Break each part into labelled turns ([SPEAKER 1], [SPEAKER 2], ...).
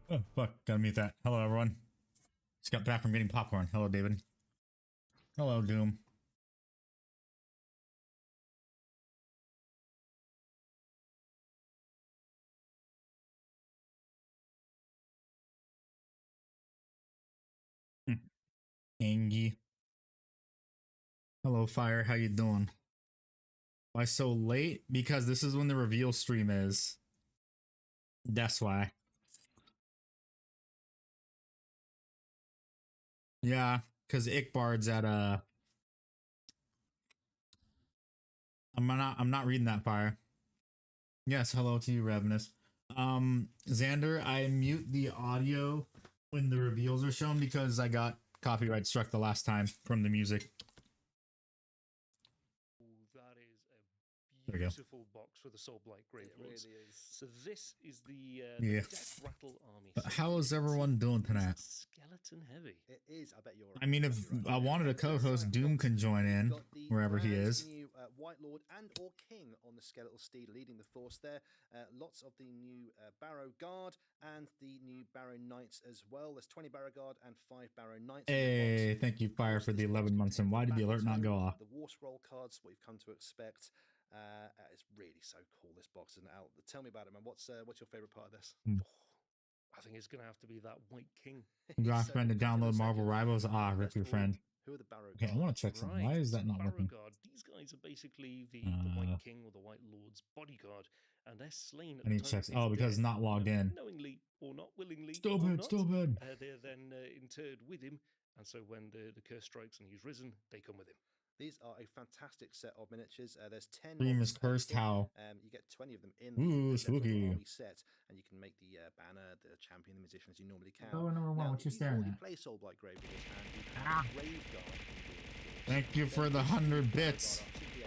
[SPEAKER 1] Oh, fuck. Gotta mute that. Hello, everyone. Just got back from getting popcorn. Hello, David. Hello, Doom. Angie. Hello, Fire. How you doing? Why so late? Because this is when the reveal stream is. That's why. Yeah, because Ickbard's at I'm not reading that, Fire. Yes, hello to you, Ravenous. Xander, I mute the audio when the reveals are shown because I got copyright struck the last time from the music.
[SPEAKER 2] That is
[SPEAKER 1] There
[SPEAKER 2] a
[SPEAKER 1] we go.
[SPEAKER 2] beautiful box for the Soulblight Grave Lords.
[SPEAKER 3] It really is.
[SPEAKER 2] So this is the
[SPEAKER 1] Yeah.
[SPEAKER 2] Death Rattle Army.
[SPEAKER 1] But how is everyone doing tonight?
[SPEAKER 2] Skeleton heavy.
[SPEAKER 3] It is. I bet you're.
[SPEAKER 1] I mean, if I wanted a co-host, Doom can join in wherever he is.
[SPEAKER 3] New White Lord and or King on the skeletal steed leading the force there. Lots of the new Barrow Guard and the new Barrow Knights as well. There's 20 Barrow Guard and 5 Barrow Knights.
[SPEAKER 1] Hey, thank you, Fire, for the 11 months. And why did the alert not go off?
[SPEAKER 3] The War Scroll cards, what you've come to expect. It's really so cool. This box isn't out. Tell me about it, man. What's your favorite part of this?
[SPEAKER 2] I think it's going to have to be that White King.
[SPEAKER 1] You got friend to download Marvel Rivals. Ah, rip your friend.
[SPEAKER 3] Who are the Barrow
[SPEAKER 1] Okay, I want to check something. Why is that not
[SPEAKER 2] Barrow
[SPEAKER 1] working?
[SPEAKER 2] Guard. These guys are basically the White King or the White Lord's bodyguard, and they're slain.
[SPEAKER 1] I need to check. Oh, because it's not logged in.
[SPEAKER 2] Knowingly or not willingly.
[SPEAKER 1] Stupid.
[SPEAKER 2] They're then interred with him, and so when the curse strikes and he's risen, they come with him.
[SPEAKER 3] These are a fantastic set of miniatures. There's 10.
[SPEAKER 1] Stream is cursed. How?
[SPEAKER 3] You get 20 of them in
[SPEAKER 1] the
[SPEAKER 3] spooky army set, and you can make the banner, the champion, the magician as you normally can.
[SPEAKER 1] Oh, number one. What you staring at?
[SPEAKER 3] Play Soulblight Grave Lords, and we have Grave Guard.
[SPEAKER 1] Thank you for the 100 bits.
[SPEAKER 3] These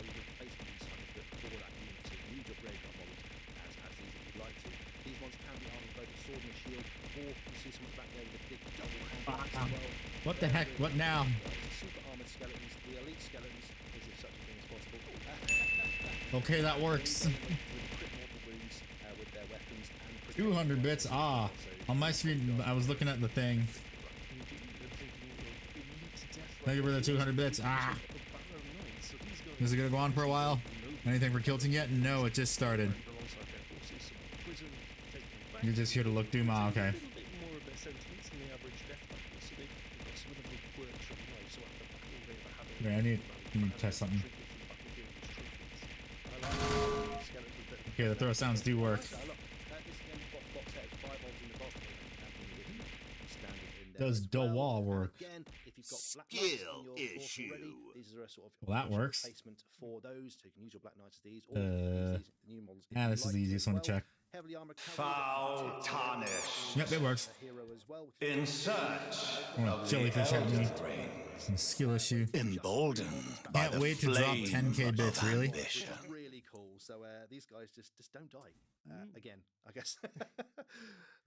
[SPEAKER 3] ones can be armed with both a sword and a shield, or you see someone back there with a big double hand as well.
[SPEAKER 1] What the heck? What now?
[SPEAKER 3] Super armored skeletons, the elite skeletons, is such a thing as possible.
[SPEAKER 1] Okay, that works.
[SPEAKER 3] With crit mortal wounds, with their weapons and
[SPEAKER 1] 200 bits. Ah, on my screen, I was looking at the thing. Thank you for the 200 bits. Ah. Is it gonna go on for a while? Anything for kilting yet? No, it just started. You're just here to look Doom. Ah, okay. Okay, I need to test something. Okay, the throw sounds do work. Does the wall work?
[SPEAKER 3] Skill issue. These are a sort of
[SPEAKER 1] well, that works.
[SPEAKER 3] Placement for those, so you can use your black knights as these. Or use these new models.
[SPEAKER 1] This is the easiest one to check.
[SPEAKER 3] Heavily armored
[SPEAKER 4] Foul tarnish.
[SPEAKER 1] Yep, it works.
[SPEAKER 4] In search of
[SPEAKER 1] jellyfish at me. Some skill issue.
[SPEAKER 4] Emboldened by
[SPEAKER 1] Can't
[SPEAKER 4] the
[SPEAKER 1] wait to drop 10k bits, really.
[SPEAKER 3] Ambition. Really cool. So these guys just don't die. Again, I guess.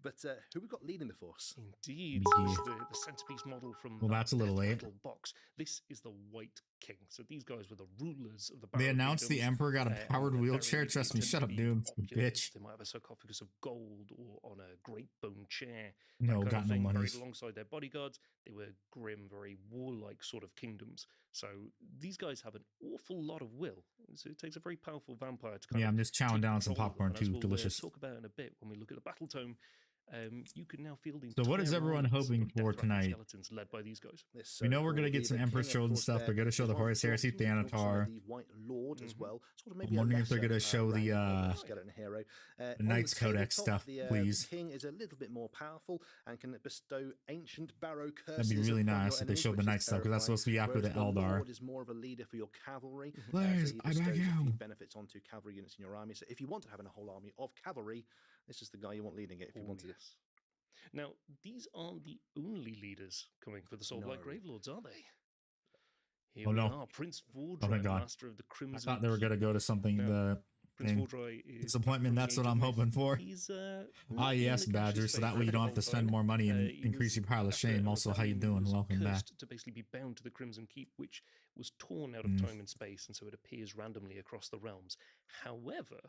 [SPEAKER 3] But who we got leading the force?
[SPEAKER 2] Indeed, the centerpiece model from
[SPEAKER 1] that's a little late.
[SPEAKER 2] Box. This is the White King. So these guys were the rulers of the.
[SPEAKER 1] They announced the Emperor got a powered wheelchair. Trust me, shut up, Doom. Bitch.
[SPEAKER 2] They might have a sarcophagus of gold or on a great bone chair.
[SPEAKER 1] No, got no money.
[SPEAKER 2] Alongside their bodyguards, they were grim, very warlike sort of kingdoms. So these guys have an awful lot of will. So it takes a very powerful vampire to kind of.
[SPEAKER 1] I'm just chowing down some popcorn too. Delicious.
[SPEAKER 2] We'll talk about in a bit when we look at the battle tome. You can now feel the.
[SPEAKER 1] So what is everyone hoping for tonight?
[SPEAKER 2] Led by these guys.
[SPEAKER 1] We know we're gonna get some Emperor's Children stuff. They're gonna show the Horus Heresy Thanatar.
[SPEAKER 3] The White Lord as well. Sort of
[SPEAKER 1] I'm wondering if they're gonna show the
[SPEAKER 3] skeleton hero.
[SPEAKER 1] Knight's Codex stuff, please.
[SPEAKER 3] The king is a little bit more powerful and can bestow ancient Barrow curses.
[SPEAKER 1] That'd be really nice if they showed the Knight stuff, because that's supposed to be after the Eldar.
[SPEAKER 3] Lord is more of a leader for your cavalry.
[SPEAKER 1] Blaze, I beg you.
[SPEAKER 3] Benefits onto cavalry units in your army. So if you want to have a whole army of cavalry, this is the guy you want leading it. If you wanted this.
[SPEAKER 2] Now, these aren't the only leaders coming for the Soulblight Grave Lords, are they? Here we are, Prince Vordry, Master of the Crimson.
[SPEAKER 1] I thought they were gonna go to something.
[SPEAKER 2] Prince Vordry is
[SPEAKER 1] disappointment. That's what I'm hoping for. Yes, Badger. So that way you don't have to spend more money and increase your pile of shame. Also, how you doing? Welcome back.
[SPEAKER 2] To basically be bound to the Crimson Keep, which was torn out of time and space, and so it appears randomly across the realms. However,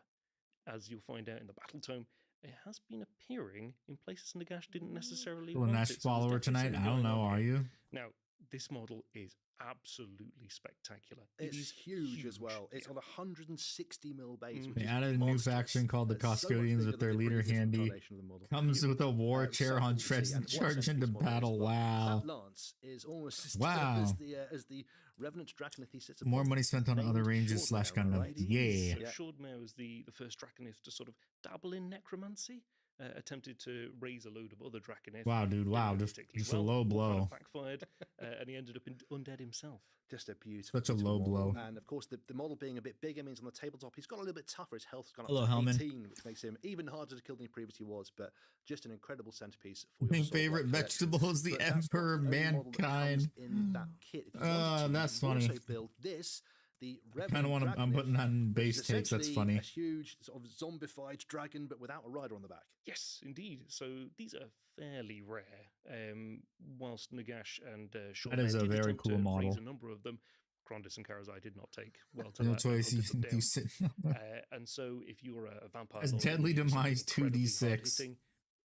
[SPEAKER 2] as you'll find out in the battle tome, it has been appearing in places Nagash didn't necessarily
[SPEAKER 1] Little
[SPEAKER 2] want
[SPEAKER 1] Nash
[SPEAKER 2] it, so there's
[SPEAKER 1] follower
[SPEAKER 2] definitely
[SPEAKER 1] tonight.
[SPEAKER 2] something
[SPEAKER 1] I don't
[SPEAKER 2] going
[SPEAKER 1] know.
[SPEAKER 2] on
[SPEAKER 1] Are
[SPEAKER 2] here.
[SPEAKER 1] you?
[SPEAKER 2] Now, this model is absolutely spectacular.
[SPEAKER 3] It's
[SPEAKER 2] it is
[SPEAKER 3] huge as well. It's on a 160 mil base. Which
[SPEAKER 1] They
[SPEAKER 3] is
[SPEAKER 1] added a new
[SPEAKER 3] monstrous.
[SPEAKER 1] faction called the
[SPEAKER 3] So much
[SPEAKER 1] Custodians
[SPEAKER 3] bigger
[SPEAKER 1] with
[SPEAKER 3] than
[SPEAKER 1] their
[SPEAKER 3] the
[SPEAKER 1] leader
[SPEAKER 3] previous
[SPEAKER 1] handy.
[SPEAKER 3] incarnation of the model.
[SPEAKER 1] Comes with a war chair on
[SPEAKER 3] So cool to see.
[SPEAKER 1] treads
[SPEAKER 3] And
[SPEAKER 1] and
[SPEAKER 3] what a
[SPEAKER 1] charge into
[SPEAKER 3] centerpiece model is
[SPEAKER 1] battle.
[SPEAKER 3] as well.
[SPEAKER 1] Wow.
[SPEAKER 3] That lance is almost as
[SPEAKER 1] Wow.
[SPEAKER 3] as the Revenant Draconith he sits
[SPEAKER 1] More
[SPEAKER 3] upon,
[SPEAKER 1] money spent on
[SPEAKER 3] named
[SPEAKER 1] other ranges /
[SPEAKER 3] Shortmare,
[SPEAKER 1] Gundam.
[SPEAKER 3] right?
[SPEAKER 1] Yeah.
[SPEAKER 2] So
[SPEAKER 3] Yeah.
[SPEAKER 2] Shordmare was the first Draconith to sort of dabble in necromancy. Attempted to raise a load of other Draconith.
[SPEAKER 1] Wow, dude.
[SPEAKER 2] Didn't
[SPEAKER 1] Wow.
[SPEAKER 2] go
[SPEAKER 1] Just
[SPEAKER 2] particularly
[SPEAKER 1] a
[SPEAKER 2] well.
[SPEAKER 1] low
[SPEAKER 2] All kind
[SPEAKER 1] blow.
[SPEAKER 2] of backfired, and he ended up in undead himself.
[SPEAKER 3] Just a beautiful,
[SPEAKER 1] Such a
[SPEAKER 3] beautiful
[SPEAKER 1] low
[SPEAKER 3] model.
[SPEAKER 1] blow.
[SPEAKER 3] And of course, the model being a bit bigger means on the tabletop he's got a little bit tougher. His health's gone up
[SPEAKER 1] Hello,
[SPEAKER 3] to
[SPEAKER 1] Hellman.
[SPEAKER 3] 18, which makes him even harder to kill than he previously was. But just an incredible centerpiece for
[SPEAKER 1] My
[SPEAKER 3] your Soul
[SPEAKER 1] favorite
[SPEAKER 3] Blight collection.
[SPEAKER 1] vegetable is the
[SPEAKER 3] But that's not
[SPEAKER 1] Emperor
[SPEAKER 3] the only model that comes
[SPEAKER 1] Mankind.
[SPEAKER 3] in that kit. If you wanted to,
[SPEAKER 1] That's
[SPEAKER 3] you can
[SPEAKER 1] funny.
[SPEAKER 3] also build this. The
[SPEAKER 1] I kind of want to. I'm
[SPEAKER 3] Dragonith,
[SPEAKER 1] putting that in
[SPEAKER 3] which
[SPEAKER 1] base
[SPEAKER 3] is
[SPEAKER 1] takes. That's
[SPEAKER 3] essentially
[SPEAKER 1] funny.
[SPEAKER 3] a huge sort of zombified dragon, but without a rider on the back.
[SPEAKER 2] Yes, indeed. So these are fairly rare. Whilst Nagash and Shordmare
[SPEAKER 1] is a
[SPEAKER 2] did
[SPEAKER 1] very
[SPEAKER 2] attempt
[SPEAKER 1] cool
[SPEAKER 2] to
[SPEAKER 1] model.
[SPEAKER 2] raise a number of them, Grondis and Karazai did not take well to
[SPEAKER 1] No
[SPEAKER 2] that.
[SPEAKER 1] choice.
[SPEAKER 2] Hunted them
[SPEAKER 1] You
[SPEAKER 2] down.
[SPEAKER 1] sit.
[SPEAKER 2] And so if you're a vampire
[SPEAKER 1] As
[SPEAKER 2] lord
[SPEAKER 1] Deadly
[SPEAKER 2] and you're something
[SPEAKER 1] Demise
[SPEAKER 2] incredibly
[SPEAKER 1] 2d6.
[SPEAKER 2] hard-hitting,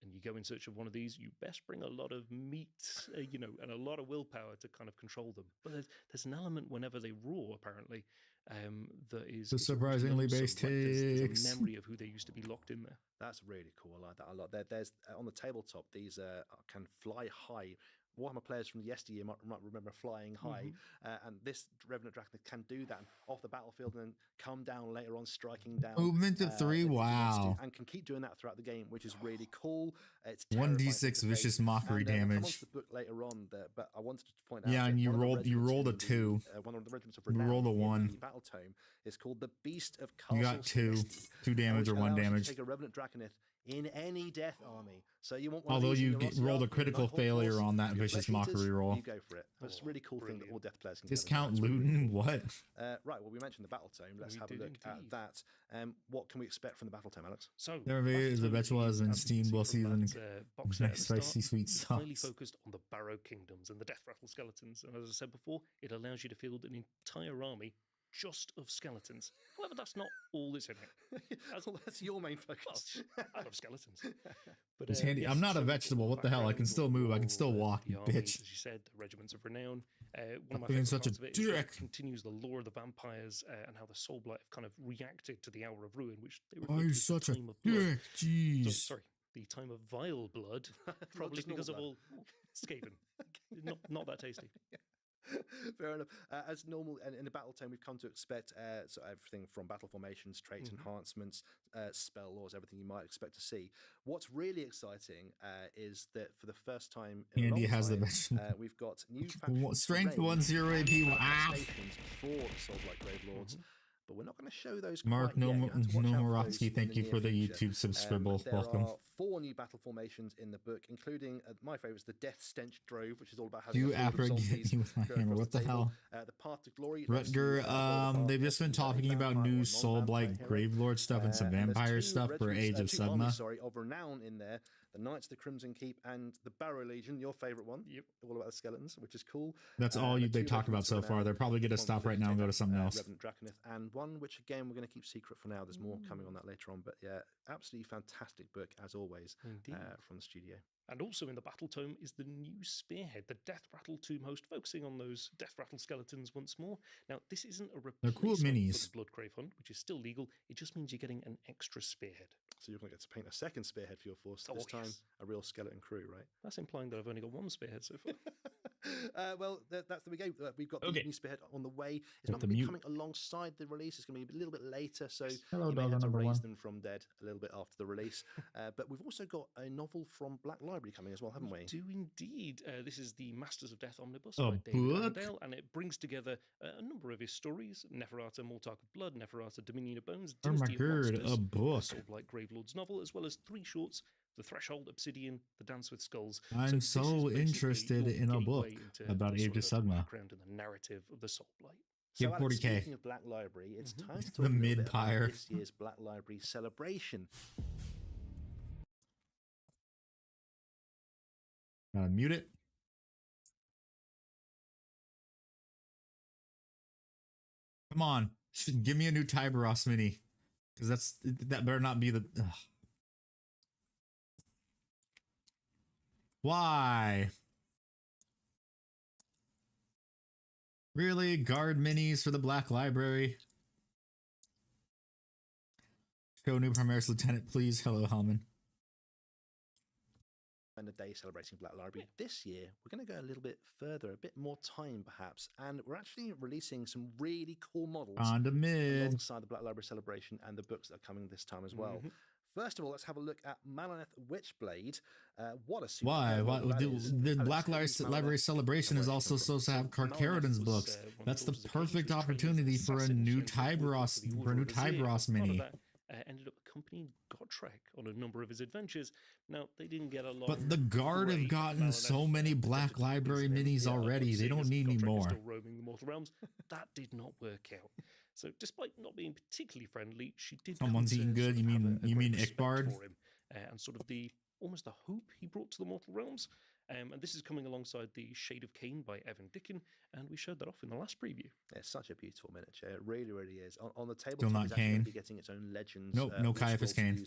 [SPEAKER 2] and you go in search of one of these, you best bring a lot of meat, and a lot of willpower to kind of control them. But there's an element whenever they roar, apparently, that is
[SPEAKER 1] The surprisingly
[SPEAKER 2] lonesome,
[SPEAKER 1] base
[SPEAKER 2] like there's
[SPEAKER 1] takes.
[SPEAKER 2] a memory of who they used to be locked in there.
[SPEAKER 3] That's really cool. I like that a lot. There's on the tabletop, these can fly high. Warhammer players from yesteryear might remember flying high, and this Revenant Draconith can do that off the battlefield and then come down later on, striking down.
[SPEAKER 1] Movement of 3.
[SPEAKER 3] if he wants to,
[SPEAKER 1] Wow.
[SPEAKER 3] and can keep doing that throughout the game, which is really cool. It's
[SPEAKER 1] 1d6
[SPEAKER 3] terrifying to
[SPEAKER 1] vicious
[SPEAKER 3] face.
[SPEAKER 1] mockery
[SPEAKER 3] And, we'll come
[SPEAKER 1] damage.
[SPEAKER 3] onto the book later on, but I wanted to point out.
[SPEAKER 1] Yeah,
[SPEAKER 3] that
[SPEAKER 1] and you
[SPEAKER 3] one of the
[SPEAKER 1] rolled
[SPEAKER 3] regiments
[SPEAKER 1] a
[SPEAKER 3] in the,
[SPEAKER 1] 2.
[SPEAKER 3] one of the regiments of
[SPEAKER 1] You
[SPEAKER 3] renown
[SPEAKER 1] rolled a
[SPEAKER 3] in
[SPEAKER 1] 1.
[SPEAKER 3] The battle tome is called the Beast of Castle
[SPEAKER 1] You got 2.
[SPEAKER 3] Celeste,
[SPEAKER 1] 2 damage
[SPEAKER 3] which
[SPEAKER 1] or 1
[SPEAKER 3] allows you to
[SPEAKER 1] damage.
[SPEAKER 3] take a Revenant Draconith in any death army. So you want one
[SPEAKER 1] Although
[SPEAKER 3] of these in
[SPEAKER 1] you
[SPEAKER 3] your roster,
[SPEAKER 1] rolled a
[SPEAKER 3] your
[SPEAKER 1] critical
[SPEAKER 3] Nighthawk
[SPEAKER 1] failure
[SPEAKER 3] Force,
[SPEAKER 1] on that
[SPEAKER 3] your
[SPEAKER 1] vicious
[SPEAKER 3] Flesh Eaters,
[SPEAKER 1] mockery roll.
[SPEAKER 3] You go for it. That's a really cool thing that all death players can
[SPEAKER 1] Discount
[SPEAKER 3] get.
[SPEAKER 1] Luton? What?
[SPEAKER 3] Right, well, we mentioned the battle tome. Let's
[SPEAKER 2] We
[SPEAKER 3] have a
[SPEAKER 2] did
[SPEAKER 3] look at
[SPEAKER 2] indeed.
[SPEAKER 3] that. What can we expect from the battle tome, Alex?
[SPEAKER 2] So
[SPEAKER 1] There is a
[SPEAKER 2] Battle
[SPEAKER 1] vegetable as in
[SPEAKER 2] as you
[SPEAKER 1] Steam
[SPEAKER 2] can
[SPEAKER 1] will
[SPEAKER 2] see from
[SPEAKER 1] season.
[SPEAKER 2] that, box set at
[SPEAKER 1] Nice
[SPEAKER 2] the start,
[SPEAKER 1] spicy sweet
[SPEAKER 2] is highly
[SPEAKER 1] sauce.
[SPEAKER 2] focused on the Barrow Kingdoms and the Death Rattle Skeletons. And as I said before, it allows you to field an entire army just of skeletons. However, that's not all that's in it.
[SPEAKER 3] Well, that's your main focus.
[SPEAKER 2] I love skeletons. But,
[SPEAKER 1] It's handy. I'm not a
[SPEAKER 2] so
[SPEAKER 1] vegetable. What the hell? I can
[SPEAKER 2] backgrounds,
[SPEAKER 1] still
[SPEAKER 2] all
[SPEAKER 1] move. I can
[SPEAKER 2] all,
[SPEAKER 1] still walk,
[SPEAKER 2] the
[SPEAKER 1] you
[SPEAKER 2] armies,
[SPEAKER 1] bitch.
[SPEAKER 2] As you said, the regiments of renown. One of my
[SPEAKER 1] being
[SPEAKER 2] favorite
[SPEAKER 1] such a
[SPEAKER 2] parts of it is that
[SPEAKER 1] dick.
[SPEAKER 2] it continues the lore of the vampires and how the Soulblight have kind of reacted to the Hour of Ruin, which they
[SPEAKER 1] Why
[SPEAKER 2] refer
[SPEAKER 1] are
[SPEAKER 2] to
[SPEAKER 1] you
[SPEAKER 2] as the
[SPEAKER 1] such a
[SPEAKER 2] time of blood.
[SPEAKER 1] dick? Jeez.
[SPEAKER 2] Sorry, the time of vile blood, probably
[SPEAKER 3] just normal
[SPEAKER 2] because of
[SPEAKER 3] blood.
[SPEAKER 2] all Skaven. Not that tasty.
[SPEAKER 3] Fair enough. As normal, and in the battle tome, we've come to expect so everything from battle formations, trait enhancements, spell laws, everything you might expect to see. What's really exciting is that for the first time in
[SPEAKER 1] Andy
[SPEAKER 3] a long
[SPEAKER 1] has the
[SPEAKER 3] time,
[SPEAKER 1] vegetable.
[SPEAKER 3] we've got new faction
[SPEAKER 1] Strength
[SPEAKER 3] terrain
[SPEAKER 1] 1 0
[SPEAKER 3] and
[SPEAKER 1] AP. Wow.
[SPEAKER 3] stations for the Soulblight Grave Lords. But we're not going to show those
[SPEAKER 1] Mark
[SPEAKER 3] quite yet. You have to watch out for those
[SPEAKER 1] Nomorotsky,
[SPEAKER 3] in
[SPEAKER 1] thank you
[SPEAKER 3] near
[SPEAKER 1] for the
[SPEAKER 3] future.
[SPEAKER 1] YouTube subscribe.
[SPEAKER 3] There
[SPEAKER 1] Welcome.
[SPEAKER 3] are 4 new battle formations in the book, including my favourites, the Death Stench Drove, which is all about having
[SPEAKER 1] Do
[SPEAKER 3] a horde of
[SPEAKER 1] Afra get
[SPEAKER 3] zombies
[SPEAKER 1] me with my
[SPEAKER 3] go
[SPEAKER 1] hammer?
[SPEAKER 3] across
[SPEAKER 1] What the
[SPEAKER 3] table.
[SPEAKER 1] hell?
[SPEAKER 3] The Path to Glory.
[SPEAKER 1] Rutger, they've just been talking about new Soul Blight Gravelord stuff and some vampire stuff for Age of Sigma.
[SPEAKER 3] Of renown in there. The Knights of the Crimson Keep and the Barrow Legion, your favourite one.
[SPEAKER 2] Yep.
[SPEAKER 3] All about the skeletons, which is cool.
[SPEAKER 1] That's all
[SPEAKER 3] the
[SPEAKER 1] they
[SPEAKER 3] 2
[SPEAKER 1] talked about
[SPEAKER 3] regiments
[SPEAKER 1] so
[SPEAKER 3] of
[SPEAKER 1] far.
[SPEAKER 3] renown,
[SPEAKER 1] They're probably going to
[SPEAKER 3] one
[SPEAKER 1] stop
[SPEAKER 3] for
[SPEAKER 1] right now and go to something else.
[SPEAKER 3] Revenant Draconith, and one which again we're going to keep secret for now. There's more coming on that later on, but yeah, absolutely fantastic book as always
[SPEAKER 2] Indeed.
[SPEAKER 3] from the studio.
[SPEAKER 2] And also in the battle tome is the new spearhead, the Death Rattle Tomb Host, focusing on those Death Rattle skeletons once more. Now, this isn't a
[SPEAKER 1] They're cool
[SPEAKER 2] replacement
[SPEAKER 1] minis.
[SPEAKER 2] for the Bloodcrave Hunt, which is still legal. It just means you're getting an extra spearhead.
[SPEAKER 3] So you're going to get to paint a second spearhead for your force.
[SPEAKER 2] Oh,
[SPEAKER 3] This time,
[SPEAKER 2] yes.
[SPEAKER 3] a real skeleton crew, right?
[SPEAKER 2] That's implying that I've only got one spearhead so far.
[SPEAKER 3] Well, that's the go. We've got the
[SPEAKER 1] Okay.
[SPEAKER 3] new spearhead on the way. It's
[SPEAKER 1] Got
[SPEAKER 3] not
[SPEAKER 1] the
[SPEAKER 3] going to be
[SPEAKER 1] mute.
[SPEAKER 3] coming alongside the release. It's going to be a little bit later, so
[SPEAKER 1] Hello,
[SPEAKER 3] you may
[SPEAKER 1] dog
[SPEAKER 3] have to
[SPEAKER 1] number
[SPEAKER 3] raise
[SPEAKER 1] 1.
[SPEAKER 3] them from dead a little bit after the release. But we've also got a novel from Black Library coming as well, haven't we?
[SPEAKER 2] Do indeed. This is the Masters of Death Omnibus
[SPEAKER 1] A
[SPEAKER 2] by David
[SPEAKER 1] book?
[SPEAKER 2] Andale, and it brings together a number of his stories: Neferata, Mortarch of Blood, Neferata, Dominion of Bones,
[SPEAKER 1] Oh my
[SPEAKER 2] Dynasty of
[SPEAKER 1] god,
[SPEAKER 2] Monsters,
[SPEAKER 1] a book.
[SPEAKER 2] Soulblight Gravelord's novel, as well as 3 shorts: The Threshold, Obsidian, The Dance with Skulls.
[SPEAKER 1] I'm
[SPEAKER 2] this is
[SPEAKER 1] so
[SPEAKER 2] basically
[SPEAKER 1] interested
[SPEAKER 2] your
[SPEAKER 1] in a
[SPEAKER 2] gateway
[SPEAKER 1] book
[SPEAKER 2] into
[SPEAKER 1] about
[SPEAKER 2] the
[SPEAKER 1] Age
[SPEAKER 2] sort
[SPEAKER 1] of Sigma.
[SPEAKER 2] background and the narrative of the Soulblight.
[SPEAKER 1] Give
[SPEAKER 3] So, Alex,
[SPEAKER 1] 40K.
[SPEAKER 3] speaking of Black Library, it's time to talk
[SPEAKER 1] The
[SPEAKER 3] a little bit
[SPEAKER 1] mid-pyre.
[SPEAKER 3] about this year's Black Library celebration.
[SPEAKER 1] Mute it. Come on, give me a new Tyberos mini, because that better not be the. Ugh. Why? Really? Guard minis for the Black Library? Show new Primaris Lieutenant, please. Hello, Hellman.
[SPEAKER 3] And a day celebrating Black Library. This year, we're going to go a little bit further, a bit more time perhaps, and we're actually releasing some really cool models
[SPEAKER 1] On the mid.
[SPEAKER 3] alongside the Black Library celebration and the books that are coming this time as well. First of all, let's have a look at Malanath Witchblade. What a super
[SPEAKER 1] Why?
[SPEAKER 3] model that is.
[SPEAKER 1] The
[SPEAKER 3] Alex,
[SPEAKER 1] Black
[SPEAKER 3] who is
[SPEAKER 1] Library
[SPEAKER 3] Malanath?
[SPEAKER 1] Celebration is also supposed to have Carcharodon's books. That's the perfect opportunity for a new Tyberos, mini.
[SPEAKER 2] Ended up accompanying Gotrek on a number of his adventures. Now, they didn't get along.
[SPEAKER 1] But the Guard have gotten so many Black Library minis already. They don't need any more.
[SPEAKER 2] Still roaming the mortal realms. That did not work out. So, despite not being particularly friendly, she did.
[SPEAKER 1] Someone's eating good. You mean Ickbard?
[SPEAKER 2] For him, and sort of almost the hope he brought to the mortal realms. And this is coming alongside the Shade of Cain by Evan Dickin, and we showed that off in the last preview.
[SPEAKER 3] It's such a beautiful miniature. It really, really is. On the table,
[SPEAKER 1] still not Cain.
[SPEAKER 3] Be getting its own legends.
[SPEAKER 1] Nope, no Caiaphas Cain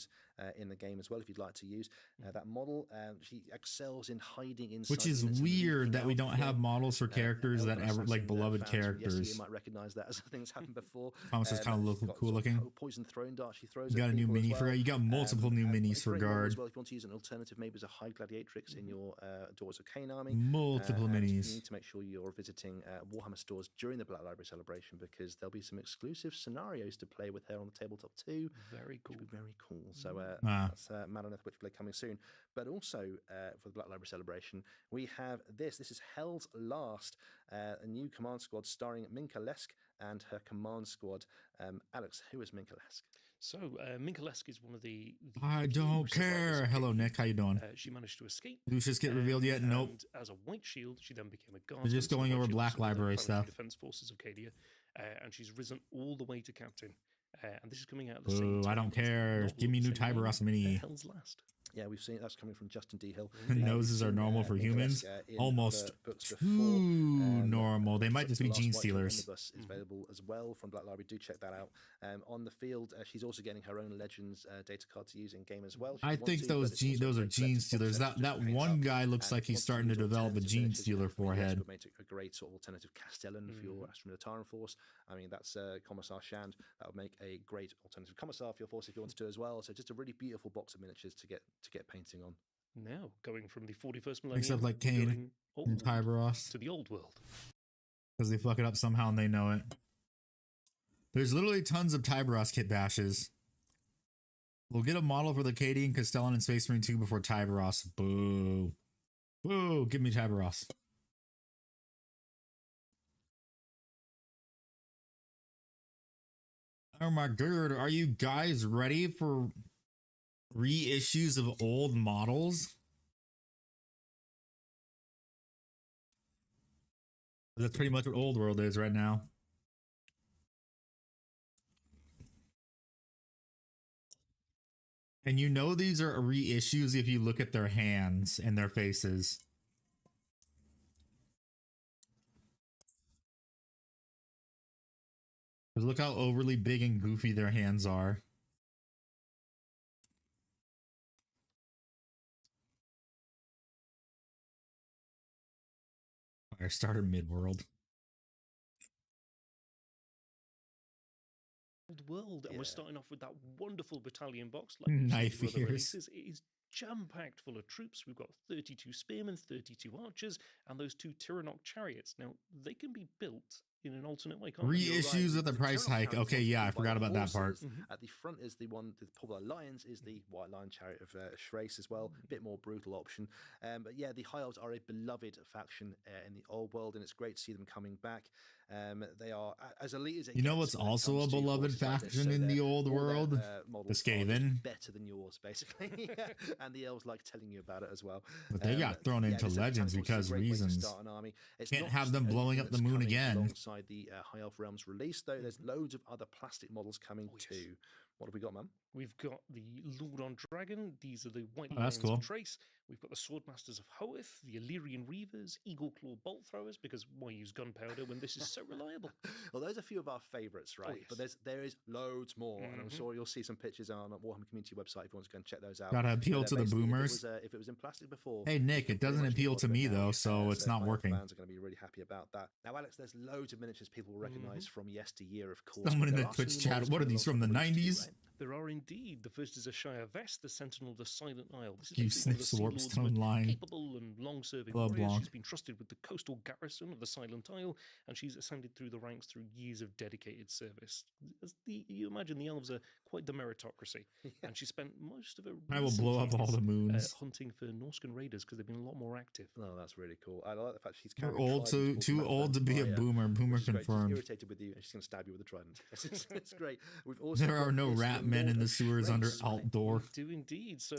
[SPEAKER 3] in the game as well. If you'd like to use that model, she excels in hiding inside.
[SPEAKER 1] Which is weird that we don't have models for characters that ever like beloved characters.
[SPEAKER 3] You might recognize that as things happened before.
[SPEAKER 1] Thomas is kind of look cool looking.
[SPEAKER 3] Poison throwing dart. She throws.
[SPEAKER 1] You got a new mini for you got multiple new minis for Guard
[SPEAKER 3] as well. If you want to use an alternative, maybe as a high gladiatrix in your Daughters of Cain army.
[SPEAKER 1] Multiple minis.
[SPEAKER 3] You need to make sure you're visiting Warhammer stores during the Black Library celebration because there'll be some exclusive scenarios to play with her on the tabletop too.
[SPEAKER 2] Very cool.
[SPEAKER 3] Very cool. So that's Malanath Witchblade coming soon. But also for the Black Library celebration, we have this. This is Hell's Last, a new command squad starring Minka Lesk and her command squad. Alex, who is Minka Lesk?
[SPEAKER 2] So, Minka Lesk is one of the
[SPEAKER 1] I don't care. Hello, Nick. How you doing?
[SPEAKER 2] She managed to escape.
[SPEAKER 1] Lucius get revealed yet? Nope.
[SPEAKER 2] As a White Shield, she then became a guard.
[SPEAKER 1] We're just going over Black Library stuff.
[SPEAKER 2] Defense Forces of Cadia, and she's risen all the way to captain. And this is coming out at the same time.
[SPEAKER 1] I don't care. Give me new Tyberos mini.
[SPEAKER 2] Hell's Last.
[SPEAKER 3] Yeah, we've seen that's coming from Justin D. Hill.
[SPEAKER 1] Noses are normal for humans. Almost too normal. They might just be gene stealers.
[SPEAKER 3] Is available as well from Black Library. Do check that out. On the field, she's also getting her own Legends data card to use in game as well.
[SPEAKER 1] I think those are gene stealers. That one guy looks like he's starting to develop a gene stealer forehead.
[SPEAKER 3] Would make a great sort of alternative Castellan for your Astra Militarum force. I mean, that's Commissar Shand. That would make a great alternative Commissar for your force if you wanted to as well. So just a really beautiful box of miniatures to get painting on.
[SPEAKER 2] Now going from the 41st millennium,
[SPEAKER 1] except like Cain and Tyberos,
[SPEAKER 2] to the old world,
[SPEAKER 1] because they fuck it up somehow and they know it. There's literally tons of Tyberos kit bashes. We'll get a model for the Cadian, Castellan, and Space Marine 2 before Tyberos. Boo. Boo. Give me Tyberos. Oh my god. Are you guys ready for reissues of old models? That's pretty much what Old World is right now. And you know these are reissues if you look at their hands and their faces. Because look how overly big and goofy their hands are. Firestarter mid-world.
[SPEAKER 2] World, and we're starting off with that wonderful battalion box like
[SPEAKER 1] knife
[SPEAKER 2] other
[SPEAKER 1] ears.
[SPEAKER 2] releases. It is jam-packed full of troops. We've got 32 spearmen, 32 archers, and those 2 Tyrannok chariots. Now, they can be built in an alternate way, can't
[SPEAKER 1] reissues with the price hike. Okay, yeah, I forgot about that part.
[SPEAKER 3] At the front is the one, the Popular Lions is the White Lion Chariot of Shrace as well. A bit more brutal option. But yeah, the High Elves are a beloved faction in the old world, and it's great to see them coming back. They are as elite as it
[SPEAKER 1] You know what's also a beloved faction in the old world? The Skaven.
[SPEAKER 3] Better than yours, basically. And the elves like telling you about it as well.
[SPEAKER 1] But they got thrown into Legends because reasons. Can't have them blowing up the moon again.
[SPEAKER 3] The High Elf Realms release, though, there's loads of other plastic models coming too. What have we got, man?
[SPEAKER 2] We've got the Lord on Dragon. These are the White
[SPEAKER 1] Oh, that's
[SPEAKER 2] Lions
[SPEAKER 1] cool.
[SPEAKER 2] of Trace. We've got the Swordmasters of Hoeth, the Illyrian Reavers, Eagle Claw Bolt Throwers, because why use gunpowder when this is so reliable?
[SPEAKER 3] Well, those are a few of our favourites, right?
[SPEAKER 2] yes.
[SPEAKER 3] But there is loads more, and I'm
[SPEAKER 2] Mhm.
[SPEAKER 3] sure you'll see some pictures on the Warhammer community website if you want to go and check those out.
[SPEAKER 1] Gotta appeal
[SPEAKER 3] But,
[SPEAKER 1] to the
[SPEAKER 3] basically,
[SPEAKER 1] boomers.
[SPEAKER 3] If it was in plastic before,
[SPEAKER 1] Hey, Nick,
[SPEAKER 3] you
[SPEAKER 1] it
[SPEAKER 3] can pretty
[SPEAKER 1] doesn't
[SPEAKER 3] much
[SPEAKER 1] appeal
[SPEAKER 3] get
[SPEAKER 1] to
[SPEAKER 3] hold of
[SPEAKER 1] me,
[SPEAKER 3] it now.
[SPEAKER 1] though, so it's not
[SPEAKER 3] High Elf
[SPEAKER 1] working.
[SPEAKER 3] fans are going to be really happy about that. Now, Alex, there's loads of miniatures people will recognise from yesteryear, of course.
[SPEAKER 1] Someone
[SPEAKER 3] but
[SPEAKER 1] in
[SPEAKER 3] there
[SPEAKER 1] the
[SPEAKER 3] are some
[SPEAKER 1] Twitch
[SPEAKER 3] new
[SPEAKER 1] chat,
[SPEAKER 3] models
[SPEAKER 1] what are
[SPEAKER 3] coming
[SPEAKER 1] these
[SPEAKER 3] along
[SPEAKER 1] from the
[SPEAKER 3] release too,
[SPEAKER 1] 90s?
[SPEAKER 3] right?
[SPEAKER 2] There are indeed. The first is a Shire Vest, the Sentinel of the Silent Isle. This is
[SPEAKER 1] You
[SPEAKER 2] basically one of the
[SPEAKER 1] sniff
[SPEAKER 2] Sea Lord's
[SPEAKER 1] Warpstone
[SPEAKER 2] most
[SPEAKER 1] line.
[SPEAKER 2] capable and long-serving
[SPEAKER 1] Hello,
[SPEAKER 2] warriors.
[SPEAKER 1] Blanc.
[SPEAKER 2] She's been trusted with the coastal garrison of the Silent Isle, and she's ascended through the ranks through years of dedicated service. You imagine the elves are quite the meritocracy, and she spent most of her
[SPEAKER 1] I will
[SPEAKER 2] recent
[SPEAKER 1] blow up all
[SPEAKER 2] years,
[SPEAKER 1] the moons.
[SPEAKER 2] hunting for Norscan raiders because they've been a lot more active.
[SPEAKER 3] Oh, that's really cool. I like the fact she's
[SPEAKER 1] We're
[SPEAKER 3] carrying
[SPEAKER 1] old,
[SPEAKER 3] tridents
[SPEAKER 1] too
[SPEAKER 3] called
[SPEAKER 1] old to be a
[SPEAKER 3] Fire,
[SPEAKER 1] boomer. Boomer
[SPEAKER 3] which is great. She's
[SPEAKER 1] confirmed.
[SPEAKER 3] irritated with you, and she's going to stab you with a trident. It's great. We've also
[SPEAKER 1] There are
[SPEAKER 3] got
[SPEAKER 1] no
[SPEAKER 3] this,
[SPEAKER 1] rat
[SPEAKER 3] the
[SPEAKER 1] men
[SPEAKER 3] Lord
[SPEAKER 1] in the
[SPEAKER 3] of
[SPEAKER 1] sewers under
[SPEAKER 3] Shrace,
[SPEAKER 1] alt
[SPEAKER 3] right?
[SPEAKER 1] door.
[SPEAKER 2] We do indeed. So,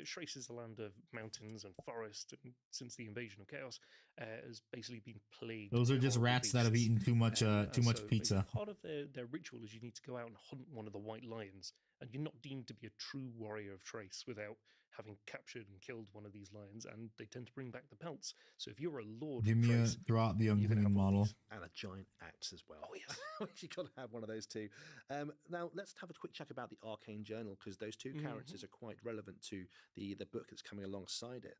[SPEAKER 2] Shrace is a land of mountains and forest, and since the invasion of Chaos, has basically been plagued.
[SPEAKER 1] Those are
[SPEAKER 2] by
[SPEAKER 1] just
[SPEAKER 2] horrible
[SPEAKER 1] rats that have
[SPEAKER 2] beasts.
[SPEAKER 1] eaten too much
[SPEAKER 2] And so basically
[SPEAKER 1] pizza.
[SPEAKER 2] part of their ritual is you need to go out and hunt one of the white lions, and you're not deemed to be a true warrior of Trace without having captured and killed one of these lions, and they tend to bring back the pelts. So if you're a lord
[SPEAKER 1] Give
[SPEAKER 2] of
[SPEAKER 1] me a
[SPEAKER 2] Trace,
[SPEAKER 1] throw out the
[SPEAKER 2] you're gonna
[SPEAKER 1] unclean
[SPEAKER 2] have one of
[SPEAKER 1] model.
[SPEAKER 2] these.
[SPEAKER 3] And a giant axe as well.
[SPEAKER 2] Oh yes.
[SPEAKER 3] You got to have one of those too. Now let's have a quick check about the Arcane Journal, because those two characters are quite relevant to the book that's coming alongside it.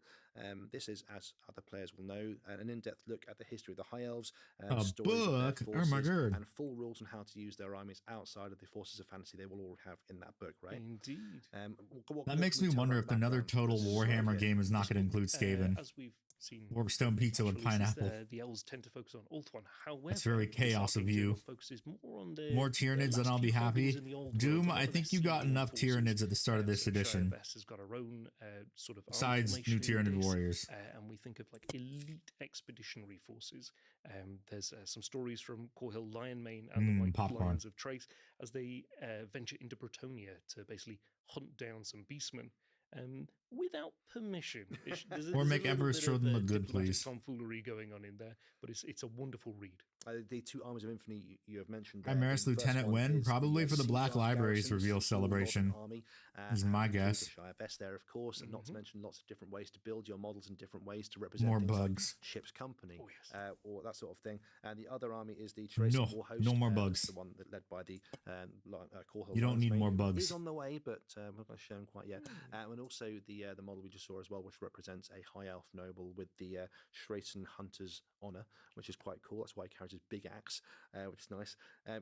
[SPEAKER 3] This is, as other players will know, an in-depth look at the history of the High Elves,
[SPEAKER 1] A
[SPEAKER 3] stories of their
[SPEAKER 1] book? Oh my
[SPEAKER 3] forces,
[SPEAKER 1] god.
[SPEAKER 3] and full rules on how to use their armies outside of the forces of fantasy they will all have in that book, right?
[SPEAKER 2] Indeed.
[SPEAKER 3] What
[SPEAKER 1] That makes me
[SPEAKER 3] can we tell
[SPEAKER 1] wonder
[SPEAKER 3] about
[SPEAKER 1] if another
[SPEAKER 3] background?
[SPEAKER 1] total
[SPEAKER 3] So,
[SPEAKER 1] Warhammer
[SPEAKER 3] yeah,
[SPEAKER 1] game is not
[SPEAKER 3] this
[SPEAKER 1] going to
[SPEAKER 3] will-
[SPEAKER 1] include Skaven.
[SPEAKER 2] As we've seen,
[SPEAKER 1] Warpstone pizza with
[SPEAKER 2] press releases,
[SPEAKER 1] pineapple.
[SPEAKER 2] the elves tend to focus on Ulthuan. However,
[SPEAKER 1] That's very
[SPEAKER 2] this
[SPEAKER 1] chaos of
[SPEAKER 2] Arcane
[SPEAKER 1] you.
[SPEAKER 2] Journal focuses more on the
[SPEAKER 1] More Tyranids and
[SPEAKER 2] last
[SPEAKER 1] I'll
[SPEAKER 2] few
[SPEAKER 1] be happy.
[SPEAKER 2] foundings in the old world.
[SPEAKER 1] Doom,
[SPEAKER 2] A lot
[SPEAKER 1] I
[SPEAKER 2] of
[SPEAKER 1] think
[SPEAKER 2] their
[SPEAKER 1] you got
[SPEAKER 2] senior
[SPEAKER 1] enough
[SPEAKER 2] forces.
[SPEAKER 1] Tyranids at the start of this
[SPEAKER 2] So
[SPEAKER 1] edition.
[SPEAKER 2] Shire Vest has got her own sort of army
[SPEAKER 1] Besides new
[SPEAKER 2] formation in
[SPEAKER 1] Tyranid
[SPEAKER 2] this,
[SPEAKER 1] warriors.
[SPEAKER 2] and we think of like elite expeditionary forces. There's some stories from Corhill Lionmane and the White
[SPEAKER 1] popcorn.
[SPEAKER 2] Lions of Trace as they venture into Bretonia to basically hunt down some beastmen. Without permission.
[SPEAKER 1] Or make Emperor's Children look good,
[SPEAKER 2] diplomatic
[SPEAKER 1] please.
[SPEAKER 2] tomfoolery going on in there, but it's a wonderful read.
[SPEAKER 3] The two armies of infamy you have mentioned.
[SPEAKER 1] Primaris
[SPEAKER 3] the first
[SPEAKER 1] Lieutenant
[SPEAKER 3] one
[SPEAKER 1] Wynn,
[SPEAKER 3] is
[SPEAKER 1] probably for the
[SPEAKER 3] Sea
[SPEAKER 1] Black
[SPEAKER 3] Guard
[SPEAKER 1] Libraries
[SPEAKER 3] garrisons,
[SPEAKER 1] reveal
[SPEAKER 3] the full modern
[SPEAKER 1] celebration.
[SPEAKER 3] Army,
[SPEAKER 1] Is my
[SPEAKER 3] and
[SPEAKER 1] guess.
[SPEAKER 3] the Shire Vest there, of course, and not to mention lots of different ways to build your models in different ways to represent
[SPEAKER 1] More
[SPEAKER 3] things like
[SPEAKER 1] bugs.
[SPEAKER 3] ship's company,
[SPEAKER 2] Oh, yes.
[SPEAKER 3] or that sort of thing. And the other army is the Trace
[SPEAKER 1] No,
[SPEAKER 3] War Host.
[SPEAKER 1] no more
[SPEAKER 3] that's
[SPEAKER 1] bugs.
[SPEAKER 3] The one that led by the Corhill.
[SPEAKER 1] You don't need
[SPEAKER 3] Lionsmane,
[SPEAKER 1] more
[SPEAKER 3] who
[SPEAKER 1] bugs.
[SPEAKER 3] Is on the way, but I'm not going to show him quite yet. And also the model we just saw as well, which represents a High Elf noble with the Shraeson Hunter's honor, which is quite cool. That's why he carries his big axe, which is nice.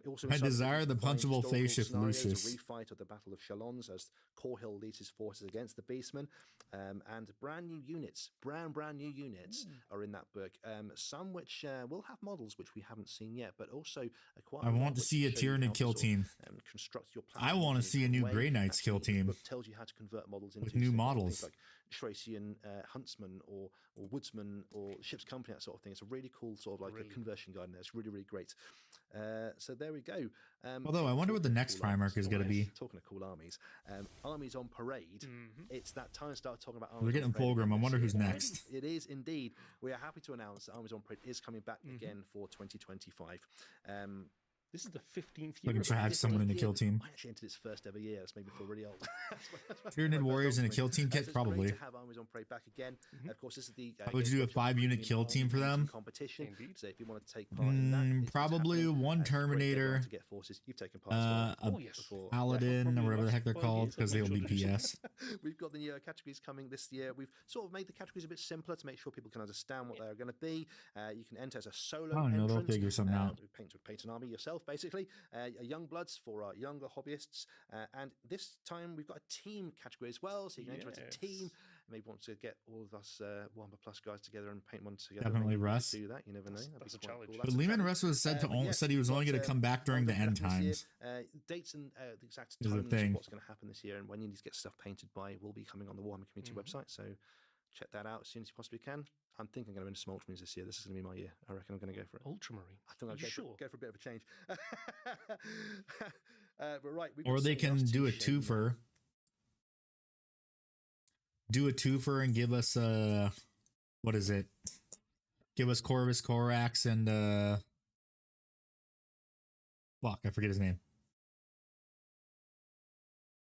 [SPEAKER 3] Also,
[SPEAKER 1] I
[SPEAKER 3] inside
[SPEAKER 1] desire the
[SPEAKER 3] define
[SPEAKER 1] punchable
[SPEAKER 3] historical
[SPEAKER 1] face shift
[SPEAKER 3] scenarios,
[SPEAKER 1] Lucius.
[SPEAKER 3] A refight of the Battle of Chalons as Corhill leads his forces against the Beastmen, and brand new units, brand new units are in that book. Some which will have models which we haven't seen yet, but also quite.
[SPEAKER 1] I
[SPEAKER 3] a lot
[SPEAKER 1] want to
[SPEAKER 3] which
[SPEAKER 1] see a
[SPEAKER 3] show you how
[SPEAKER 1] Tyranid
[SPEAKER 3] to
[SPEAKER 1] kill
[SPEAKER 3] sort of,
[SPEAKER 1] team.
[SPEAKER 3] construct your
[SPEAKER 1] I
[SPEAKER 3] platforms
[SPEAKER 1] want
[SPEAKER 3] in
[SPEAKER 1] to
[SPEAKER 3] a
[SPEAKER 1] see a
[SPEAKER 3] different
[SPEAKER 1] new
[SPEAKER 3] way.
[SPEAKER 1] Grey Knights kill
[SPEAKER 3] Actually, the
[SPEAKER 1] team.
[SPEAKER 3] book tells you how to convert models into
[SPEAKER 1] With new
[SPEAKER 3] things
[SPEAKER 1] models.
[SPEAKER 3] like Shraecian huntsman or woodsman or ship's company, that sort of thing. It's a really cool sort of like a conversion guide in there. It's really, really great. So there we go.
[SPEAKER 1] Although I wonder what the
[SPEAKER 3] Talking of
[SPEAKER 1] next
[SPEAKER 3] cool armies,
[SPEAKER 1] Primarch is going to be.
[SPEAKER 3] Talking of cool armies, armies on parade. It's that time to start talking about armies.
[SPEAKER 1] We're
[SPEAKER 3] on
[SPEAKER 1] getting
[SPEAKER 3] parade
[SPEAKER 1] Fulgrim.
[SPEAKER 3] again
[SPEAKER 1] I wonder
[SPEAKER 3] this
[SPEAKER 1] who's
[SPEAKER 3] year.
[SPEAKER 1] next.
[SPEAKER 3] It is indeed. We are happy to announce that Armies on Parade is coming back again for 2025.
[SPEAKER 2] This is the 15th year.
[SPEAKER 1] Looking
[SPEAKER 2] of
[SPEAKER 1] to
[SPEAKER 2] it.
[SPEAKER 1] hack someone in the kill team.
[SPEAKER 3] I actually entered its first ever year. That's made me feel really old.
[SPEAKER 1] Tyranid warriors in a kill team kit,
[SPEAKER 3] It's
[SPEAKER 1] probably.
[SPEAKER 3] great to have Armies on Parade back again. Of course, this is the.
[SPEAKER 1] Would you do a 5-unit kill team for them?
[SPEAKER 3] Competition.
[SPEAKER 2] Indeed.
[SPEAKER 3] So if you want to take part in that, it's
[SPEAKER 1] Probably
[SPEAKER 3] happening.
[SPEAKER 1] one
[SPEAKER 3] It's great to get
[SPEAKER 1] Terminator,
[SPEAKER 3] around to get forces. You've taken part as well.
[SPEAKER 1] a
[SPEAKER 2] Oh, yes.
[SPEAKER 3] before.
[SPEAKER 1] Paladin,
[SPEAKER 2] Probably
[SPEAKER 1] or whatever the heck they're
[SPEAKER 2] 5
[SPEAKER 1] called,
[SPEAKER 2] years,
[SPEAKER 1] because
[SPEAKER 2] I'll
[SPEAKER 1] they'll
[SPEAKER 2] make
[SPEAKER 1] be
[SPEAKER 2] sure to
[SPEAKER 1] PS.
[SPEAKER 3] We've got the new categories coming this year. We've sort of made the categories a bit simpler to make sure people can understand what they're going to be. You can enter as a solo
[SPEAKER 1] Oh, no, they'll
[SPEAKER 3] entrant.
[SPEAKER 1] figure something out.
[SPEAKER 3] Paint an army yourself, basically. Young bloods for our younger hobbyists. And this time we've got a team category as well, so you can enter as a team. Maybe want to get all of us Warhammer Plus guys together and paint one together.
[SPEAKER 1] Definitely
[SPEAKER 3] Maybe
[SPEAKER 1] Russ.
[SPEAKER 3] do that. You never know.
[SPEAKER 2] That's a
[SPEAKER 3] be quite
[SPEAKER 2] challenge.
[SPEAKER 3] cool.
[SPEAKER 1] But
[SPEAKER 3] That's a
[SPEAKER 1] Lehman
[SPEAKER 3] challenge.
[SPEAKER 1] Russ was said
[SPEAKER 3] But yeah,
[SPEAKER 1] said he was only
[SPEAKER 3] we've
[SPEAKER 1] going
[SPEAKER 3] got,
[SPEAKER 1] to come back during the
[SPEAKER 3] models
[SPEAKER 1] end
[SPEAKER 3] happening this
[SPEAKER 1] times.
[SPEAKER 3] year. Dates and the exact
[SPEAKER 1] Is the
[SPEAKER 3] timings
[SPEAKER 1] thing.
[SPEAKER 3] of what's going to happen this year and when you need to get stuff painted by will be coming on the Warhammer community website. So check that out as soon as you possibly can. I'm thinking I'm going to win some Ultramarines this year. This is going to be my year. I reckon I'm going to go for it.
[SPEAKER 2] Ultramarine.
[SPEAKER 3] I think I'll
[SPEAKER 2] You sure?
[SPEAKER 3] go for a bit of a change. But right, we've
[SPEAKER 1] Or
[SPEAKER 3] got
[SPEAKER 1] they
[SPEAKER 3] something else
[SPEAKER 1] can
[SPEAKER 3] to
[SPEAKER 1] do a
[SPEAKER 3] show you now.
[SPEAKER 1] twofer. Do a twofer and give us what is it? Give us Corvus Corax and fuck, I forget his name.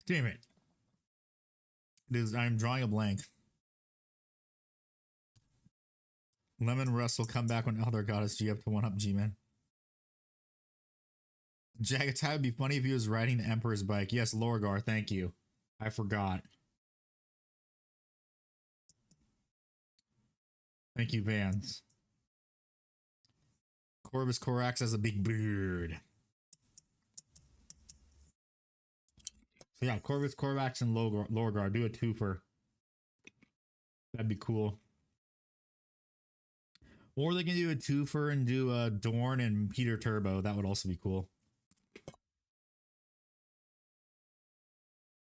[SPEAKER 1] Damn it. I'm drawing a blank. Lemon Russ will come back when Elder Goddess G up to 1-up G-Man. Jagatai would be funny if he was riding the Emperor's bike. Yes, Lorgar, thank you. I forgot. Thank you, Vans. Corvus Corax has a big beard. So yeah, Corvus Corax and Lorgar do a twofer. That'd be cool. Or they can do a twofer and do Dorn and Peter Turbo. That would also be cool.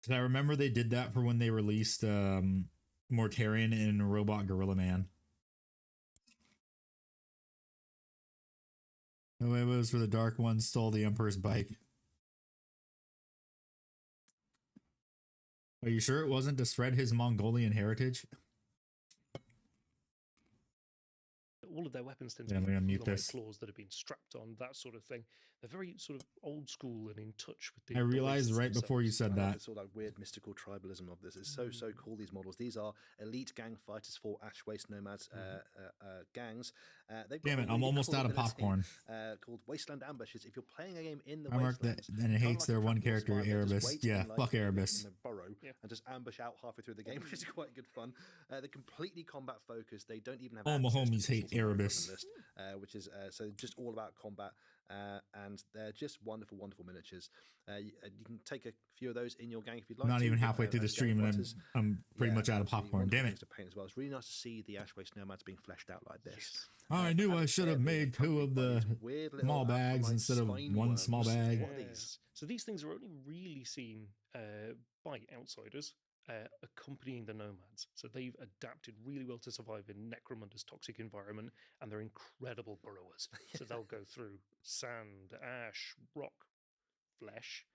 [SPEAKER 1] Because I remember they did that for when they released Mortarion and Robot Gorilla Man. No, it was where the Dark One stole the Emperor's bike. Are you sure it wasn't to spread his Mongolian heritage?
[SPEAKER 2] All of their weapons tend
[SPEAKER 1] Yeah,
[SPEAKER 2] to
[SPEAKER 1] I'm gonna
[SPEAKER 2] be
[SPEAKER 1] mute
[SPEAKER 2] elongated
[SPEAKER 1] this.
[SPEAKER 2] claws that have been strapped on, that sort of thing. They're very sort of old school and in touch with the.
[SPEAKER 1] I realized
[SPEAKER 2] races
[SPEAKER 1] right before you
[SPEAKER 2] themselves.
[SPEAKER 1] said
[SPEAKER 3] I love
[SPEAKER 1] that.
[SPEAKER 3] the sort of like weird mystical tribalism of this. It's so cool. These models. These are elite gang fighters for Ash Waste Nomads gangs. They've got
[SPEAKER 1] Damn
[SPEAKER 3] a
[SPEAKER 1] it, I'm
[SPEAKER 3] really
[SPEAKER 1] almost
[SPEAKER 3] cool
[SPEAKER 1] out of
[SPEAKER 3] ability,
[SPEAKER 1] popcorn.
[SPEAKER 3] called Wasteland Ambushes. If you're playing a game in the
[SPEAKER 1] I marked that,
[SPEAKER 3] Wastelands,
[SPEAKER 1] and it
[SPEAKER 3] kinda
[SPEAKER 1] hates
[SPEAKER 3] like a
[SPEAKER 1] their one
[SPEAKER 3] Trapdoor
[SPEAKER 1] character,
[SPEAKER 3] Survivor, just
[SPEAKER 1] Erebus.
[SPEAKER 3] wait
[SPEAKER 1] Yeah,
[SPEAKER 3] in, like,
[SPEAKER 1] fuck
[SPEAKER 3] in
[SPEAKER 1] Erebus.
[SPEAKER 3] a burrow
[SPEAKER 2] Yeah.
[SPEAKER 3] and just ambush out halfway through the game, which is quite good fun. They're completely combat focused. They don't even have
[SPEAKER 1] All my
[SPEAKER 3] access to
[SPEAKER 1] homies hate
[SPEAKER 3] missiles on their
[SPEAKER 1] Erebus.
[SPEAKER 3] weapon list, which is so just all about combat. And they're just wonderful, wonderful miniatures. You can take a few of those in your gang if you'd like.
[SPEAKER 1] Not
[SPEAKER 3] to,
[SPEAKER 1] even
[SPEAKER 3] but,
[SPEAKER 1] halfway through the
[SPEAKER 3] as gang
[SPEAKER 1] stream, and
[SPEAKER 3] fighters,
[SPEAKER 1] I'm pretty much out of
[SPEAKER 3] absolutely
[SPEAKER 1] popcorn.
[SPEAKER 3] wonderful
[SPEAKER 1] Damn it.
[SPEAKER 3] things to paint as well. It's really nice to see the Ash Waste Nomads being fleshed out like this.
[SPEAKER 1] I knew I should have made 2 of the small bags instead of 1 small bag.
[SPEAKER 3] What are these?
[SPEAKER 2] So these things are only really seen by outsiders accompanying the nomads. So they've adapted really well to survive in Necromunda's toxic environment, and they're incredible burrowers. So they'll go through sand, ash, rock, flesh.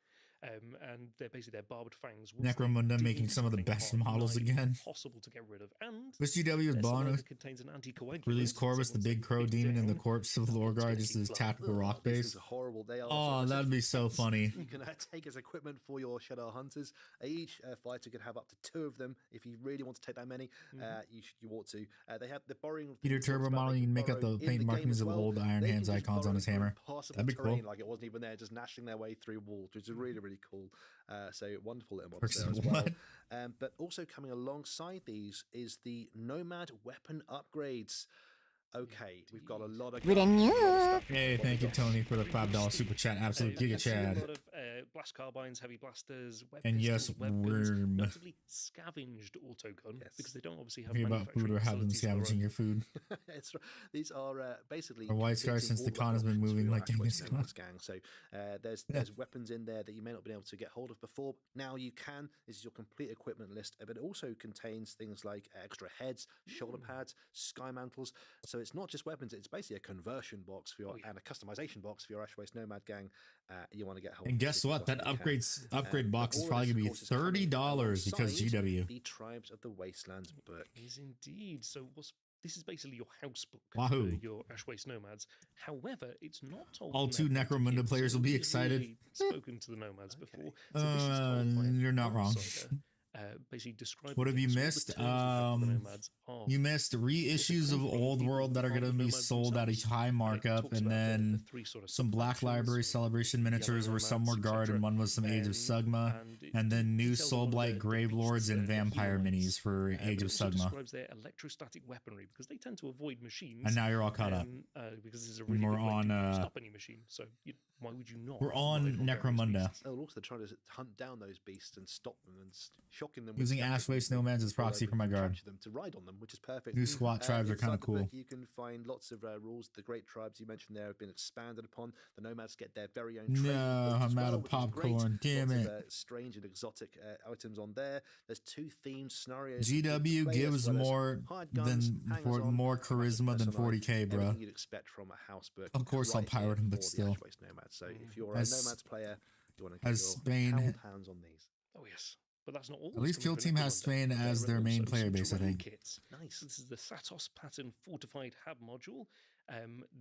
[SPEAKER 2] And they're basically their barbed fangs. once they
[SPEAKER 1] Necromunda
[SPEAKER 2] dig
[SPEAKER 1] making
[SPEAKER 2] into
[SPEAKER 1] some of the
[SPEAKER 2] something
[SPEAKER 1] best
[SPEAKER 2] hard,
[SPEAKER 1] models
[SPEAKER 2] nigh
[SPEAKER 1] again.
[SPEAKER 2] impossible to get rid of. And
[SPEAKER 1] This GW is
[SPEAKER 2] their
[SPEAKER 1] Bono.
[SPEAKER 2] saliva contains an anticoagulant.
[SPEAKER 1] Release
[SPEAKER 2] so
[SPEAKER 1] Corvus, the
[SPEAKER 2] once
[SPEAKER 1] big
[SPEAKER 2] they
[SPEAKER 1] crow
[SPEAKER 2] dig
[SPEAKER 1] demon, and the
[SPEAKER 2] down,
[SPEAKER 1] corpse of
[SPEAKER 2] it's
[SPEAKER 1] Lorgar
[SPEAKER 2] gonna
[SPEAKER 1] just
[SPEAKER 2] keep
[SPEAKER 1] as
[SPEAKER 2] blowing.
[SPEAKER 1] tactical rock
[SPEAKER 3] These
[SPEAKER 1] base.
[SPEAKER 3] things are horrible. They are.
[SPEAKER 1] Oh, that'd be so funny.
[SPEAKER 3] You can take as equipment for your Shadow Hunters. Each fighter can have up to 2 of them. If you really want to take that many, you ought to. They have the borrowing.
[SPEAKER 1] Peter Turbo model, you can make up the paint markings of old Iron
[SPEAKER 3] They
[SPEAKER 1] Hands
[SPEAKER 3] can just
[SPEAKER 1] icons on
[SPEAKER 3] burrow
[SPEAKER 1] his
[SPEAKER 3] through
[SPEAKER 1] hammer.
[SPEAKER 3] impossible
[SPEAKER 1] That'd be cool.
[SPEAKER 3] terrain, like it wasn't even there, just gnashing their way through walls, which is really, really cool. So wonderful little models there as well.
[SPEAKER 1] What?
[SPEAKER 3] But also coming alongside these is the Nomad weapon upgrades. Okay, we've got a lot of.
[SPEAKER 1] Hey, thank you, Tony, for the $5 super chat. Absolute
[SPEAKER 2] You
[SPEAKER 1] Giga
[SPEAKER 2] see a
[SPEAKER 1] Chad.
[SPEAKER 2] lot of blast carbines, heavy blasters, web
[SPEAKER 1] And yes,
[SPEAKER 2] pistols, web guns,
[SPEAKER 1] worm.
[SPEAKER 2] relatively scavenged autogun
[SPEAKER 3] Yes.
[SPEAKER 2] because they don't obviously have
[SPEAKER 1] Hear about food or have them
[SPEAKER 2] manufacturing
[SPEAKER 1] scavenging your food.
[SPEAKER 3] These are basically
[SPEAKER 1] A white scar
[SPEAKER 3] completing
[SPEAKER 1] since the
[SPEAKER 3] all
[SPEAKER 1] con has been
[SPEAKER 3] weapon
[SPEAKER 1] moving
[SPEAKER 3] options for
[SPEAKER 1] like
[SPEAKER 3] your
[SPEAKER 1] Genghis
[SPEAKER 3] Ash
[SPEAKER 1] Khan.
[SPEAKER 3] Waste gang. So there's weapons in there that you may not have been able to get hold of before. Now you can. This is your complete equipment list, but it also contains things like extra heads, shoulder pads, sky mantles. So it's not just weapons; it's basically a conversion box for your and a customization box for your Ash Waste Nomad gang. You want to get hold.
[SPEAKER 1] And
[SPEAKER 3] of
[SPEAKER 1] guess
[SPEAKER 3] super
[SPEAKER 1] what? That
[SPEAKER 3] stuff you can.
[SPEAKER 1] upgrade box is
[SPEAKER 3] all of
[SPEAKER 1] probably
[SPEAKER 3] this,
[SPEAKER 1] gonna
[SPEAKER 3] of
[SPEAKER 1] be
[SPEAKER 3] course, is coming
[SPEAKER 1] $30 because
[SPEAKER 3] alongside
[SPEAKER 1] GW.
[SPEAKER 3] the Tribes of the Wastelands book.
[SPEAKER 2] Is indeed. So this is basically your house book
[SPEAKER 1] Wahoo.
[SPEAKER 2] for your Ash Waste Nomads. However, it's not told.
[SPEAKER 1] All
[SPEAKER 2] from their
[SPEAKER 1] 2
[SPEAKER 2] point of view,
[SPEAKER 1] Necromunda players
[SPEAKER 2] so
[SPEAKER 1] will be
[SPEAKER 2] nobody's
[SPEAKER 1] excited.
[SPEAKER 2] really spoken to the Nomads before. So this is told by a
[SPEAKER 1] You're not wrong.
[SPEAKER 2] outsider, basically describing
[SPEAKER 1] What have you
[SPEAKER 2] things, all the
[SPEAKER 1] missed?
[SPEAKER 2] terms we have for the Nomads are
[SPEAKER 1] You missed reissues of Old World that are going to be sold at a high markup, and then some Black Library Celebration miniatures where some were Guard and one was some Age of Sigma, and then new Soulblight Grave Lords and Vampire minis for Age of Sigma.
[SPEAKER 2] describes their electrostatic weaponry because they tend to avoid machines.
[SPEAKER 1] And now you're all caught up.
[SPEAKER 2] Because this is a
[SPEAKER 1] And
[SPEAKER 2] really
[SPEAKER 1] we're
[SPEAKER 2] good way
[SPEAKER 1] on,
[SPEAKER 2] to stop any machine. So why would you not?
[SPEAKER 1] We're on
[SPEAKER 2] ride on various
[SPEAKER 1] Necromunda.
[SPEAKER 2] beasts?
[SPEAKER 3] Oh, also they're trying to hunt down those beasts and stop them and shocking them. with
[SPEAKER 1] Using
[SPEAKER 3] scaffolding
[SPEAKER 1] Ash Waste
[SPEAKER 3] to
[SPEAKER 1] Nomads as
[SPEAKER 3] fall
[SPEAKER 1] proxy
[SPEAKER 3] over
[SPEAKER 1] for my
[SPEAKER 3] and
[SPEAKER 1] guard.
[SPEAKER 3] capture them to ride on them, which is perfect.
[SPEAKER 1] New SWAT tribes are
[SPEAKER 3] Inside
[SPEAKER 1] kind of
[SPEAKER 3] the
[SPEAKER 1] cool.
[SPEAKER 3] book, you can find lots of rules. The great tribes you mentioned there have been expanded upon. The nomads get their very own. trading
[SPEAKER 1] No,
[SPEAKER 3] books as
[SPEAKER 1] I'm out
[SPEAKER 3] well,
[SPEAKER 1] of
[SPEAKER 3] which is great.
[SPEAKER 1] popcorn. Damn
[SPEAKER 3] Lots
[SPEAKER 1] it.
[SPEAKER 3] of, strange and exotic items on there. There's 2 themed scenarios.
[SPEAKER 1] GW
[SPEAKER 3] to play, as
[SPEAKER 1] gives
[SPEAKER 3] well as
[SPEAKER 1] more
[SPEAKER 3] hired guns,
[SPEAKER 1] than
[SPEAKER 3] hangers-on,
[SPEAKER 1] more charisma than
[SPEAKER 3] personalized,
[SPEAKER 1] 40k, bro.
[SPEAKER 3] everything you'd expect from a house book.
[SPEAKER 1] Of course I'll
[SPEAKER 3] right
[SPEAKER 1] pirate
[SPEAKER 3] here
[SPEAKER 1] him, but
[SPEAKER 3] for the
[SPEAKER 1] still.
[SPEAKER 3] Ash Waste Nomads. So if you're a
[SPEAKER 1] As-
[SPEAKER 3] nomads player, you want to get
[SPEAKER 1] as
[SPEAKER 3] your
[SPEAKER 1] Spain-
[SPEAKER 3] held hands on these.
[SPEAKER 2] Oh yes, but that's not all.
[SPEAKER 1] At least
[SPEAKER 2] that's
[SPEAKER 1] Kill
[SPEAKER 2] coming
[SPEAKER 1] Team
[SPEAKER 2] from
[SPEAKER 1] has
[SPEAKER 2] Necromunda.
[SPEAKER 1] Spain
[SPEAKER 2] There
[SPEAKER 1] as
[SPEAKER 2] are
[SPEAKER 1] their main
[SPEAKER 2] also
[SPEAKER 1] player
[SPEAKER 2] some
[SPEAKER 1] base, I
[SPEAKER 2] drone
[SPEAKER 1] think.
[SPEAKER 2] Kits. Nice. This is the Satos pattern fortified hab module.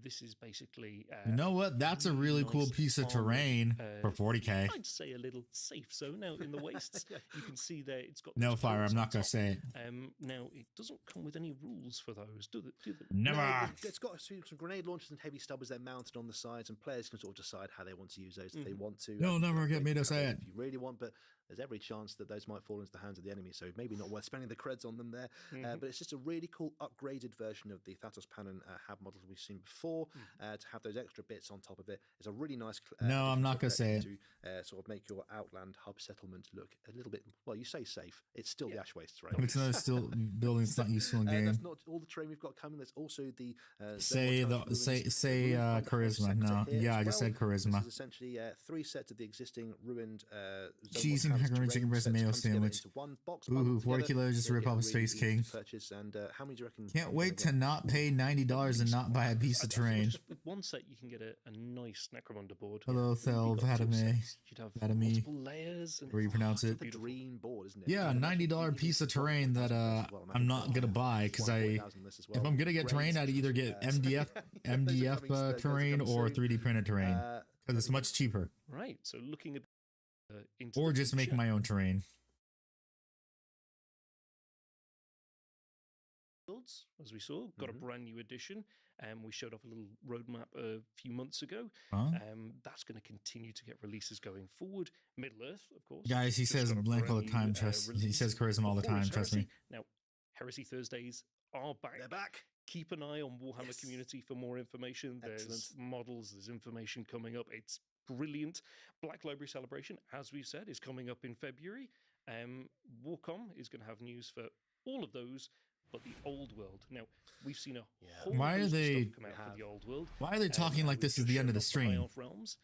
[SPEAKER 2] This is basically
[SPEAKER 1] You know what? That's a really cool
[SPEAKER 2] nice
[SPEAKER 1] piece of
[SPEAKER 2] armored,
[SPEAKER 1] terrain for 40k.
[SPEAKER 2] I'd say a little safe zone out in the wastes. You can see there it's got
[SPEAKER 1] No
[SPEAKER 2] those
[SPEAKER 1] fire.
[SPEAKER 2] pillars
[SPEAKER 1] I'm
[SPEAKER 2] on
[SPEAKER 1] not gonna
[SPEAKER 2] top.
[SPEAKER 1] say it.
[SPEAKER 2] Now it doesn't come with any rules for those, do they?
[SPEAKER 1] Never.
[SPEAKER 3] No, it's got some grenade launchers and heavy stubbers. They're mounted on the sides, and players can sort of decide how they want to use those if they want to.
[SPEAKER 1] You'll
[SPEAKER 3] You can
[SPEAKER 1] never get
[SPEAKER 3] upgrade
[SPEAKER 1] me to
[SPEAKER 3] them
[SPEAKER 1] say it.
[SPEAKER 3] if you really want, but there's every chance that those might fall into the hands of the enemy, so maybe not worth spending the creds on them there. But it's just a really cool upgraded version of the Thanatos Pannon hab models we've seen before. To have those extra bits on top of it is a really nice.
[SPEAKER 1] No, I'm not gonna say it.
[SPEAKER 3] To sort of make your outland hub settlement look a little bit. Well, you say safe. It's still the ash wastes, right?
[SPEAKER 1] It's not still building's not useful in game.
[SPEAKER 3] That's not all the terrain we've got coming. There's also the
[SPEAKER 1] Say charisma. No, yeah, I just said charisma.
[SPEAKER 3] This is essentially 3 sets of the existing ruined
[SPEAKER 1] Cheese and pepperoni chicken breast mayo sandwich. Ooh, 40 kilos just to rip off a Space King.
[SPEAKER 3] Purchase. And how many do you reckon?
[SPEAKER 1] Can't wait to not pay $90 and not buy a piece of terrain.
[SPEAKER 2] With one set, you can get a nice Necromunda board.
[SPEAKER 1] Hello, Thelv, Hadame.
[SPEAKER 2] You'd have
[SPEAKER 1] Hadame.
[SPEAKER 2] multiple layers. And
[SPEAKER 1] Where you pronounce it?
[SPEAKER 3] The green board, isn't it?
[SPEAKER 1] Yeah, $90 piece of terrain that I'm not gonna buy because if I'm gonna get terrain, I'd either get MDF terrain or 3D printed terrain because it's much cheaper.
[SPEAKER 2] Right. So looking at into
[SPEAKER 1] Or
[SPEAKER 2] the
[SPEAKER 1] just make
[SPEAKER 2] future,
[SPEAKER 1] my own terrain.
[SPEAKER 2] builds, as we saw, got a brand new edition. We showed off a little roadmap a few months ago.
[SPEAKER 1] Huh?
[SPEAKER 2] That's going to continue to get releases going forward. Middle Earth, of course.
[SPEAKER 1] Guys, he
[SPEAKER 2] just
[SPEAKER 1] says
[SPEAKER 2] got a
[SPEAKER 1] blank all the
[SPEAKER 2] brand
[SPEAKER 1] time.
[SPEAKER 2] new,
[SPEAKER 1] Trust. He
[SPEAKER 2] release.
[SPEAKER 1] says charisma all the time.
[SPEAKER 2] Horus
[SPEAKER 1] Trust me.
[SPEAKER 2] Heresy. Now, Heresy Thursdays are back.
[SPEAKER 3] They're back.
[SPEAKER 2] Keep an eye on Warhammer
[SPEAKER 3] Yes.
[SPEAKER 2] Community for more information. There's
[SPEAKER 3] Excellent.
[SPEAKER 2] models, there's information coming up. It's brilliant. Black Library Celebration, as we've said, is coming up in February. Warcom is going to have news for all of those, but the old world. Now, we've seen a whole
[SPEAKER 1] Why are
[SPEAKER 2] host of
[SPEAKER 1] they-
[SPEAKER 2] stuff come out for the old world.
[SPEAKER 1] Why are they talking like
[SPEAKER 2] We've
[SPEAKER 1] this is
[SPEAKER 2] just
[SPEAKER 1] the end of
[SPEAKER 2] showed
[SPEAKER 1] the
[SPEAKER 2] off
[SPEAKER 1] stream?
[SPEAKER 2] High Elf Realms.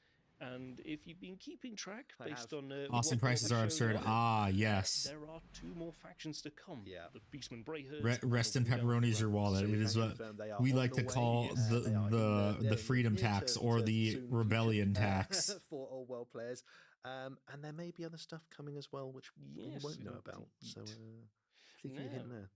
[SPEAKER 2] And if you've been keeping track
[SPEAKER 3] I
[SPEAKER 2] based
[SPEAKER 3] have.
[SPEAKER 2] on
[SPEAKER 1] Austin
[SPEAKER 2] what
[SPEAKER 1] prices
[SPEAKER 2] we
[SPEAKER 1] are
[SPEAKER 2] showed
[SPEAKER 1] absurd.
[SPEAKER 2] on,
[SPEAKER 1] Ah, yes.
[SPEAKER 2] there are 2 more factions to come.
[SPEAKER 3] Yeah.
[SPEAKER 2] The Beastman Brayherds.
[SPEAKER 1] Rest in
[SPEAKER 2] and the Wood
[SPEAKER 1] pepperoni
[SPEAKER 2] Elf
[SPEAKER 1] is your
[SPEAKER 2] Realms.
[SPEAKER 1] wallet.
[SPEAKER 3] So
[SPEAKER 1] It
[SPEAKER 3] we
[SPEAKER 1] is
[SPEAKER 3] can
[SPEAKER 1] what
[SPEAKER 3] confirm they are
[SPEAKER 1] we
[SPEAKER 3] on
[SPEAKER 1] like
[SPEAKER 3] the
[SPEAKER 1] to
[SPEAKER 3] way.
[SPEAKER 1] call
[SPEAKER 3] Yes, they are in
[SPEAKER 1] the
[SPEAKER 3] the
[SPEAKER 1] freedom
[SPEAKER 3] near
[SPEAKER 1] tax
[SPEAKER 3] to
[SPEAKER 1] or the
[SPEAKER 3] soon
[SPEAKER 1] rebellion
[SPEAKER 3] future,
[SPEAKER 1] tax.
[SPEAKER 3] for old world players. And there may be other stuff coming as well, which we
[SPEAKER 2] Yes,
[SPEAKER 3] won't know about. So,
[SPEAKER 2] indeed.
[SPEAKER 3] give you a hint
[SPEAKER 2] Now,
[SPEAKER 3] there.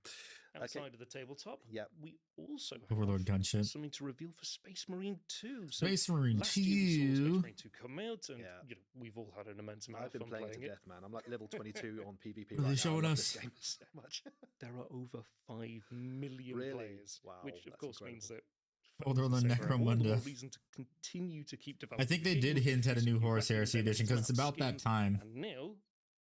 [SPEAKER 2] Outside of the tabletop,
[SPEAKER 3] Yep.
[SPEAKER 2] we also
[SPEAKER 1] Overlord
[SPEAKER 2] have
[SPEAKER 1] gunship.
[SPEAKER 2] something to reveal for Space Marine 2. So
[SPEAKER 1] Space Marine
[SPEAKER 2] last year we saw Space
[SPEAKER 1] 2.
[SPEAKER 2] Marine 2 come out, and
[SPEAKER 3] Yeah.
[SPEAKER 2] we've all had an immense amount
[SPEAKER 3] I've
[SPEAKER 2] of
[SPEAKER 3] been
[SPEAKER 2] fun
[SPEAKER 3] playing
[SPEAKER 2] playing
[SPEAKER 3] to
[SPEAKER 2] it.
[SPEAKER 3] death, man. I'm like level 22 on PvP.
[SPEAKER 1] What are they
[SPEAKER 3] right now. I
[SPEAKER 1] showing
[SPEAKER 3] love
[SPEAKER 1] us?
[SPEAKER 3] this game so much.
[SPEAKER 2] There are over 5 million
[SPEAKER 3] Really?
[SPEAKER 2] players,
[SPEAKER 3] Wow,
[SPEAKER 2] which of
[SPEAKER 3] that's
[SPEAKER 2] course means
[SPEAKER 3] incredible.
[SPEAKER 2] that
[SPEAKER 1] Overlord
[SPEAKER 2] fans say, "All the more
[SPEAKER 1] Necromunda.
[SPEAKER 2] reason to continue to keep developing.
[SPEAKER 1] I think they
[SPEAKER 2] the
[SPEAKER 1] did
[SPEAKER 2] game,
[SPEAKER 1] hint at a new
[SPEAKER 2] introducing
[SPEAKER 1] Horus
[SPEAKER 2] weapons,
[SPEAKER 1] Heresy edition because it's
[SPEAKER 2] elements,
[SPEAKER 1] about that
[SPEAKER 2] skins,
[SPEAKER 1] time.
[SPEAKER 2] And now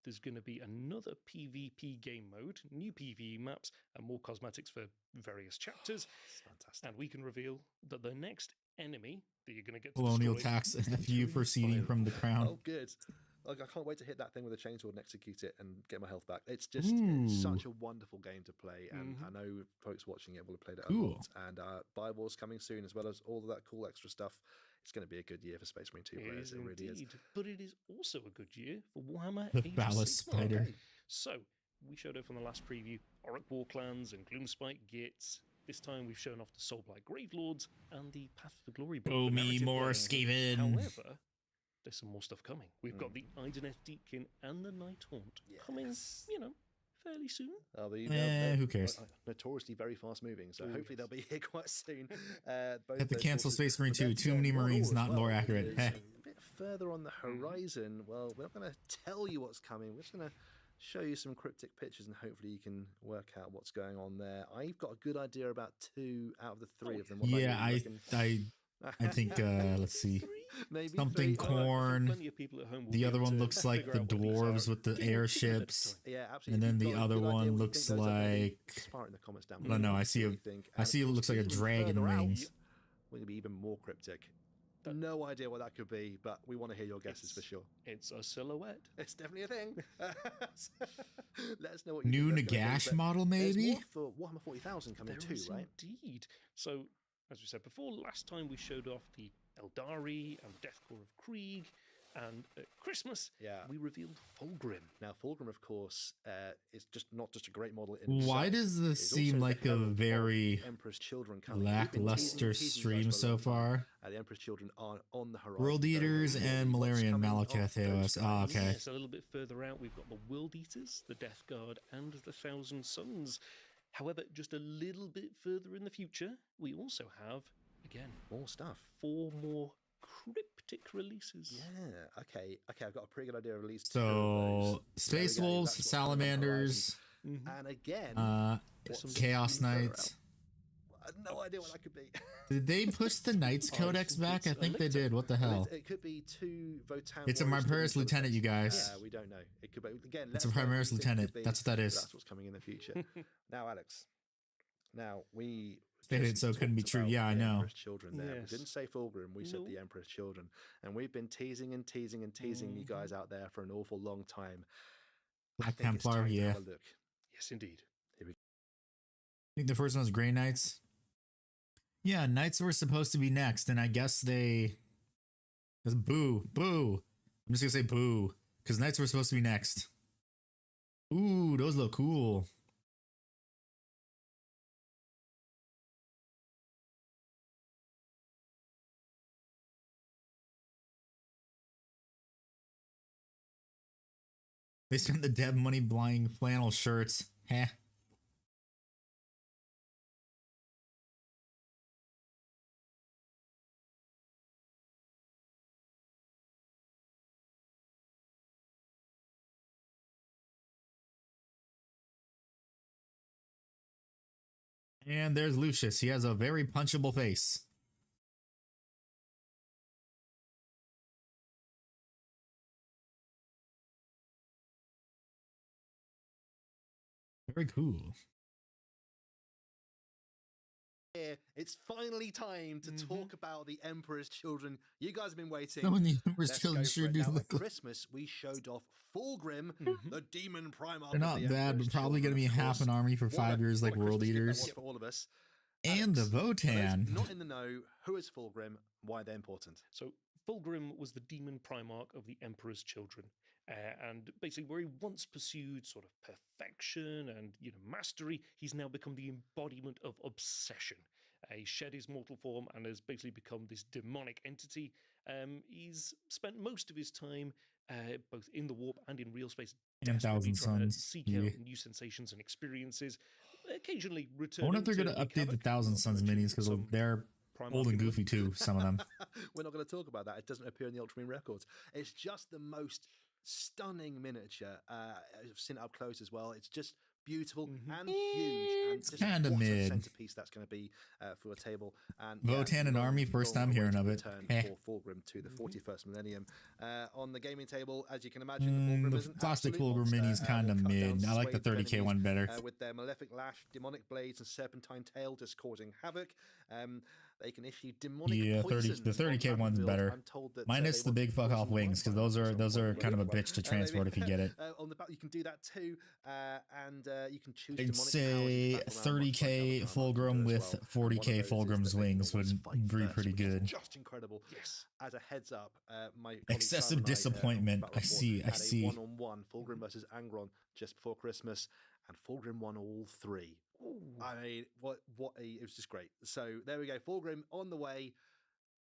[SPEAKER 2] there's going to be another PvP game mode, new PvE maps, and more cosmetics for various chapters.
[SPEAKER 3] It's fantastic.
[SPEAKER 2] And we can reveal that the next enemy that you're going to get to
[SPEAKER 1] Colonial
[SPEAKER 2] destroy
[SPEAKER 1] tax.
[SPEAKER 2] is the
[SPEAKER 1] F you for
[SPEAKER 2] True
[SPEAKER 1] seeding
[SPEAKER 2] Fire.
[SPEAKER 1] from the crown.
[SPEAKER 3] Oh, good. Like, I can't wait to hit that thing with a chainsaw and execute it and get my health back. It's such a wonderful game to play, and I know folks watching it will have played it a
[SPEAKER 1] Cool.
[SPEAKER 3] lot. And Buy Wars coming soon, as well as all of that cool extra stuff. It's going to be a good year for Space Marine 2
[SPEAKER 2] It
[SPEAKER 3] players.
[SPEAKER 2] is
[SPEAKER 3] It really is.
[SPEAKER 2] indeed. But it is also a good year for Warhammer
[SPEAKER 1] The
[SPEAKER 2] Age of
[SPEAKER 1] phallus
[SPEAKER 2] Sigmar.
[SPEAKER 1] spider.
[SPEAKER 3] Okay.
[SPEAKER 2] So, we showed off on the last preview Auric Warclans and Gloomspite Gits. This time we've shown off the Soulblight Gravelords and the Path to Glory book.
[SPEAKER 1] Oh,
[SPEAKER 2] the
[SPEAKER 1] me
[SPEAKER 2] narrative
[SPEAKER 1] more
[SPEAKER 2] version.
[SPEAKER 1] Skaven.
[SPEAKER 2] However, there's some more stuff coming. We've got the Ideneth Deepkin and the Night Haunt coming,
[SPEAKER 3] Yes.
[SPEAKER 2] fairly soon.
[SPEAKER 1] Who cares?
[SPEAKER 3] Notoriously very fast moving, so hopefully they'll be here quite soon. Both
[SPEAKER 1] Have to
[SPEAKER 3] those
[SPEAKER 1] cancel
[SPEAKER 3] forces.
[SPEAKER 1] Space Marine
[SPEAKER 3] But
[SPEAKER 1] 2.
[SPEAKER 3] then,
[SPEAKER 1] Too many
[SPEAKER 3] World
[SPEAKER 1] Marines,
[SPEAKER 3] War
[SPEAKER 1] not
[SPEAKER 3] as
[SPEAKER 1] lore
[SPEAKER 3] well,
[SPEAKER 1] accurate.
[SPEAKER 3] because
[SPEAKER 1] Heh.
[SPEAKER 3] a bit further on the horizon. Well, we're not going to tell you what's coming. We're just going to show you some cryptic pictures, and hopefully you can work out what's going on there. I've got a good idea about 2 out of the 3 of them. What about
[SPEAKER 1] Yeah,
[SPEAKER 3] you? You reckon?
[SPEAKER 1] I think let's see.
[SPEAKER 3] Maybe
[SPEAKER 1] Something
[SPEAKER 3] 3?
[SPEAKER 1] corn.
[SPEAKER 2] Plenty of people at home will
[SPEAKER 1] The
[SPEAKER 2] be
[SPEAKER 1] other
[SPEAKER 2] able
[SPEAKER 1] one
[SPEAKER 2] to
[SPEAKER 1] looks like
[SPEAKER 2] figure
[SPEAKER 1] the
[SPEAKER 2] out what these
[SPEAKER 1] dwarves
[SPEAKER 2] are.
[SPEAKER 1] with the
[SPEAKER 2] Give it a bit of
[SPEAKER 1] airships.
[SPEAKER 2] time.
[SPEAKER 3] Yeah, absolutely.
[SPEAKER 1] And then
[SPEAKER 3] If
[SPEAKER 1] the
[SPEAKER 3] you've got a
[SPEAKER 1] other
[SPEAKER 3] good idea
[SPEAKER 1] one
[SPEAKER 3] what you
[SPEAKER 1] looks
[SPEAKER 3] think those are, maybe
[SPEAKER 1] like
[SPEAKER 3] fire it in the comments down
[SPEAKER 1] I
[SPEAKER 3] below.
[SPEAKER 1] don't know. I see
[SPEAKER 3] what
[SPEAKER 1] a
[SPEAKER 3] you think.
[SPEAKER 1] I
[SPEAKER 3] And
[SPEAKER 1] see it
[SPEAKER 3] of course,
[SPEAKER 1] looks like a
[SPEAKER 3] even
[SPEAKER 1] dragon
[SPEAKER 3] further out,
[SPEAKER 1] wings.
[SPEAKER 3] we're going to be even more cryptic. No idea what that could be, but we want to hear your guesses for sure.
[SPEAKER 2] It's a silhouette.
[SPEAKER 3] It's definitely a thing. Let us know what you
[SPEAKER 1] New
[SPEAKER 3] think that's gonna be,
[SPEAKER 1] Nagash
[SPEAKER 3] but
[SPEAKER 1] model,
[SPEAKER 3] there's
[SPEAKER 1] maybe?
[SPEAKER 3] more for Warhammer 40,000 coming
[SPEAKER 2] There
[SPEAKER 3] too,
[SPEAKER 2] is
[SPEAKER 3] right?
[SPEAKER 2] indeed. So, as we said before, last time we showed off the Eldari and the Deathcore of Krieg, and at Christmas,
[SPEAKER 3] Yeah.
[SPEAKER 2] we revealed Fulgrim.
[SPEAKER 3] Now, Fulgrim, of course, is just not just a great model.
[SPEAKER 1] Why does this
[SPEAKER 3] It's
[SPEAKER 1] seem
[SPEAKER 3] also the
[SPEAKER 1] like a
[SPEAKER 3] herald of
[SPEAKER 1] very
[SPEAKER 3] Emperor's Children coming. We've been
[SPEAKER 1] lackluster
[SPEAKER 3] teasing you guys
[SPEAKER 1] stream
[SPEAKER 3] for a
[SPEAKER 1] so
[SPEAKER 3] long time.
[SPEAKER 1] far?
[SPEAKER 3] The Emperor's Children are on the horizon.
[SPEAKER 1] World
[SPEAKER 3] Don't
[SPEAKER 1] Eaters
[SPEAKER 3] really
[SPEAKER 1] and
[SPEAKER 3] know what's
[SPEAKER 1] Malarian
[SPEAKER 3] coming
[SPEAKER 1] Malakath
[SPEAKER 3] off those
[SPEAKER 1] AOS. Ah,
[SPEAKER 3] guys.
[SPEAKER 1] okay.
[SPEAKER 2] Yes, a little bit further out, we've got the World Eaters, the Death Guard, and the Thousand Sons. However, just a little bit further in the future, we also have Again,
[SPEAKER 3] More stuff.
[SPEAKER 2] 4 more cryptic releases.
[SPEAKER 3] Yeah. Okay. I've got a pretty good idea of at least 2
[SPEAKER 1] So
[SPEAKER 3] of those.
[SPEAKER 1] Space
[SPEAKER 3] There we go,
[SPEAKER 1] Wolves,
[SPEAKER 3] that's what's coming on the
[SPEAKER 1] Salamanders,
[SPEAKER 2] Mhm.
[SPEAKER 3] And again,
[SPEAKER 2] There's some
[SPEAKER 1] Chaos
[SPEAKER 3] even further
[SPEAKER 1] Knights.
[SPEAKER 3] I have no idea what that could be.
[SPEAKER 1] Did they push the Knights
[SPEAKER 2] I
[SPEAKER 1] Codex
[SPEAKER 2] think
[SPEAKER 1] back? I
[SPEAKER 2] it's a
[SPEAKER 1] think they
[SPEAKER 2] lictor.
[SPEAKER 1] did. What the
[SPEAKER 3] Well,
[SPEAKER 1] hell?
[SPEAKER 3] it could be 2 Votan.
[SPEAKER 1] It's a
[SPEAKER 3] warriors
[SPEAKER 1] Primaris
[SPEAKER 3] still
[SPEAKER 1] Lieutenant, you guys.
[SPEAKER 3] Yeah, we don't know. It could be again.
[SPEAKER 1] It's a
[SPEAKER 3] let's go with
[SPEAKER 1] Primaris
[SPEAKER 3] what we think it
[SPEAKER 1] Lieutenant.
[SPEAKER 3] could be,
[SPEAKER 1] That's what that
[SPEAKER 3] but
[SPEAKER 1] is.
[SPEAKER 3] That's what's coming in the future. Now, Alex. Now we
[SPEAKER 1] Stated
[SPEAKER 3] just
[SPEAKER 1] so it couldn't be
[SPEAKER 3] talked
[SPEAKER 1] true.
[SPEAKER 3] about
[SPEAKER 1] Yeah, I
[SPEAKER 3] the
[SPEAKER 1] know.
[SPEAKER 3] Emperor's Children there.
[SPEAKER 2] Yes.
[SPEAKER 3] We didn't say Fulgrim. We said
[SPEAKER 2] No.
[SPEAKER 3] the Emperor's Children, and we've been teasing and teasing and teasing you guys out there for an awful long time. I
[SPEAKER 1] Black
[SPEAKER 3] think it's
[SPEAKER 1] Templar,
[SPEAKER 3] time to
[SPEAKER 1] yeah.
[SPEAKER 3] have a look.
[SPEAKER 2] Yes, indeed.
[SPEAKER 1] I think the first one was Grey Knights. Yeah, Knights were supposed to be next, and I guess they. Boo. I'm just gonna say boo, because Knights were supposed to be next. Ooh, those look cool. They spent the dev money buying flannel shirts. Heh. And there's Lucius. He has a very punchable face. Very cool.
[SPEAKER 3] Here, it's finally time to talk about the Emperor's Children. You guys have been waiting.
[SPEAKER 1] Some of the Emperor's
[SPEAKER 3] Let's
[SPEAKER 1] Children
[SPEAKER 3] go
[SPEAKER 1] sure
[SPEAKER 3] for it.
[SPEAKER 1] do
[SPEAKER 3] Now,
[SPEAKER 1] look
[SPEAKER 3] at
[SPEAKER 1] like.
[SPEAKER 3] Christmas, we showed off Fulgrim, the demon Primarch.
[SPEAKER 1] They're not
[SPEAKER 3] of the
[SPEAKER 1] bad,
[SPEAKER 3] Emperor's
[SPEAKER 1] but probably going to be
[SPEAKER 3] Children, of
[SPEAKER 1] half
[SPEAKER 3] course.
[SPEAKER 1] an army for
[SPEAKER 3] What
[SPEAKER 1] 5 years,
[SPEAKER 3] what
[SPEAKER 1] like
[SPEAKER 3] a
[SPEAKER 1] World
[SPEAKER 3] Christmas gift that
[SPEAKER 1] Eaters.
[SPEAKER 3] was for all of us.
[SPEAKER 1] And the
[SPEAKER 3] Alex, for those
[SPEAKER 1] Votan.
[SPEAKER 3] not in the know, who is Fulgrim? Why they're important?
[SPEAKER 2] So Fulgrim was the demon primarch of the Emperor's Children, and basically where he once pursued sort of perfection and mastery, he's now become the embodiment of obsession. He shed his mortal form and has basically become this demonic entity. He's spent most of his time both in the warp and in real space,
[SPEAKER 1] And
[SPEAKER 2] desperately
[SPEAKER 1] Thousand
[SPEAKER 2] trying to
[SPEAKER 1] Suns,
[SPEAKER 2] seek
[SPEAKER 1] yeah.
[SPEAKER 2] out new sensations and experiences. Occasionally
[SPEAKER 1] I
[SPEAKER 2] returning.
[SPEAKER 1] wonder if they're going to
[SPEAKER 2] wreak
[SPEAKER 1] update the
[SPEAKER 2] havoc,
[SPEAKER 1] Thousand
[SPEAKER 2] not to
[SPEAKER 1] Suns
[SPEAKER 2] mention
[SPEAKER 1] minis, because
[SPEAKER 2] some
[SPEAKER 1] they're
[SPEAKER 2] Primarch
[SPEAKER 1] old and
[SPEAKER 2] in them.
[SPEAKER 1] goofy too, some of them.
[SPEAKER 3] We're not going to talk about that. It doesn't appear in the Ultramarine records. It's just the most stunning miniature. I've seen it up close as well. It's just beautiful and huge. And
[SPEAKER 1] It's
[SPEAKER 3] just
[SPEAKER 1] kinda
[SPEAKER 3] what a
[SPEAKER 1] mid.
[SPEAKER 3] centerpiece that's going to be for a table. And
[SPEAKER 1] Votan and Army, first time hearing of it.
[SPEAKER 3] Return
[SPEAKER 1] Heh.
[SPEAKER 3] for Fulgrim to the 41st millennium. On the gaming table, as you can imagine, the Fulgrim
[SPEAKER 1] The
[SPEAKER 3] is an
[SPEAKER 1] plastic
[SPEAKER 3] absolute
[SPEAKER 1] Fulgrim
[SPEAKER 3] monster,
[SPEAKER 1] mini is kind of
[SPEAKER 3] will cut down
[SPEAKER 1] mid. I like the
[SPEAKER 3] swathes of
[SPEAKER 1] 30k one
[SPEAKER 3] enemies,
[SPEAKER 1] better.
[SPEAKER 3] with their malefic lash, demonic blades, and serpentine tail just causing havoc. They can issue demonic
[SPEAKER 1] Yeah,
[SPEAKER 3] poisons
[SPEAKER 1] the 30k
[SPEAKER 3] on
[SPEAKER 1] one's
[SPEAKER 3] battlefield.
[SPEAKER 1] better.
[SPEAKER 3] I'm told that,
[SPEAKER 1] Minus
[SPEAKER 3] they
[SPEAKER 1] the
[SPEAKER 3] want
[SPEAKER 1] big fuck off
[SPEAKER 3] poison
[SPEAKER 1] wings, because
[SPEAKER 3] wildfire,
[SPEAKER 1] those are
[SPEAKER 3] so
[SPEAKER 1] kind of a
[SPEAKER 3] maybe
[SPEAKER 1] bitch to transport if you get it.
[SPEAKER 3] on the back, you can do that too, and you can choose.
[SPEAKER 1] I'd
[SPEAKER 3] demonic
[SPEAKER 1] say
[SPEAKER 3] powers to battle around, much like
[SPEAKER 1] 30k
[SPEAKER 3] Alabama
[SPEAKER 1] Fulgrim
[SPEAKER 3] as
[SPEAKER 1] with
[SPEAKER 3] well. And one of
[SPEAKER 1] 40k
[SPEAKER 3] those is
[SPEAKER 1] Fulgrim's
[SPEAKER 3] that they can
[SPEAKER 1] wings
[SPEAKER 3] always
[SPEAKER 1] would
[SPEAKER 3] fight
[SPEAKER 1] be
[SPEAKER 3] first,
[SPEAKER 1] pretty
[SPEAKER 3] which is
[SPEAKER 1] good.
[SPEAKER 3] just incredible.
[SPEAKER 2] Yes.
[SPEAKER 3] As a heads up, my colleague
[SPEAKER 1] Excessive
[SPEAKER 3] Simon and I,
[SPEAKER 1] disappointment.
[SPEAKER 3] Battle
[SPEAKER 1] I
[SPEAKER 3] Report,
[SPEAKER 1] see, I
[SPEAKER 3] had a
[SPEAKER 1] see.
[SPEAKER 3] one-on-one Fulgrim versus Angron just before Christmas, and Fulgrim won all 3. I mean, it was just great. So there we go. Fulgrim on the way.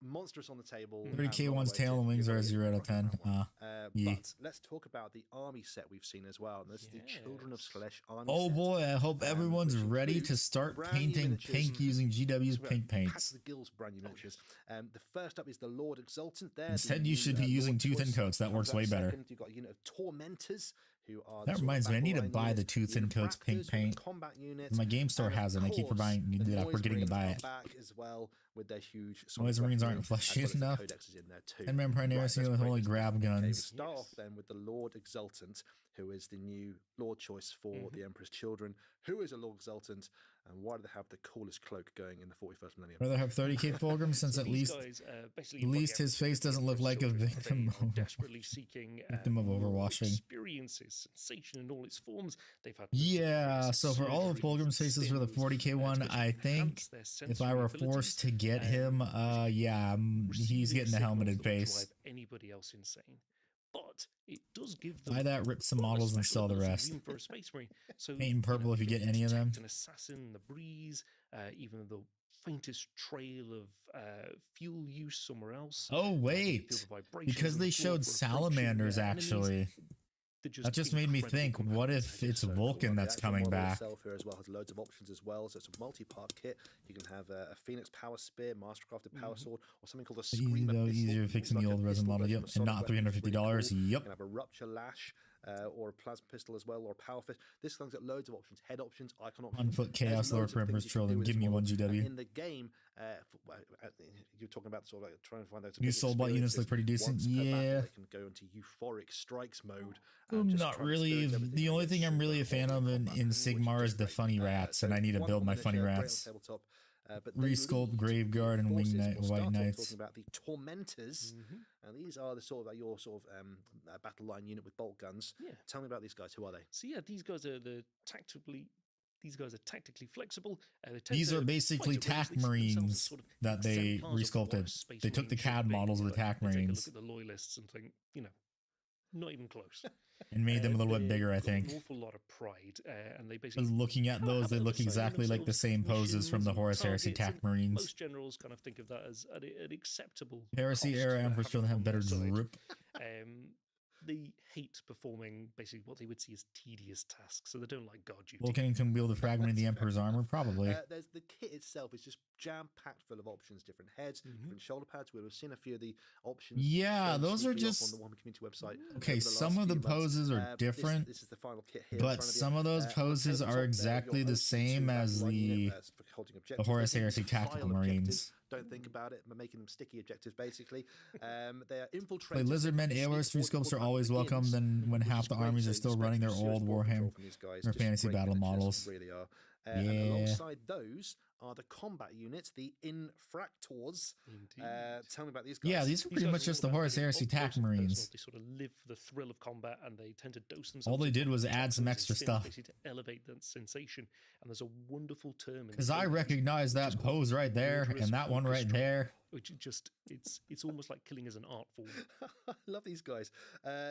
[SPEAKER 3] Monstrous on the table.
[SPEAKER 1] 30k
[SPEAKER 3] on the
[SPEAKER 1] one's
[SPEAKER 3] way
[SPEAKER 1] tail
[SPEAKER 3] to
[SPEAKER 1] and wings
[SPEAKER 3] give
[SPEAKER 1] are a
[SPEAKER 3] away
[SPEAKER 1] 0 out of
[SPEAKER 3] rocking
[SPEAKER 1] 10.
[SPEAKER 3] that one.
[SPEAKER 1] Yeah.
[SPEAKER 3] But let's talk about the army set we've seen as well. And this is the Children of
[SPEAKER 2] Yes.
[SPEAKER 3] Slash army
[SPEAKER 1] Oh
[SPEAKER 3] set.
[SPEAKER 1] boy, I hope everyone's
[SPEAKER 3] which
[SPEAKER 1] ready to
[SPEAKER 3] includes
[SPEAKER 1] start
[SPEAKER 3] brand new
[SPEAKER 1] painting
[SPEAKER 3] miniatures.
[SPEAKER 1] pink using GW's
[SPEAKER 3] So we've got
[SPEAKER 1] pink
[SPEAKER 3] Packed
[SPEAKER 1] paints.
[SPEAKER 3] to the Gills brand new miniatures. The first up is the Lord Exultant. There,
[SPEAKER 1] Instead,
[SPEAKER 3] the
[SPEAKER 1] you
[SPEAKER 3] new,
[SPEAKER 1] should be using
[SPEAKER 3] Lord
[SPEAKER 1] tooth and
[SPEAKER 3] choice
[SPEAKER 1] coats. That
[SPEAKER 3] comes
[SPEAKER 1] works
[SPEAKER 3] out
[SPEAKER 1] way better.
[SPEAKER 3] second. You've got a unit of Tormentors, who are
[SPEAKER 1] That
[SPEAKER 3] the sort of
[SPEAKER 1] reminds me, I need to
[SPEAKER 3] battle line
[SPEAKER 1] buy the
[SPEAKER 3] units,
[SPEAKER 1] Tooth and Coats pink
[SPEAKER 3] Infractors, you've got
[SPEAKER 1] paint.
[SPEAKER 3] combat units,
[SPEAKER 1] My game store
[SPEAKER 3] and of
[SPEAKER 1] has it, and I keep
[SPEAKER 3] course,
[SPEAKER 1] forgetting,
[SPEAKER 3] the Noise
[SPEAKER 1] forgetting to
[SPEAKER 3] Marines
[SPEAKER 1] buy
[SPEAKER 3] are
[SPEAKER 1] it.
[SPEAKER 3] back as well with their huge
[SPEAKER 1] Noise Marines aren't fleshy enough.
[SPEAKER 3] Codexes in there too.
[SPEAKER 1] 10-man Primaris
[SPEAKER 3] let's
[SPEAKER 1] with
[SPEAKER 3] break
[SPEAKER 1] only
[SPEAKER 3] this down.
[SPEAKER 1] grab
[SPEAKER 3] Okay, we
[SPEAKER 1] guns.
[SPEAKER 3] start
[SPEAKER 2] Yes.
[SPEAKER 3] off then with the Lord Exultant, who is the new Lord choice for the Emperor's Children. Who is a Lord Exultant, and why do they have the coolest cloak going in the 41st millennium?
[SPEAKER 1] Rather have 30k Fulgrim since
[SPEAKER 2] So
[SPEAKER 1] at
[SPEAKER 2] these
[SPEAKER 1] least
[SPEAKER 2] guys, basically
[SPEAKER 1] at
[SPEAKER 2] embody
[SPEAKER 1] least his
[SPEAKER 2] everything
[SPEAKER 1] face
[SPEAKER 2] that the
[SPEAKER 1] doesn't look
[SPEAKER 2] Emperor's
[SPEAKER 1] like a
[SPEAKER 2] Children are.
[SPEAKER 1] victim
[SPEAKER 2] They are
[SPEAKER 1] of-
[SPEAKER 2] desperately seeking
[SPEAKER 1] victim of
[SPEAKER 2] more
[SPEAKER 1] overwashing.
[SPEAKER 2] experiences, sensation in all its forms. They've had
[SPEAKER 1] Yeah, so for all of
[SPEAKER 2] surgeries,
[SPEAKER 1] Fulgrim's faces for the
[SPEAKER 2] spins,
[SPEAKER 1] 40k one,
[SPEAKER 2] to
[SPEAKER 1] I think
[SPEAKER 2] enhance their
[SPEAKER 1] if I were
[SPEAKER 2] sensory
[SPEAKER 1] forced to
[SPEAKER 2] abilities,
[SPEAKER 1] get him, yeah, he's
[SPEAKER 2] receiving
[SPEAKER 1] getting a
[SPEAKER 2] signals
[SPEAKER 1] helmeted
[SPEAKER 2] that will
[SPEAKER 1] face.
[SPEAKER 2] drive anybody else insane. But it does give
[SPEAKER 1] Buy
[SPEAKER 2] them
[SPEAKER 1] that, rip some
[SPEAKER 2] rather
[SPEAKER 1] models, and
[SPEAKER 2] special
[SPEAKER 1] sell the
[SPEAKER 2] abilities,
[SPEAKER 1] rest.
[SPEAKER 2] even for a space marine. So
[SPEAKER 1] Paint in purple if you
[SPEAKER 2] can
[SPEAKER 1] get any of them.
[SPEAKER 2] detect an assassin in the breeze, even the faintest trail of fuel use somewhere else.
[SPEAKER 1] Oh
[SPEAKER 2] They can
[SPEAKER 1] wait,
[SPEAKER 2] feel the vibrations
[SPEAKER 1] because
[SPEAKER 2] on the
[SPEAKER 1] they
[SPEAKER 2] floor
[SPEAKER 1] showed
[SPEAKER 2] for approaching
[SPEAKER 1] salamanders
[SPEAKER 2] enemies.
[SPEAKER 1] actually. That just made me think, what if it's Vulcan that's coming back?
[SPEAKER 3] Itself here as well has loads of options as well. So it's a multi-part kit. You can have a Phoenix Power Spear, Mastercrafted Power Sword, or something called a Screamer Pistol.
[SPEAKER 1] Easier fixing the old resin model, yep, and not $350. Yep.
[SPEAKER 3] You can have a Rupture Lash. Or a plasma pistol as well, or a power fist. This thing's got loads of options, head options, icon options.
[SPEAKER 1] Unfoot Chaos Lord for Emperor's Children. Give me one GW.
[SPEAKER 3] In the game, you're talking about sort of like trying to find those
[SPEAKER 1] new Soulbot units look pretty decent. Yeah,
[SPEAKER 3] they can go into euphoric strikes mode.
[SPEAKER 1] Not really. The only thing I'm really a fan of in Sigmar is the funny rats, and I need to build my funny rats. Resculpt, Graveguard, and White Knights.
[SPEAKER 3] Talking about the Tormentors, and these are the sort of like your sort of battle line unit with bolt guns.
[SPEAKER 2] Yeah.
[SPEAKER 3] Tell me about these guys. Who are they?
[SPEAKER 2] So yeah, these guys are tactically flexible.
[SPEAKER 1] These are basically TAC Marines that they resculpted. They took the CAD models of the TAC Marines.
[SPEAKER 2] Look at the loyalists and think, not even close.
[SPEAKER 1] And made them a little bit bigger, I think.
[SPEAKER 2] An awful lot of pride, and they basically.
[SPEAKER 1] Looking at those, they look exactly like the same poses from the Horus Heresy TAC Marines.
[SPEAKER 2] Most generals kind of think of that as an acceptable.
[SPEAKER 1] Heresy era Emperors Children have better drip.
[SPEAKER 2] They hate performing basically what they would see as tedious tasks, so they don't like guard duty.
[SPEAKER 1] Vulcan can wield a fragment of the Emperor's armor, probably.
[SPEAKER 3] There's the kit itself is just jam-packed full of options, different heads, different shoulder pads. We've seen a few of the options.
[SPEAKER 1] Yeah, those are just
[SPEAKER 3] on the Warhammer community website.
[SPEAKER 1] Okay, some of the poses are different.
[SPEAKER 3] This is the final kit here.
[SPEAKER 1] But some of those poses are exactly the same as the Horus Heresy Tactical Marines.
[SPEAKER 3] Don't think about it. We're making them sticky objectives, basically. They are infiltrating.
[SPEAKER 1] Lizardmen, AOS 3 scopes are always welcome. Then when half the armies are still running their old Warhammer or fantasy battle models.
[SPEAKER 3] Really are.
[SPEAKER 1] Yeah.
[SPEAKER 3] Alongside those are the combat units, the Infractors. Tell me about these guys.
[SPEAKER 1] Yeah, these are pretty much just the Horus Heresy TAC Marines.
[SPEAKER 2] They sort of live for the thrill of combat, and they tend to dose themselves.
[SPEAKER 1] All they did was add some extra stuff
[SPEAKER 2] to elevate that sensation. And there's a wonderful term.
[SPEAKER 1] Because I recognize that pose right there and that one right there.
[SPEAKER 2] Which just it's almost like killing as an art form.
[SPEAKER 3] I love these guys.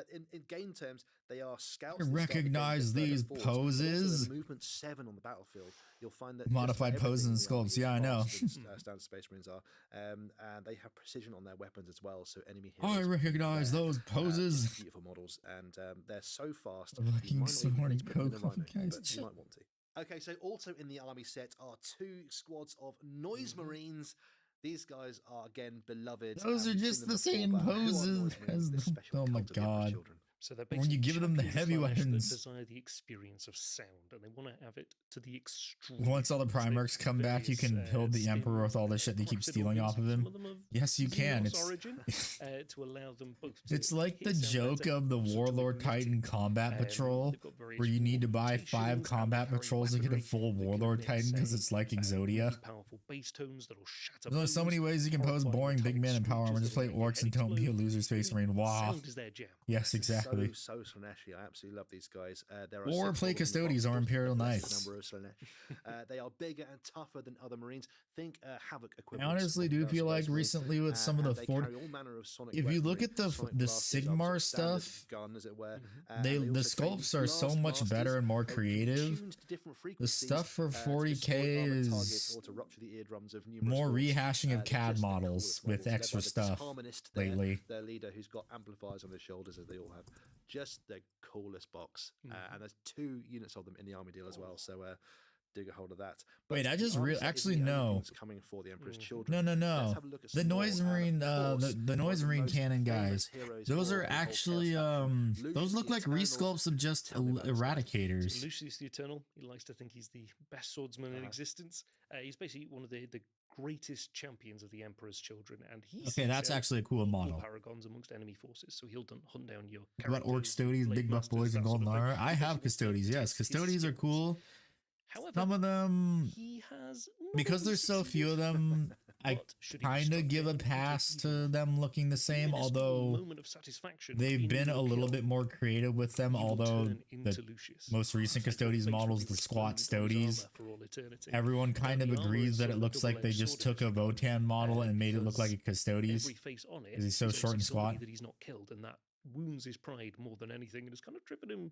[SPEAKER 3] In game terms, they are scouts.
[SPEAKER 1] I recognize these poses.
[SPEAKER 3] Movement 7 on the battlefield. You'll find that
[SPEAKER 1] modified poses and sculpts. Yeah, I know.
[SPEAKER 3] Standard Space Marines are, and they have precision on their weapons as well. So enemy heroes.
[SPEAKER 1] I recognize those poses.
[SPEAKER 3] Beautiful models, and they're so fast.
[SPEAKER 1] Fucking snorting coke,
[SPEAKER 3] but you might want to. Okay, so also in the army set are 2 squads of Noise Marines. These guys are again beloved.
[SPEAKER 1] Those are just the same poses as the, oh my god.
[SPEAKER 2] So they're
[SPEAKER 1] when you give them the heavy weapons,
[SPEAKER 2] that desire the experience of sound, and they want to have it to the extreme.
[SPEAKER 1] Once all the Primarchs come back, you can build the Emperor with all the shit they keep stealing off of him. Yes, you can. It's
[SPEAKER 2] origin, to allow them both.
[SPEAKER 1] It's like the joke of the Warlord Titan Combat Patrol, where you need to buy 5 combat patrols to get a full Warlord Titan because it's like Exodia.
[SPEAKER 2] Powerful bass tones that'll shatter.
[SPEAKER 1] There's only so many ways you can pose boring big men and power armor. Just play orcs and don't be a loser Space Marine. Wow. Yes, exactly.
[SPEAKER 3] So Slaneshi, I absolutely love these guys.
[SPEAKER 1] Or play Custodes or Imperial Knights.
[SPEAKER 3] They are bigger and tougher than other Marines. Think Havoc equipment.
[SPEAKER 1] I honestly do feel like recently with some of the if you look at the Sigmar stuff, the sculpts are so much better and more creative. The stuff for 40k is more rehashing of CAD models with extra stuff lately.
[SPEAKER 3] Their leader who's got amplifiers on their shoulders, as they all have. Just the coolest box, and there's 2 units of them in the army deal as well. So do get hold of that. But
[SPEAKER 1] wait, I just actually no.
[SPEAKER 3] Coming for the Emperor's Children.
[SPEAKER 1] No. The Noise Marine, the Noise Marine cannon guys. Those are actually those look like resculpts of just Eradicators.
[SPEAKER 2] Lucius the Eternal. He likes to think he's the best swordsman in existence. He's basically one of the greatest champions of the Emperor's Children, and he's
[SPEAKER 1] that's actually a cool model.
[SPEAKER 2] Paragons amongst enemy forces, so he'll hunt down your.
[SPEAKER 1] What orc Custodes, big buff boys, and golden armor? I have Custodes. Yes, Custodes are cool.
[SPEAKER 2] However,
[SPEAKER 1] some of them,
[SPEAKER 2] he has
[SPEAKER 1] because there's so few of them, I kind of give a pass to them looking the same, although they've been a little bit more creative with them, although the most recent Custodes models, the squat Stodes, everyone kind of agrees that it looks like they just took a Votan model and made it look like a Custodes, because he's so short and squat.
[SPEAKER 2] That he's not killed, and that wounds his pride more than anything, and has kind of driven him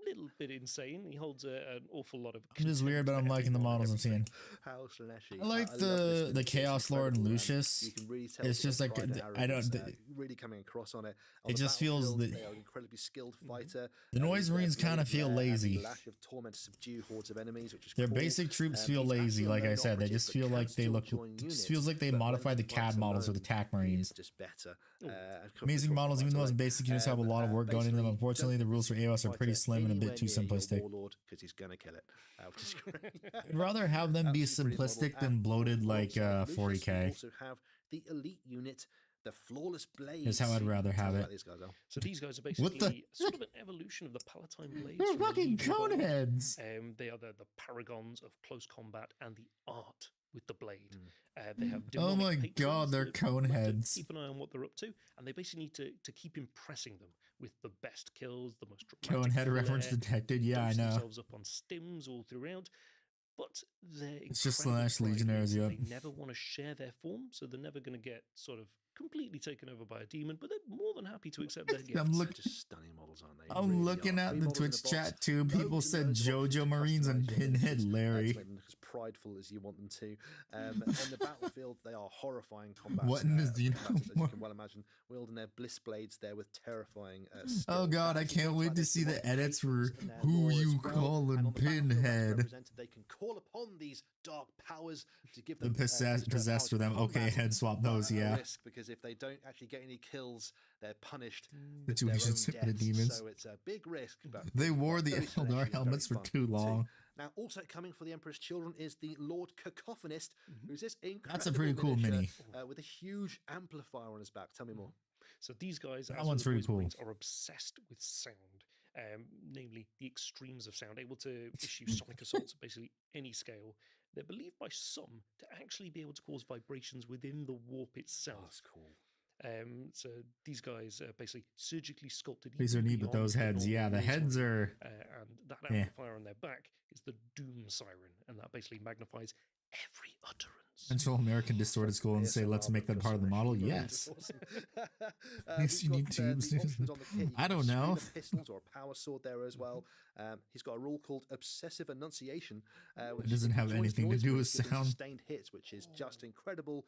[SPEAKER 2] little bit insane. He holds an awful lot of.
[SPEAKER 1] I'm just weird, but I'm liking the models I'm seeing.
[SPEAKER 3] How Slaneshi.
[SPEAKER 1] I like
[SPEAKER 3] love this
[SPEAKER 1] the
[SPEAKER 3] look. It's
[SPEAKER 1] Chaos Lord and
[SPEAKER 3] incredible,
[SPEAKER 1] Lucius.
[SPEAKER 3] you can really tell
[SPEAKER 1] It's just like I don't.
[SPEAKER 3] really coming across on it.
[SPEAKER 1] It just feels that
[SPEAKER 3] they are an incredibly skilled fighter.
[SPEAKER 1] the Noise Marines kind of feel lazy.
[SPEAKER 3] Lash of torment to subdue hordes of enemies, which is
[SPEAKER 1] Their
[SPEAKER 3] cool.
[SPEAKER 1] basic troops feel lazy, like I said. They just feel like they look. It just feels like they modified the CAD models with attack marines.
[SPEAKER 3] Just better.
[SPEAKER 1] Amazing models, even though those basic units have a lot of work going into them. Unfortunately, the rules for AOS are pretty slim and a bit too simplistic.
[SPEAKER 3] Because he's gonna kill it. Which is great.
[SPEAKER 1] I'd rather have them be simplistic than bloated like 40k.
[SPEAKER 3] Also have the elite unit, the Flawless Blades.
[SPEAKER 1] Is how I'd rather have it.
[SPEAKER 2] So these guys are basically sort of an evolution of the Palatine Blades.
[SPEAKER 1] They're fucking coneheads.
[SPEAKER 2] They are the paragons of close combat and the art with the blade. They have
[SPEAKER 1] Oh my
[SPEAKER 2] demonic
[SPEAKER 1] god,
[SPEAKER 2] patrons
[SPEAKER 1] they're
[SPEAKER 2] that
[SPEAKER 1] coneheads.
[SPEAKER 2] keep an eye on what they're up to, and they basically need to keep impressing them with the best kills, the most dramatic
[SPEAKER 1] Conehead reference detected. Yeah, I
[SPEAKER 2] dose
[SPEAKER 1] know.
[SPEAKER 2] themselves up on stims all throughout. But they're
[SPEAKER 1] It's just
[SPEAKER 2] incredibly
[SPEAKER 1] Slash Legionnaires,
[SPEAKER 2] private.
[SPEAKER 1] yep.
[SPEAKER 2] They never want to share their form, so they're never going to get sort of completely taken over by a demon, but they're more than happy to accept their gifts.
[SPEAKER 1] I'm looking.
[SPEAKER 3] Just stunning models, aren't they?
[SPEAKER 1] I'm looking at the Twitch chat too. People said JoJo Marines and Pinhead Larry.
[SPEAKER 3] To make them look as prideful as you want them to. On the battlefield, they are horrifying combat.
[SPEAKER 1] What in this
[SPEAKER 3] as you can well imagine, wielding their bliss blades there with terrifying.
[SPEAKER 1] Oh god, I can't wait to see the edits for who
[SPEAKER 3] lore
[SPEAKER 1] you
[SPEAKER 3] as well.
[SPEAKER 1] calling
[SPEAKER 3] And on the battlefield, that's
[SPEAKER 1] Pinhead.
[SPEAKER 3] represented, they can call upon these dark powers to give
[SPEAKER 1] The
[SPEAKER 3] them
[SPEAKER 1] possessed for them. Okay, head swap those.
[SPEAKER 3] at
[SPEAKER 1] Yeah.
[SPEAKER 3] risk, because if they don't actually get any kills, they're punished. with
[SPEAKER 1] Situations
[SPEAKER 3] their own
[SPEAKER 1] with the
[SPEAKER 3] deaths.
[SPEAKER 1] demons.
[SPEAKER 3] So it's a big risk. But
[SPEAKER 1] They wore the
[SPEAKER 3] very
[SPEAKER 1] Eldar
[SPEAKER 3] Slaneshi and
[SPEAKER 1] helmets for
[SPEAKER 3] very
[SPEAKER 1] too
[SPEAKER 3] fun
[SPEAKER 1] long.
[SPEAKER 3] Now, also coming for the Emperor's Children is the Lord Cacophonist, who's this incredible
[SPEAKER 1] That's a pretty cool mini.
[SPEAKER 3] with a huge amplifier on his back. Tell me more.
[SPEAKER 2] So these guys,
[SPEAKER 1] That
[SPEAKER 2] as
[SPEAKER 1] one's
[SPEAKER 2] well
[SPEAKER 1] pretty
[SPEAKER 2] as
[SPEAKER 1] cool.
[SPEAKER 2] Marines, are obsessed with sound, namely the extremes of sound, able to issue sonic assaults at basically any scale. They're believed by some to actually be able to cause vibrations within the warp itself.
[SPEAKER 3] Oh, that's cool.
[SPEAKER 2] So these guys are basically surgically sculpted.
[SPEAKER 1] These are
[SPEAKER 2] even
[SPEAKER 1] neat, but
[SPEAKER 2] beyond
[SPEAKER 1] those
[SPEAKER 2] the
[SPEAKER 1] heads,
[SPEAKER 2] normal
[SPEAKER 1] yeah, the
[SPEAKER 2] rules
[SPEAKER 1] heads
[SPEAKER 2] of it.
[SPEAKER 1] are.
[SPEAKER 2] And that
[SPEAKER 1] Yeah.
[SPEAKER 2] amplifier on their back is the Doom Siren, and that basically magnifies every utterance.
[SPEAKER 1] Central American Distorted Skull and say, let's make that part of the model. Yes. Yes, you need to. I don't know.
[SPEAKER 3] Pistols or a power sword there as well. He's got a rule called Obsessive Enunciation, which
[SPEAKER 1] doesn't have
[SPEAKER 3] enjoys
[SPEAKER 1] anything to
[SPEAKER 3] noise
[SPEAKER 1] do
[SPEAKER 3] with
[SPEAKER 1] with sound.
[SPEAKER 3] sustained hits, which is just incredible.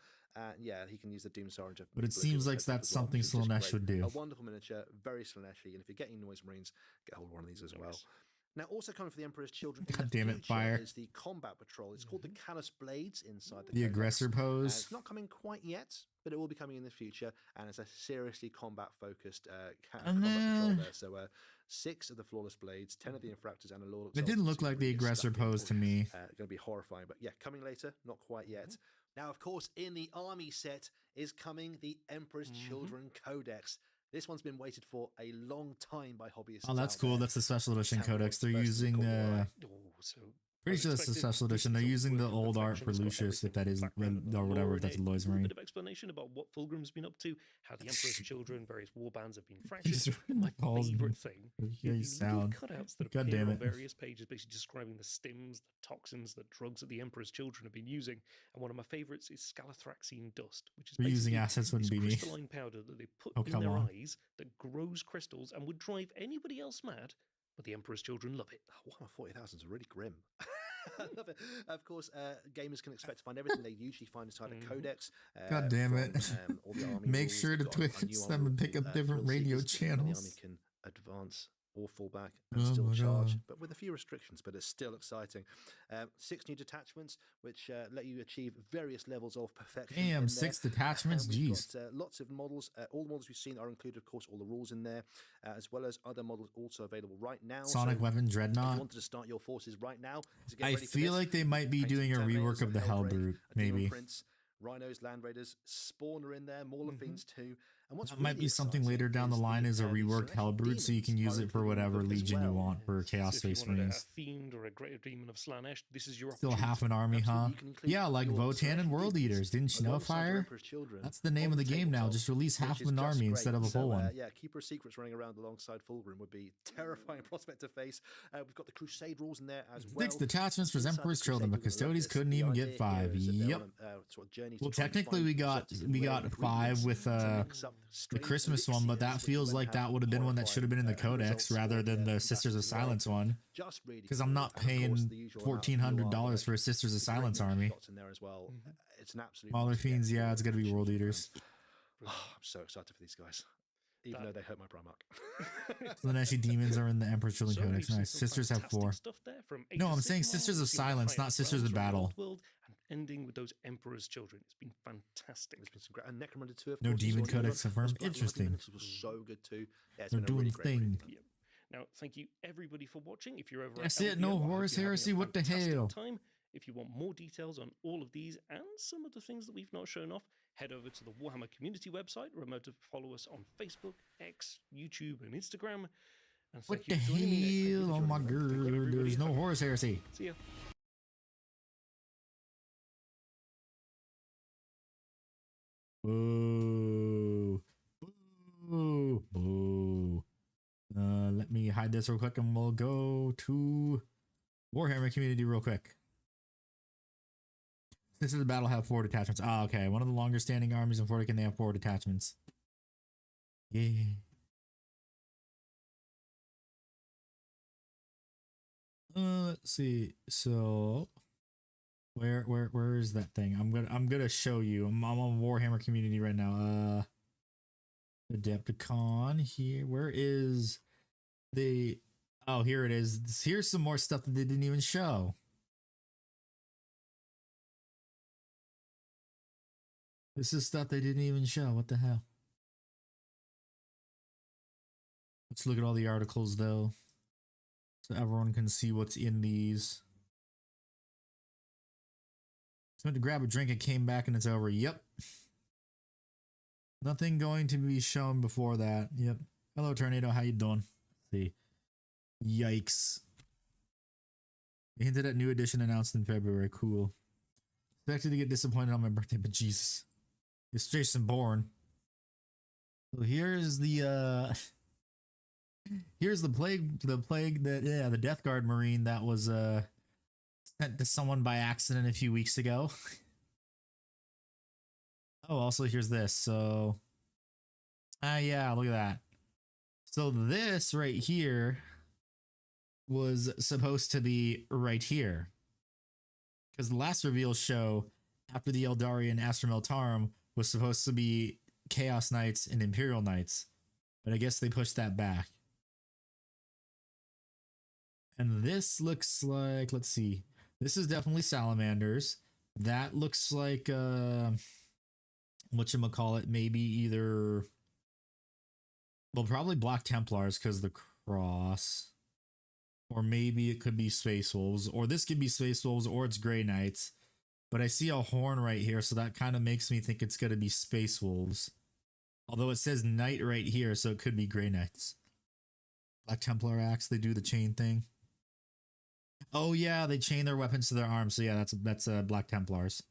[SPEAKER 3] Yeah, he can use the Doom Siren.
[SPEAKER 1] But it seems like that's something Slanesh would do.
[SPEAKER 3] A wonderful miniature, very Slaneshi, and if you're getting Noise Marines, get hold of one of these as well. Now, also coming for the Emperor's Children, in
[SPEAKER 1] God
[SPEAKER 3] the
[SPEAKER 1] damn it,
[SPEAKER 3] future
[SPEAKER 1] fire.
[SPEAKER 3] is the Combat Patrol. It's called the Callous Blades inside
[SPEAKER 1] The
[SPEAKER 3] Codex.
[SPEAKER 1] aggressor pose.
[SPEAKER 3] It's not coming quite yet, but it will be coming in the future, and it's a seriously combat-focused combat patrol there. So 6 of the Flawless Blades, 10 of the Infractors, and a Lord of
[SPEAKER 1] It didn't look like the aggressor pose to me.
[SPEAKER 3] Going to be horrifying, but yeah, coming later, not quite yet. Now, of course, in the army set is coming the Emperor's Children Codex. This one's been waited for a long time by hobbyists.
[SPEAKER 1] Oh, that's
[SPEAKER 3] out
[SPEAKER 1] cool.
[SPEAKER 3] there.
[SPEAKER 1] That's the special edition
[SPEAKER 3] Tell me
[SPEAKER 1] codex.
[SPEAKER 3] what's
[SPEAKER 1] They're
[SPEAKER 3] the first
[SPEAKER 1] using
[SPEAKER 3] thing
[SPEAKER 1] the.
[SPEAKER 2] So
[SPEAKER 1] Pretty
[SPEAKER 2] as
[SPEAKER 1] sure that's the
[SPEAKER 2] expected,
[SPEAKER 1] special
[SPEAKER 2] this
[SPEAKER 1] edition.
[SPEAKER 2] is
[SPEAKER 1] They're
[SPEAKER 2] a
[SPEAKER 1] using the
[SPEAKER 2] work of
[SPEAKER 1] old art
[SPEAKER 2] perfection.
[SPEAKER 1] for
[SPEAKER 2] It's got
[SPEAKER 1] Lucius, if that is,
[SPEAKER 2] background and
[SPEAKER 1] or whatever,
[SPEAKER 2] lore
[SPEAKER 1] if that's a
[SPEAKER 2] in it.
[SPEAKER 1] Lois
[SPEAKER 2] A little
[SPEAKER 1] Marine.
[SPEAKER 2] bit of explanation about what Fulgrim's been up to, how the Emperor's Children, various warbands have been
[SPEAKER 1] He's
[SPEAKER 2] fractured.
[SPEAKER 1] really
[SPEAKER 2] My
[SPEAKER 1] calls them-
[SPEAKER 2] favourite thing
[SPEAKER 1] Yeah,
[SPEAKER 2] is
[SPEAKER 1] you
[SPEAKER 2] these little
[SPEAKER 1] sound.
[SPEAKER 2] cutouts that
[SPEAKER 1] God
[SPEAKER 2] appear
[SPEAKER 1] damn
[SPEAKER 2] on
[SPEAKER 1] it.
[SPEAKER 2] various pages, basically describing the stims, the toxins, the drugs that the Emperor's Children have been using. And one of my favourites is scalathraxine dust, which is
[SPEAKER 1] Reusing
[SPEAKER 2] basically
[SPEAKER 1] assets wouldn't
[SPEAKER 2] this
[SPEAKER 1] be me.
[SPEAKER 2] crystalline powder that they put
[SPEAKER 1] Oh,
[SPEAKER 2] in
[SPEAKER 1] come
[SPEAKER 2] their
[SPEAKER 1] on.
[SPEAKER 2] eyes that grows crystals and would drive anybody else mad, but the Emperor's Children love it.
[SPEAKER 3] Warhammer 40,000 is really grim. I love it. Of course, gamers can expect to find everything they usually find inside a codex.
[SPEAKER 1] God damn
[SPEAKER 3] from,
[SPEAKER 1] it.
[SPEAKER 3] all the army
[SPEAKER 1] Make
[SPEAKER 3] rules.
[SPEAKER 1] sure to
[SPEAKER 3] We've got our
[SPEAKER 1] twitch
[SPEAKER 3] new
[SPEAKER 1] them
[SPEAKER 3] army
[SPEAKER 1] and pick
[SPEAKER 3] rule,
[SPEAKER 1] up different
[SPEAKER 3] thrill
[SPEAKER 1] radio
[SPEAKER 3] seekers, and the army
[SPEAKER 1] channels.
[SPEAKER 3] can advance or fall back and
[SPEAKER 1] Oh
[SPEAKER 3] still
[SPEAKER 1] my
[SPEAKER 3] charge,
[SPEAKER 1] God.
[SPEAKER 3] but with a few restrictions, but it's still exciting. 6 new detachments, which let you achieve various levels of perfection. in
[SPEAKER 1] Damn,
[SPEAKER 3] there.
[SPEAKER 1] 6 detachments?
[SPEAKER 3] We've
[SPEAKER 1] Jeez.
[SPEAKER 3] got lots of models. All the models we've seen are included, of course, all the rules in there, as well as other models also available right now.
[SPEAKER 1] Sonic
[SPEAKER 3] So
[SPEAKER 1] Weapon
[SPEAKER 3] if you
[SPEAKER 1] Dreadnought.
[SPEAKER 3] wanted to start your forces right now to get
[SPEAKER 1] I
[SPEAKER 3] ready for
[SPEAKER 1] feel
[SPEAKER 3] this,
[SPEAKER 1] like they might be
[SPEAKER 3] painted
[SPEAKER 1] doing a
[SPEAKER 3] Terminators,
[SPEAKER 1] rework of the
[SPEAKER 3] Hellbrave,
[SPEAKER 1] Hellbrute,
[SPEAKER 3] a Demon
[SPEAKER 1] maybe.
[SPEAKER 3] Prince, Rhinos, Land Raiders, Spawn are in there, Mauler Fiends too. And what's
[SPEAKER 1] That might
[SPEAKER 3] really
[SPEAKER 1] be something
[SPEAKER 3] exciting
[SPEAKER 1] later down the
[SPEAKER 3] is
[SPEAKER 1] line is a
[SPEAKER 3] the
[SPEAKER 1] reworked
[SPEAKER 3] Celestial
[SPEAKER 1] Hellbrute, so you can
[SPEAKER 3] Demons
[SPEAKER 1] use
[SPEAKER 3] are
[SPEAKER 1] it for
[SPEAKER 3] included in the
[SPEAKER 1] whatever
[SPEAKER 3] book as
[SPEAKER 1] legion you
[SPEAKER 3] well.
[SPEAKER 1] want for Chaos
[SPEAKER 2] So if
[SPEAKER 1] Space
[SPEAKER 2] you wanted a
[SPEAKER 1] Marines.
[SPEAKER 2] fiend or a greater demon of Slanesh, this is your
[SPEAKER 1] Still
[SPEAKER 2] opportunity.
[SPEAKER 1] half an army, huh?
[SPEAKER 3] Absolutely, you can include
[SPEAKER 1] Yeah, like
[SPEAKER 3] your
[SPEAKER 1] Votan and
[SPEAKER 3] Celestial
[SPEAKER 1] World
[SPEAKER 3] Demons
[SPEAKER 1] Eaters. Didn't you know,
[SPEAKER 3] alongside your
[SPEAKER 1] Fire?
[SPEAKER 3] Emperor's Children
[SPEAKER 1] That's the name
[SPEAKER 3] on
[SPEAKER 1] of the game now.
[SPEAKER 3] tabletop,
[SPEAKER 1] Just release
[SPEAKER 3] which
[SPEAKER 1] half
[SPEAKER 3] is
[SPEAKER 1] of an
[SPEAKER 3] just
[SPEAKER 1] army
[SPEAKER 3] great.
[SPEAKER 1] instead of a
[SPEAKER 3] So,
[SPEAKER 1] full one.
[SPEAKER 3] yeah, Keeper of Secrets running around alongside Fulgrim would be terrifying prospect to face. We've got the Crusade rules in there as well.
[SPEAKER 1] 6 detachments for
[SPEAKER 3] Inside the
[SPEAKER 1] Emperor's Children, but
[SPEAKER 3] Crusade, you're gonna
[SPEAKER 1] Custodies
[SPEAKER 3] love this.
[SPEAKER 1] couldn't
[SPEAKER 3] The
[SPEAKER 1] even
[SPEAKER 3] idea
[SPEAKER 1] get
[SPEAKER 3] here
[SPEAKER 1] 5.
[SPEAKER 3] is that they're
[SPEAKER 1] Yep.
[SPEAKER 3] on a sort of journey to
[SPEAKER 1] Well,
[SPEAKER 3] try and
[SPEAKER 1] technically
[SPEAKER 3] find
[SPEAKER 1] we got
[SPEAKER 3] certain rare
[SPEAKER 1] 5 with
[SPEAKER 3] ingredients to mix up
[SPEAKER 1] the Christmas one, but that feels like that would have been one that should have been in the Codex rather than the Sisters of Silence one. Because I'm not paying $1,400 for a Sisters of Silence army.
[SPEAKER 3] In there as well. It's an absolute
[SPEAKER 1] Mauler Fiends, yeah, it's gonna be World Eaters.
[SPEAKER 3] Oh, I'm so excited for these guys, even though they hurt my Primarch.
[SPEAKER 1] So the Neshi Demons are in the Emperor's Children
[SPEAKER 2] So we've
[SPEAKER 1] Codex.
[SPEAKER 2] seen
[SPEAKER 1] Nice.
[SPEAKER 2] some
[SPEAKER 1] Sisters have
[SPEAKER 2] fantastic
[SPEAKER 1] 4.
[SPEAKER 2] Stuff there, from
[SPEAKER 1] No, I'm
[SPEAKER 2] Age of
[SPEAKER 1] saying
[SPEAKER 2] Sigmar,
[SPEAKER 1] Sisters of
[SPEAKER 2] we've seen the
[SPEAKER 1] Silence, not
[SPEAKER 2] highest
[SPEAKER 1] Sisters of
[SPEAKER 2] realms from
[SPEAKER 1] Battle.
[SPEAKER 2] World, and ending with those Emperor's Children. It's been fantastic.
[SPEAKER 3] There's been some great, and Necromunda 2, of
[SPEAKER 1] No
[SPEAKER 3] course, you
[SPEAKER 1] Demon
[SPEAKER 3] saw in
[SPEAKER 1] Codex
[SPEAKER 3] Europe.
[SPEAKER 1] confirmed.
[SPEAKER 3] Those Black Light
[SPEAKER 1] Interesting.
[SPEAKER 3] Divinity was so good too. Yeah, it's
[SPEAKER 1] They're
[SPEAKER 3] been a really
[SPEAKER 1] doing
[SPEAKER 3] great
[SPEAKER 1] thing.
[SPEAKER 2] Yep. Now, thank you everybody for watching. If you're over
[SPEAKER 1] That's
[SPEAKER 2] at
[SPEAKER 1] it, no
[SPEAKER 2] LVO, I hope
[SPEAKER 1] Horus
[SPEAKER 2] you're having a
[SPEAKER 1] Heresy, what the
[SPEAKER 2] fantastic
[SPEAKER 1] hell?
[SPEAKER 2] Time. If you want more details on all of these and some of the things that we've not shown off, head over to the Warhammer community website. Remember to follow us on Facebook, X, YouTube, and Instagram. And
[SPEAKER 1] What
[SPEAKER 2] thank
[SPEAKER 1] the
[SPEAKER 2] you for joining me, Nick. Thank you for
[SPEAKER 1] hell? Oh my
[SPEAKER 2] joining me. Thank you,
[SPEAKER 1] god,
[SPEAKER 2] everybody.
[SPEAKER 1] there's no Horus Heresy.
[SPEAKER 2] See ya.
[SPEAKER 1] Boo. Boo. Boo. Let me hide this real quick and we'll go to Warhammer community real quick. This is the battle have 4 detachments. Ah, okay. One of the longer standing armies in 40 can they have 4 detachments. Yeah. Let's see. So where is that thing? I'm gonna show you. I'm on Warhammer community right now. Adepticon here. Where is the? Oh, here it is. Here's some more stuff that they didn't even show. This is stuff they didn't even show. What the hell? Let's look at all the articles though, so everyone can see what's in these. Just went to grab a drink and came back and it's over. Yep. Nothing going to be shown before that. Yep. Hello, Tornado. How you doing? Let's see. Yikes. They hinted at new edition announced in February. Cool. Expected to get disappointed on my birthday, but Jesus. It's Jason Bourne. So here's the here's the plague that the Death Guard Marine that was sent to someone by accident a few weeks ago. Oh, also here's this. So yeah, look at that. So this right here was supposed to be right here. Because the last reveal show after the Eldari and Astra Militarum was supposed to be Chaos Knights and Imperial Knights. But I guess they pushed that back. And this looks like, let's see. This is definitely Salamanders. That looks like whatchamacallit, maybe either, well, probably Black Templars because the cross. Or maybe it could be Space Wolves, or this could be Space Wolves, or it's Grey Knights. But I see a horn right here, so that kind of makes me think it's going to be Space Wolves. Although it says Knight right here, so it could be Grey Knights. Black Templar axe, they do the chain thing. Oh yeah, they chain their weapons to their arms. So yeah, that's Black Templars.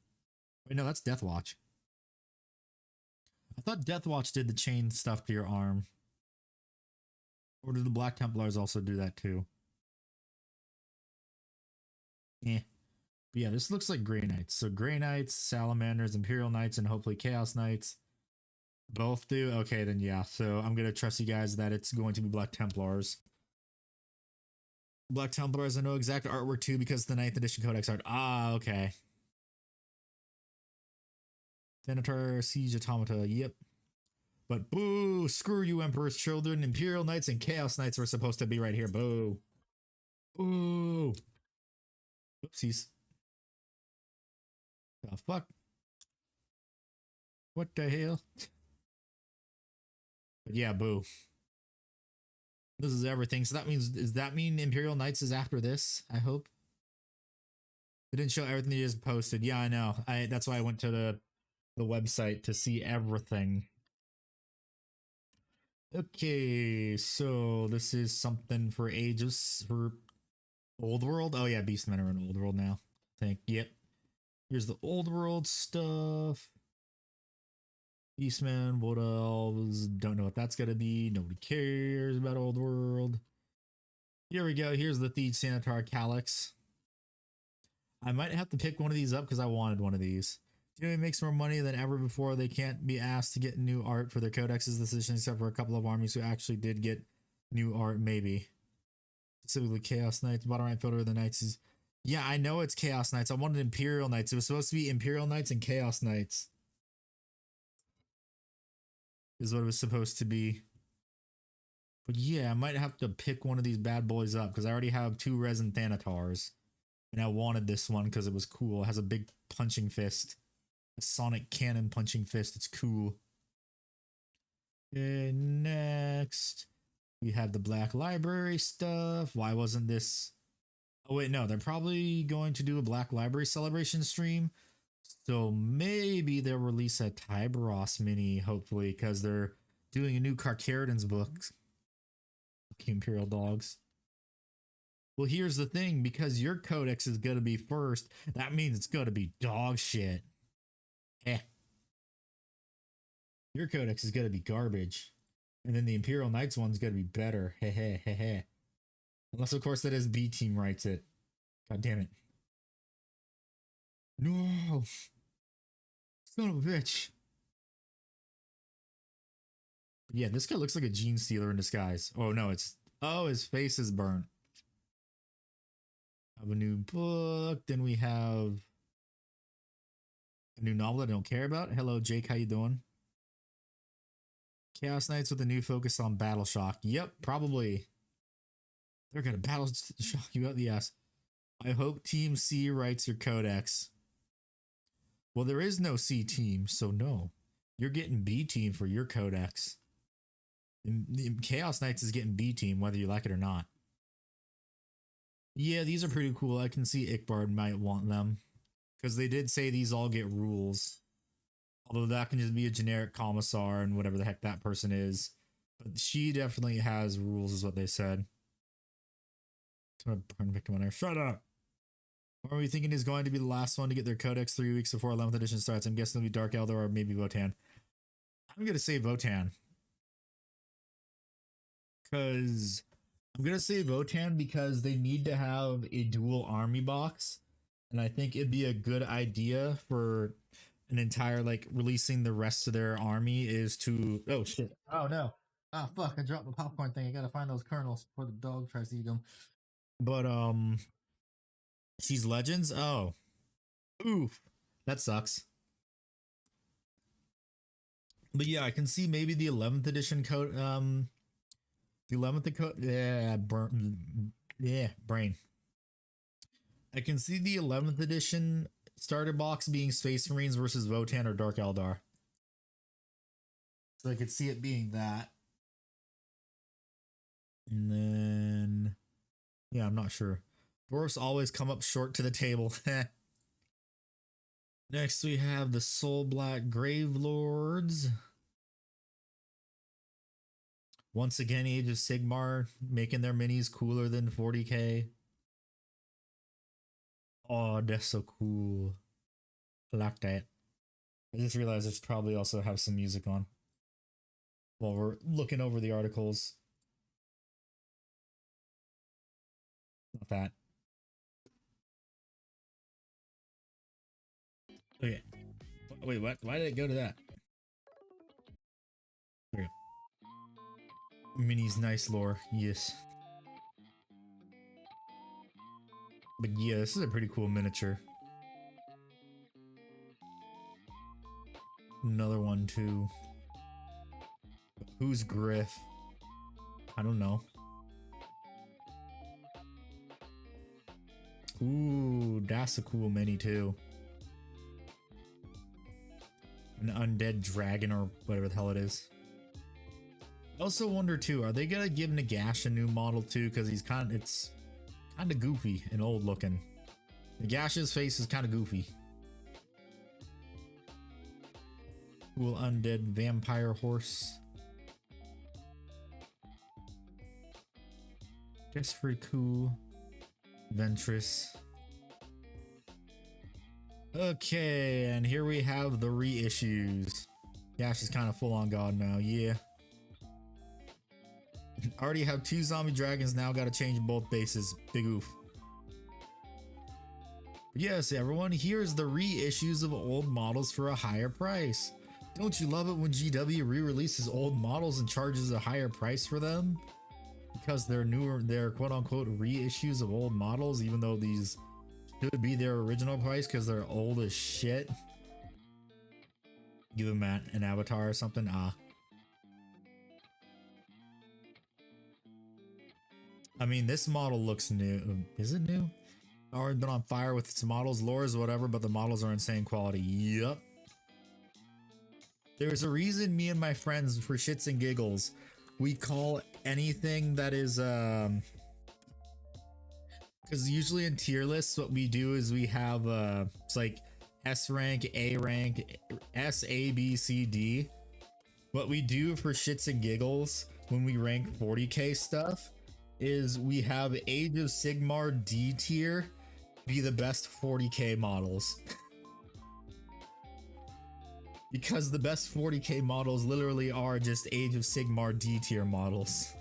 [SPEAKER 1] Wait, no, that's Deathwatch. I thought Deathwatch did the chain stuff to your arm. Or do the Black Templars also do that too? Eh. But yeah, this looks like Grey Knights. So Grey Knights, Salamanders, Imperial Knights, and hopefully Chaos Knights. Both do? Okay, then yeah. So I'm going to trust you guys that it's going to be Black Templars. Black Templars, I know exact artwork too because the 9th edition Codex art. Ah, okay. Venator, Siege Automata, yep. But boo, screw you, Emperor's Children. Imperial Knights and Chaos Knights were supposed to be right here. Boo. Boo. Oopsies. The fuck? What the hell? But yeah, boo. This is everything. So that means, does that mean Imperial Knights is after this? I hope. They didn't show everything they just posted. Yeah, I know. That's why I went to the website to see everything. Okay, so this is something for ages for Old World. Oh yeah, Beastmen are in Old World now. I think. Yep. Here's the Old World stuff. Beastmen, what else? Don't know what that's gonna be. Nobody cares about Old World. Here we go. Here's the Thieves Sanitar Calyx. I might have to pick one of these up because I wanted one of these. It makes more money than ever before. They can't be asked to get new art for their codex's decision, except for a couple of armies who actually did get new art, maybe. Specifically Chaos Knights. Bottom right filter of the Knights is... Yeah, I know it's Chaos Knights. I wanted Imperial Knights. It was supposed to be Imperial Knights and Chaos Knights. Is what it was supposed to be. But yeah, I might have to pick one of these bad boys up because I already have 2 Resin Thanatars. And I wanted this one because it was cool. It has a big punching fist. A sonic cannon punching fist. It's cool. And next, we have the Black Library stuff. Why wasn't this... Oh wait, no, they're probably going to do a Black Library celebration stream. So maybe they'll release a Tyberos mini, hopefully, because they're doing a new Carcharodon's book. Imperial Dogs. Well, here's the thing, because your codex is going to be first, that means it's going to be dog shit. Your codex is going to be garbage. And then the Imperial Knights one's going to be better. Unless, of course, that is B Team writes it. God damn it. No! Son of a bitch. Yeah, this guy looks like a gene stealer in disguise. Oh, no, it's... Oh, his face is burnt. Have a new book. Then we have... a new novel I don't care about. Hello, Jake. How you doing? Chaos Knights with a new focus on Battle Shock. Yep, probably. They're gonna battle shock you out the ass. I hope Team C writes your codex. Well, there is no C team, so no. You're getting B team for your codex. And Chaos Knights is getting B team, whether you like it or not. Yeah, these are pretty cool. I can see Ickbard might want them. Because they did say these all get rules. Although that can just be a generic commissar and whatever the heck that person is. But she definitely has rules, is what they said. I'm gonna burn victim on there. Shut up! What are we thinking is going to be the last one to get their codex 3 weeks before 11th edition starts? I'm guessing it'll be Dark Eldar or maybe Votan. I'm gonna say Votan. Because they need to have a dual army box. And I think it'd be a good idea for an entire, like, releasing the rest of their army is to... Oh, shit. Oh, no. Oh, fuck. I dropped the popcorn thing. I gotta find those kernels before the dog tries to eat them. But, she's Legends? Oh. Oof. That sucks. But yeah, I can see maybe the 11th edition code, the 11th code... Yeah, brain. I can see the 11th edition starter box being Space Marines versus Votan or Dark Eldar. So I could see it being that. And then... Yeah, I'm not sure. Dwarfs always come up short to the table. Next we have the Soul Black Grave Lords. Once again, Age of Sigmar making their minis cooler than 40k. Oh, that's so cool. I like that. I just realized I should probably also have some music on while we're looking over the articles. Not that. Okay. Wait, what? Why did it go to that? Okay. Mini's nice lore. Yes. But yeah, this is a pretty cool miniature. Another one too. Who's Griff? I don't know. Ooh, that's a cool mini too. An undead dragon or whatever the hell it is. I also wonder too, are they gonna give Nagash a new model too? Because it's kind of goofy and old looking. Nagash's face is kind of goofy. Cool undead vampire horse. That's pretty cool. Ventress. Okay, and here we have the reissues. Gash is kind of full on god now, yeah. Already have 2 zombie dragons, now gotta change both bases. Big oof. Yes, everyone, here's the reissues of old models for a higher price. Don't you love it when GW re-releases old models and charges a higher price for them? Because they're newer, they're quote-unquote reissues of old models, even though these should be their original price because they're old as shit. Give them an avatar or something. I mean, this model looks new. Is it new? Already been on fire with its models, lures, whatever, but the models are insane quality. Yup. There's a reason me and my friends, for shits and giggles, we call anything that is because usually in tier lists what we do is we have it's like S rank, A rank, S, A, B, C, D. What we do for shits and giggles when we rank 40k stuff is we have Age of Sigmar D tier be the best 40k models. Because the best 40k models literally are just Age of Sigmar D tier models.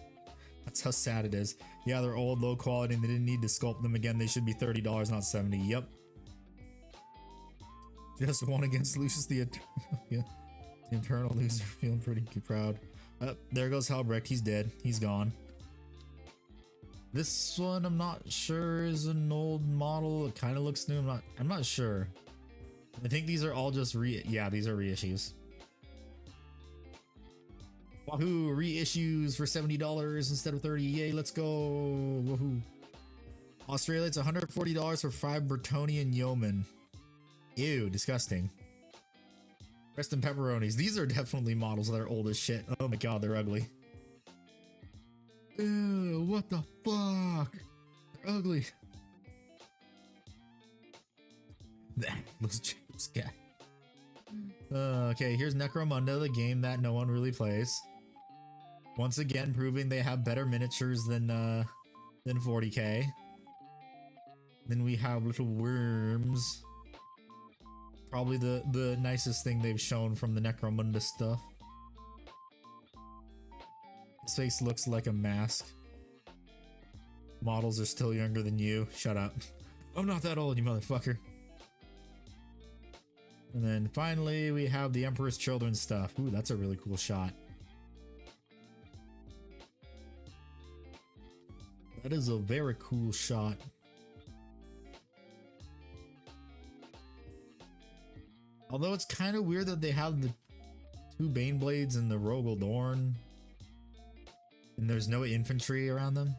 [SPEAKER 1] That's how sad it is. Yeah, they're old, low quality, and they didn't need to sculpt them again. They should be $30, not $70. Yep. Just won against Lucius the Eternal loser. Feeling pretty proud. There goes Helbrecht. He's dead. He's gone. This one I'm not sure is an old model. It kind of looks new. I'm not sure. I think these are all just yeah, these are reissues. Wahoo, reissues for $70 instead of 30. Yay, let's go. Woohoo. Australia, it's $140 for 5 Bretonian yeomen. Ew, disgusting. Rest in pepperonis. These are definitely models that are old as shit. Oh my god, they're ugly. Ew, what the fuck? They're ugly. Those chips guy. Okay, here's Necromunda, the game that no one really plays. Once again, proving they have better miniatures than 40k. Then we have little worms. Probably the nicest thing they've shown from the Necromunda stuff. His face looks like a mask. Models are still younger than you. Shut up. I'm not that old, you motherfucker. And then finally, we have the Emperor's Children stuff. Ooh, that's a really cool shot. That is a very cool shot. Although it's kind of weird that they have the 2 Baneblades and the Rogel Dorn. And there's no infantry around them.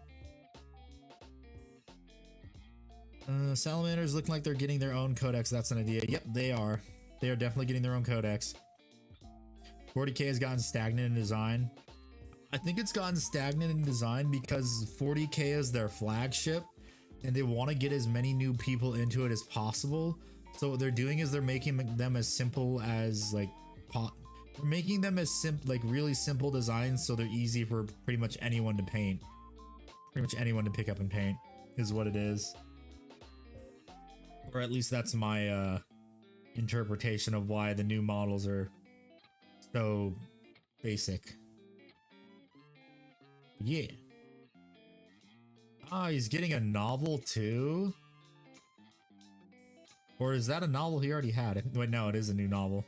[SPEAKER 1] Salamanders look like they're getting their own codex. That's an idea. Yep, they are. They are definitely getting their own codex. 40k has gotten stagnant in design. I think it's gotten stagnant in design because 40k is their flagship and they want to get as many new people into it as possible. So what they're doing is they're making them as simple as like they're making them as really simple designs so they're easy for pretty much anyone to paint. Pretty much anyone to pick up and paint is what it is. Or at least that's my interpretation of why the new models are so basic. Yeah. Ah, he's getting a novel too? Or is that a novel he already had? Wait, no, it is a new novel.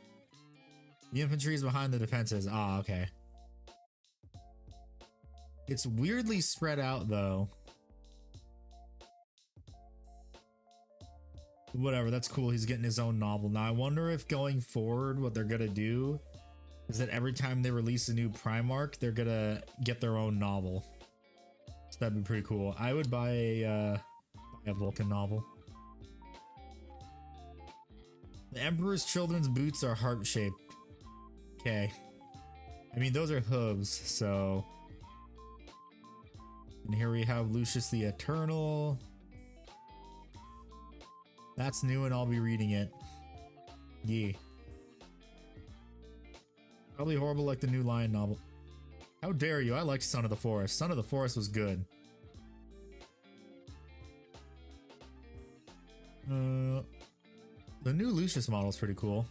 [SPEAKER 1] The infantry is behind the defenses. Ah, okay. It's weirdly spread out though. Whatever, that's cool. He's getting his own novel. Now I wonder if going forward what they're gonna do is that every time they release a new Primarch, they're gonna get their own novel. So that'd be pretty cool. I would buy a Vulcan novel. The Emperor's Children's boots are heart-shaped. Okay. I mean, those are hooves, so... And here we have Lucius the Eternal. That's new and I'll be reading it. Yeah. Probably horrible like the new Lion novel. How dare you? I liked Son of the Forest. Son of the Forest was good. The new Lucius model is pretty cool.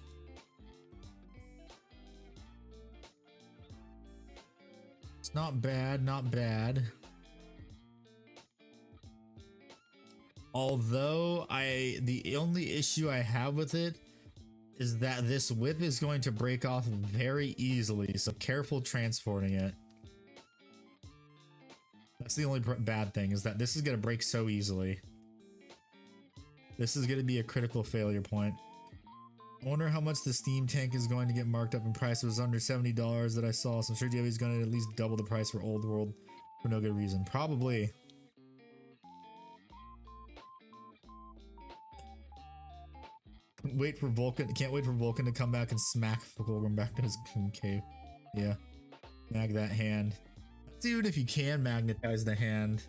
[SPEAKER 1] It's not bad, not bad. Although the only issue I have with it is that this whip is going to break off very easily, so careful transporting it. That's the only bad thing, is that this is going to break so easily. This is going to be a critical failure point. I wonder how much the steam tank is going to get marked up in price. It was under $70 that I saw, so I'm sure GW is going to at least double the price for Old World for no good reason. Probably. Wait for Vulcan. Can't wait for Vulcan to come back and smack Fulgrim back to his cave. Yeah. Mag that hand. Dude, if you can magnetize the hand.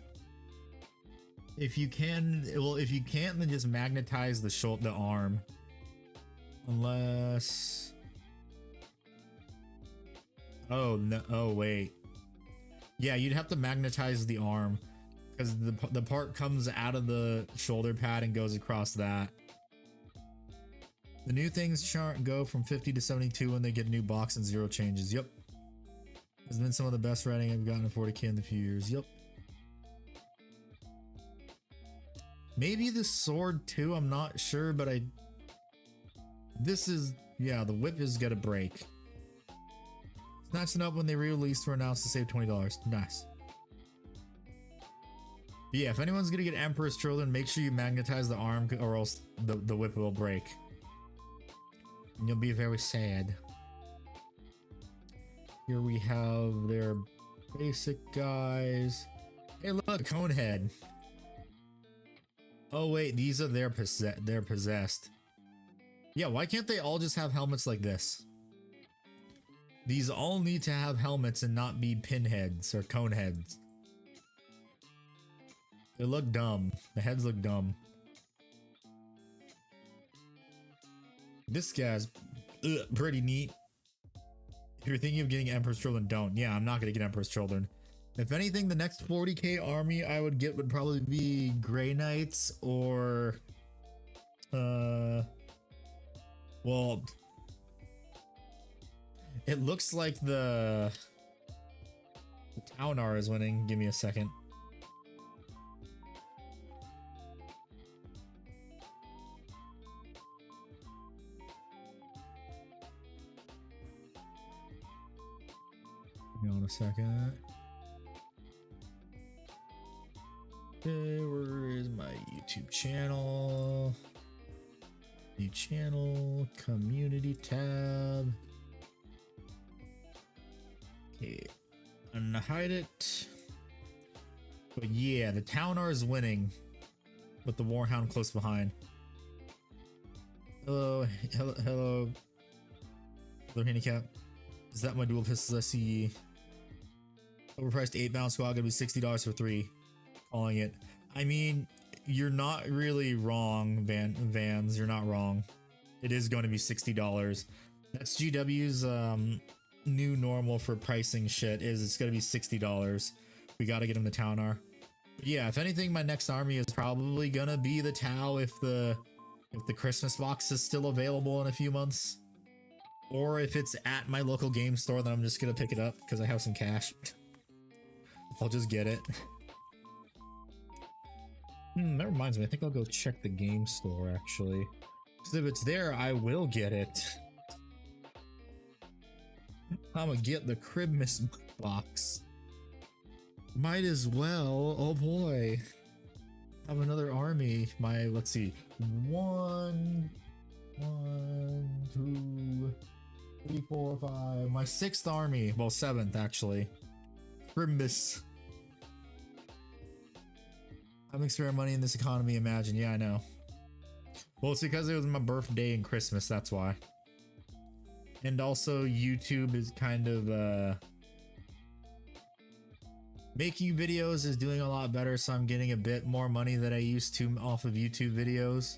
[SPEAKER 1] If you can, well, if you can't, then just magnetize the arm. Unless... Oh, no. Oh, wait. Yeah, you'd have to magnetize the arm. Because the part comes out of the shoulder pad and goes across that. The new things go from 50 to 72 when they get a new box and 0 changes. Yep. Has been some of the best writing I've gotten in 40k in a few years. Yep. Maybe the sword too, I'm not sure, but this is, yeah, the whip is gonna break. Snatching up when they re-released were announced to save $20. Nice. But yeah, if anyone's gonna get Emperor's Children, make sure you magnetize the arm or else the whip will break. And you'll be very sad. Here we have their basic guys. Hey look, Conehead. Oh wait, these are they're possessed. Yeah, why can't they all just have helmets like this? These all need to have helmets and not be pinheads or coneheads. They look dumb. The heads look dumb. This guy's pretty neat. If you're thinking of getting Emperor's Children, don't. Yeah, I'm not gonna get Emperor's Children. If anything, the next 40k army I would get would probably be Grey Knights or well, it looks like the Taunar is winning. Give me a second. Hang on a second. Okay, where is my YouTube channel? New channel, community tab. Okay, I'm gonna hide it. But yeah, the Taunar is winning with the Warhound close behind. Hello, hello. Hello, handicap. Is that my dual pistols? I see. Overpriced 8-bound squad gonna be $60 for 3. Calling it. I mean, you're not really wrong, Vans. You're not wrong. It is going to be $60. That's GW's new normal for pricing shit. Is it's going to be $60. We got to get him the Taunar. But yeah, if anything, my next army is probably gonna be the Tau if the Christmas box is still available in a few months. Or if it's at my local game store, then I'm just gonna pick it up because I have some cash. I'll just get it. That reminds me, I think I'll go check the game store actually. Because if it's there, I will get it. I'm gonna get the Christmas box. Might as well. Oh boy. Have another army. Let's see. 1, 2, 3, 4, 5. My 6th army. Well, 7th actually. Christmas. Having spare money in this economy, imagine. Yeah, I know. Well, it's because it was my birthday and Christmas, that's why. And also, YouTube is kind of, making videos is doing a lot better, so I'm getting a bit more money than I used to off of YouTube videos.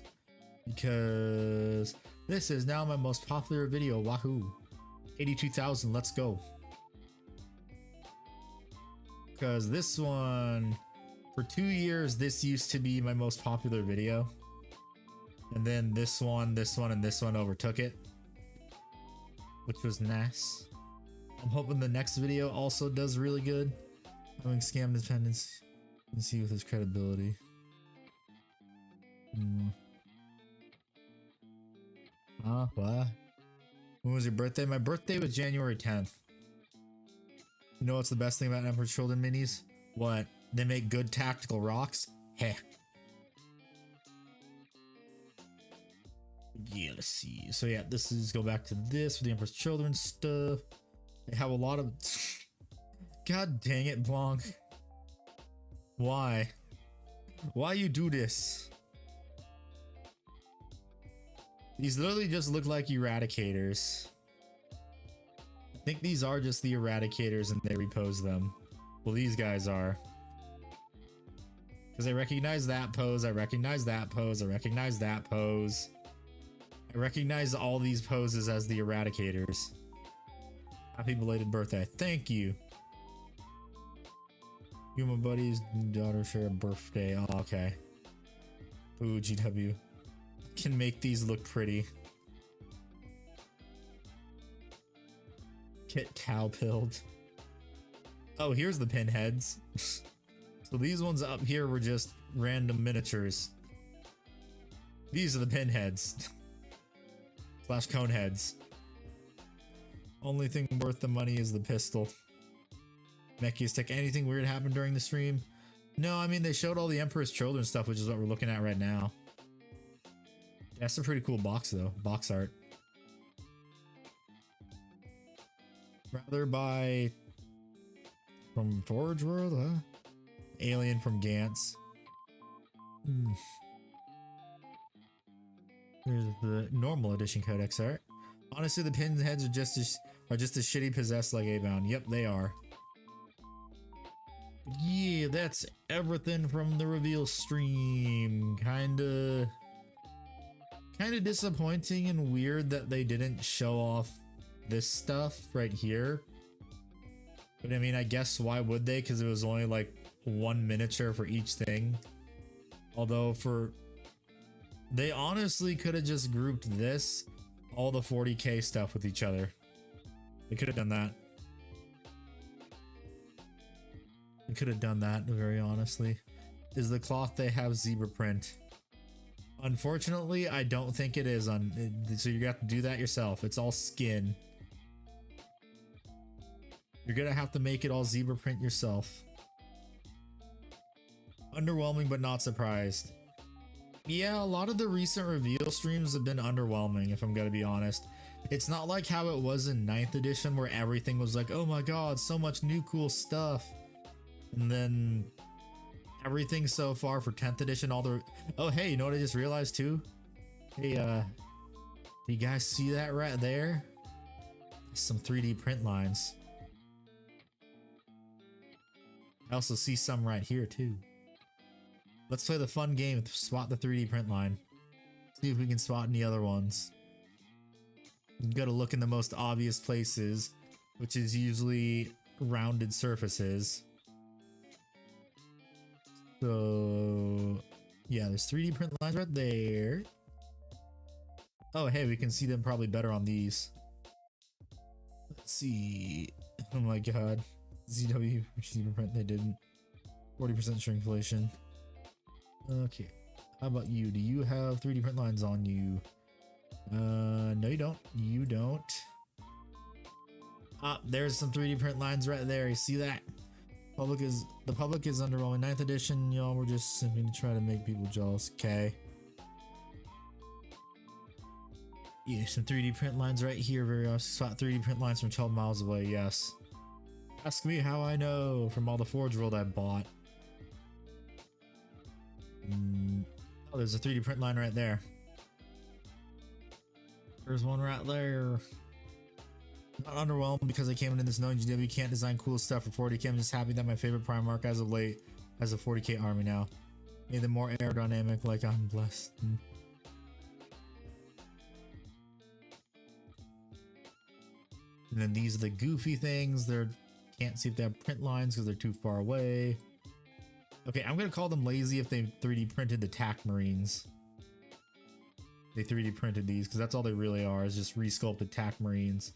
[SPEAKER 1] Because this is now my most popular video, wahoo. 82,000, let's go. Because this one... For 2 years, this used to be my most popular video. And then this one, and this one overtook it. Which was nice. I'm hoping the next video also does really good. Having scam dependence and see with his credibility. What? When was your birthday? My birthday was January 10th. You know what's the best thing about Emperor's Children minis? What? They make good tactical rocks? Heh. Yeah, let's see. So yeah, this is go back to this for the Emperor's Children stuff. They have a lot of God dang it, Blanc. Why? Why you do this? These literally just look like eradicators. I think these are just the eradicators and they repose them. Well, these guys are. Because I recognize that pose, I recognize that pose, I recognize that pose. I recognize all these poses as the eradicators. Happy belated birthday. Thank you. You and my buddy's daughter share a birthday. Oh, okay. Ooh, GW. Can make these look pretty. Get cow-pilled. Oh, here's the pinheads. So these ones up here were just random miniatures. These are the pinheads. Slash cone heads. Only thing worth the money is the pistol. Mechius Tech, anything weird happened during the stream? No, I mean, they showed all the Emperor's Children stuff, which is what we're looking at right now. That's a pretty cool box, though. Box art. Rather buy from Forge World, huh? Alien from Gantz. Here's the normal edition codex art. Honestly, the pinheads are just as shitty possessed like A-Bound. Yep, they are. Yeah, that's everything from the reveal stream. Kinda disappointing and weird that they didn't show off this stuff right here. But I mean, I guess why would they? Because it was only like one miniature for each thing. Although they honestly could have just grouped this, all the 40k stuff with each other. They could have done that. They could have done that, very honestly. Is the cloth they have zebra print? Unfortunately, I don't think it is so you got to do that yourself. It's all skin. You're gonna have to make it all zebra print yourself. Underwhelming, but not surprised. Yeah, a lot of the recent reveal streams have been underwhelming, if I'm gonna be honest. It's not like how it was in 9th edition where everything was like, oh my god, so much new cool stuff. And then everything so far for 10th edition, oh hey, you know what I just realized too? Hey, do you guys see that right there? Some 3D print lines. I also see some right here too. Let's play the fun game, spot the 3D print line. See if we can spot any other ones. You gotta look in the most obvious places, which is usually rounded surfaces. So yeah, there's 3D print lines right there. Oh hey, we can see them probably better on these. Let's see. Oh my god. ZW zebra print, they didn't. 40% shrinkflation. Okay. How about you? Do you have 3D print lines on you? No you don't. You don't. Ah, there's some 3D print lines right there. You see that? The public is underwhelming. 9th edition, y'all, we're just simply to try to make people jealous. Okay. Yeah, some 3D print lines right here. Very awesome. Spot 3D print lines from 12 miles away. Yes. Ask me how I know from all the Forge World I bought. Oh, there's a 3D print line right there. There's one right there. Not underwhelmed because I came into this knowing GW can't design cool stuff for 40k. I'm just happy that my favorite Primarch as of late has a 40k army now. Made them more aerodynamic, like I'm blessed. And then these are the goofy things. Can't see if they have print lines because they're too far away. Okay, I'm gonna call them lazy if they 3D printed the TAC Marines. They 3D printed these because that's all they really are, is just resculpted TAC Marines.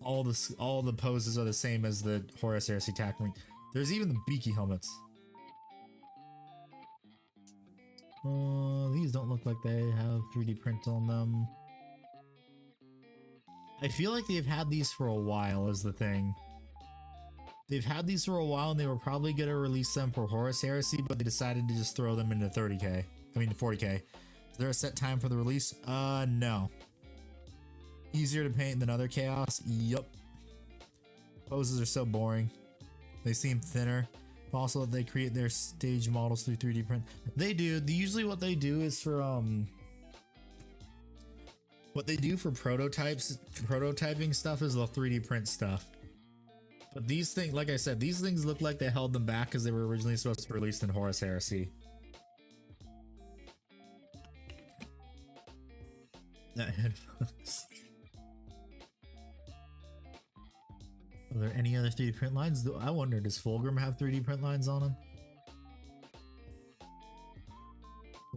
[SPEAKER 1] All the poses are the same as the Horus Heresy TAC Marine. There's even the beaky helmets. These don't look like they have 3D print on them. I feel like they've had these for a while is the thing. They've had these for a while and they were probably going to release them for Horus Heresy, but they decided to just throw them into 30k. I mean 40k. Is there a set time for the release? No. Easier to paint than other Chaos? Yup. Poses are so boring. They seem thinner. Also, they create their stage models through 3D print. They do. Usually what they do is for what they do for prototyping stuff is they'll 3D print stuff. But these things, like I said, these things look like they held them back because they were originally supposed to be released in Horus Heresy. That headphones. Are there any other 3D print lines? I wonder, does Fulgrim have 3D print lines on him?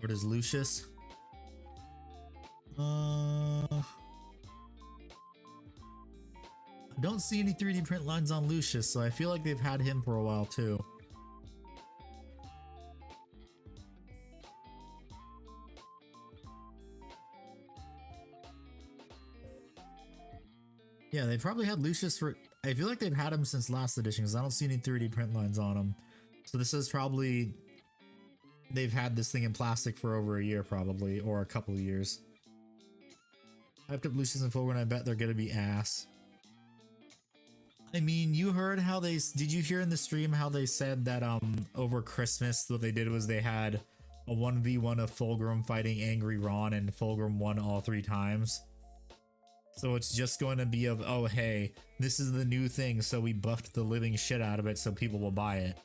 [SPEAKER 1] Or does Lucius? I don't see any 3D print lines on Lucius, so I feel like they've had him for a while too. Yeah, they probably had Lucius for... I feel like they've had him since last edition because I don't see any 3D print lines on him. So this is probably... They've had this thing in plastic for over a year probably, or a couple of years. I hyped up Lucius and Fulgrim, I bet they're gonna be ass. I mean, you heard how they... Did you hear in the stream how they said that over Christmas what they did was they had a 1v1 of Fulgrim fighting Angry Ron and Fulgrim won all 3 times? So it's just going to be of, oh hey, this is the new thing, so we buffed the living shit out of it so people will buy it.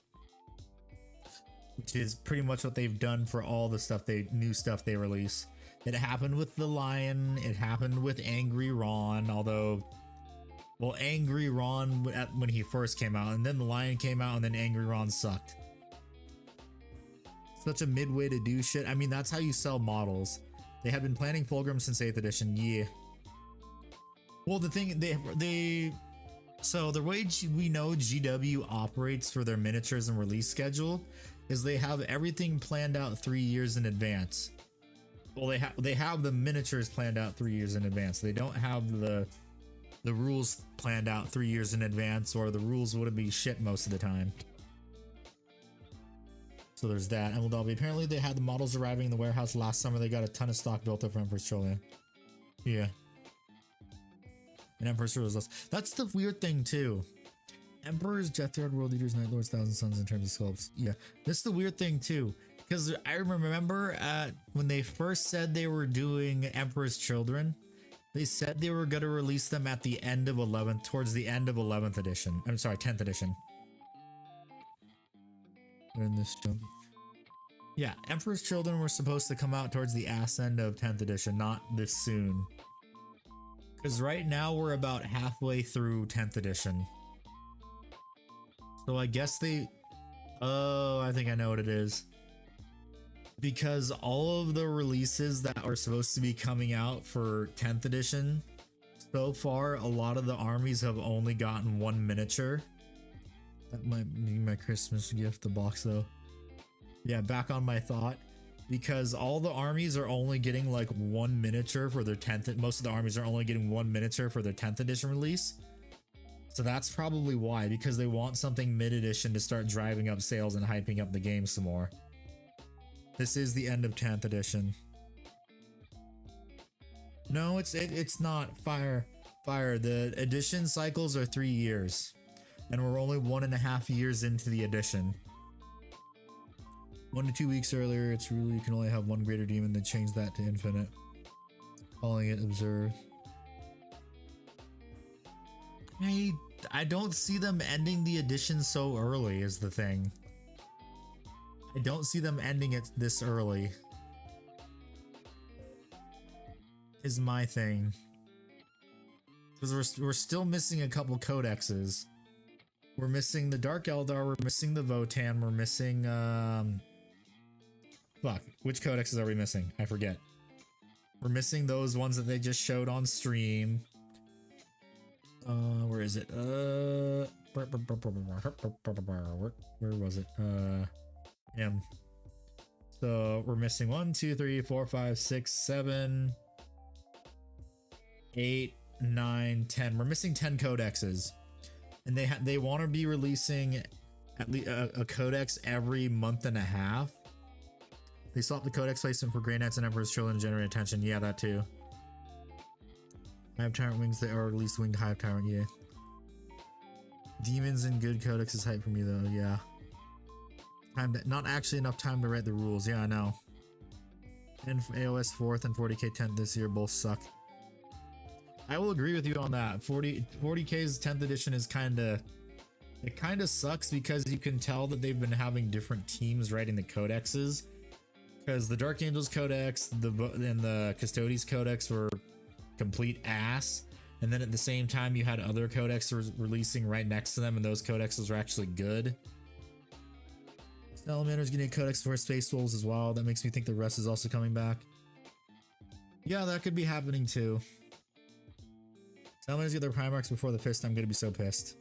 [SPEAKER 1] Which is pretty much what they've done for all the stuff new stuff they release. It happened with the Lion, it happened with Angry Ron, although... Well, Angry Ron when he first came out, and then the Lion came out, and then Angry Ron sucked. Such a midway to do shit. I mean, that's how you sell models. They had been planning Fulgrim since 8th edition, yeah. Well, the thing, so the way we know GW operates for their miniatures and release schedule is they have everything planned out 3 years in advance. Well, they have the miniatures planned out 3 years in advance. They don't have the rules planned out 3 years in advance, or the rules wouldn't be shit most of the time. So there's that. Emerald Dobby. Apparently they had the models arriving in the warehouse last summer. They got a ton of stock built up for Emperor's Children. Yeah. And Emperor's was less. That's the weird thing too. Emperors, Jethro, World Leaders, Night Lords, Thousand Sons in terms of sculpts. Yeah. That's the weird thing too. Because I remember when they first said they were doing Emperor's Children, they said they were going to release them at the end of 11th, towards the end of 11th edition. I'm sorry, 10th edition. In this jump. Yeah, Emperor's Children were supposed to come out towards the ass end of 10th edition, not this soon. Because right now we're about halfway through 10th edition. So I guess they... Oh, I think I know what it is. Because all of the releases that are supposed to be coming out for 10th edition, so far a lot of the armies have only gotten 1 miniature. That might be my Christmas gift, the box though. Yeah, back on my thought. Because all the armies are only getting like 1 miniature for their 10th. Most of the armies are only getting 1 miniature for their 10th edition release. So that's probably why, because they want something mid-edition to start driving up sales and hyping up the game some more. This is the end of 10th edition. No, it's not. Fire. The edition cycles are 3 years. And we're only 1.5 years into the edition. 1 to 2 weeks earlier, it's really you can only have 1 greater demon. They changed that to infinite, calling it observe. I don't see them ending the edition so early is the thing. I don't see them ending it this early. Is my thing. Because we're still missing a couple codexes. We're missing the Dark Eldar, we're missing the Votan, we're missing fuck, which codexes are we missing? I forget. We're missing those ones that they just showed on stream. Where is it? Where was it? So we're missing 1, 2, 3, 4, 5, 6, 7, 8, 9, 10. We're missing 10 codexes, and they want to be releasing at least a codex every month and a half. They swapped the codex placement for Grey Knights and Emperor's Children to generate attention. Yeah, that too. Hive Tyrant wings, they are at least winged Hive Tyrant. Yeah. Demons and good codex is hype for me though. Yeah. Not actually enough time to write the rules. Yeah, I know. And AOS 4th and 40k 10th this year both suck. I will agree with you on that. 40k's 10th edition is it kind of sucks because you can tell that they've been having different teams writing the codexes. Because the Dark Angels codex and the Custodes codex were complete ass. And then at the same time you had other codex releasing right next to them, and those codexes were actually good. Salamander's getting a codex for Space Wolves as well. That makes me think the rest is also coming back. Yeah, that could be happening too. Salamanders get their Primarchs before the Fist. I'm gonna be so pissed.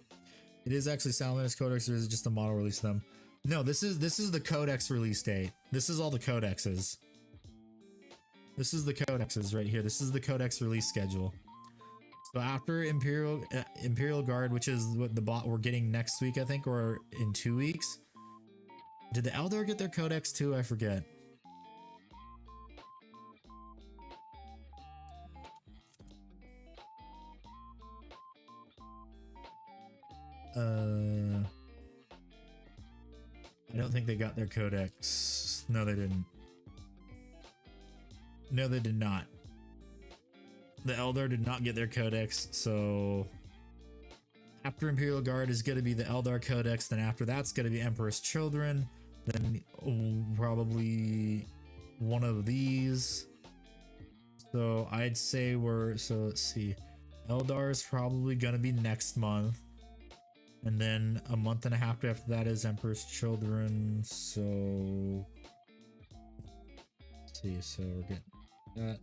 [SPEAKER 1] It is actually Salamander's codex, or is it just a model release of them? No, this is the codex release date. This is all the codexes. This is the codexes right here. This is the codex release schedule. So after Imperial Guard, which is what the bot we're getting next week, I think, or in 2 weeks. Did the Eldar get their codex too? I forget. I don't think they got their codex. No, they didn't. No, they did not. The Eldar did not get their codex, so after Imperial Guard is going to be the Eldar codex, then after that's going to be Emperor's Children, then probably one of these. So I'd say let's see. Eldar is probably going to be next month. And then a month and a half after that is Emperor's Children. So let's see, so we're getting that.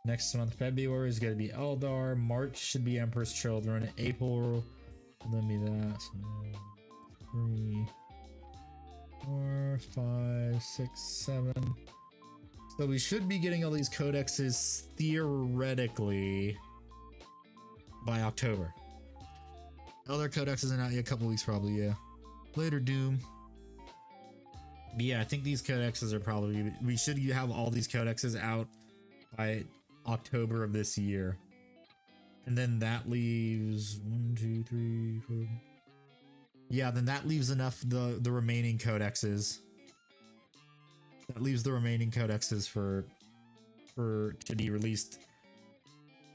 [SPEAKER 1] Next month, February is going to be Eldar. March should be Emperor's Children. April, let me that. So 3, 4, 5, 6, 7. So we should be getting all these codexes theoretically by October. Eldar codex isn't out yet, a couple weeks probably, yeah. Later, Doom. But yeah, I think these codexes are probably, we should have all these codexes out by October of this year. And then that leaves 1, 2, 3, 4. Yeah, then that leaves enough the remaining codexes. That leaves the remaining codexes for to be released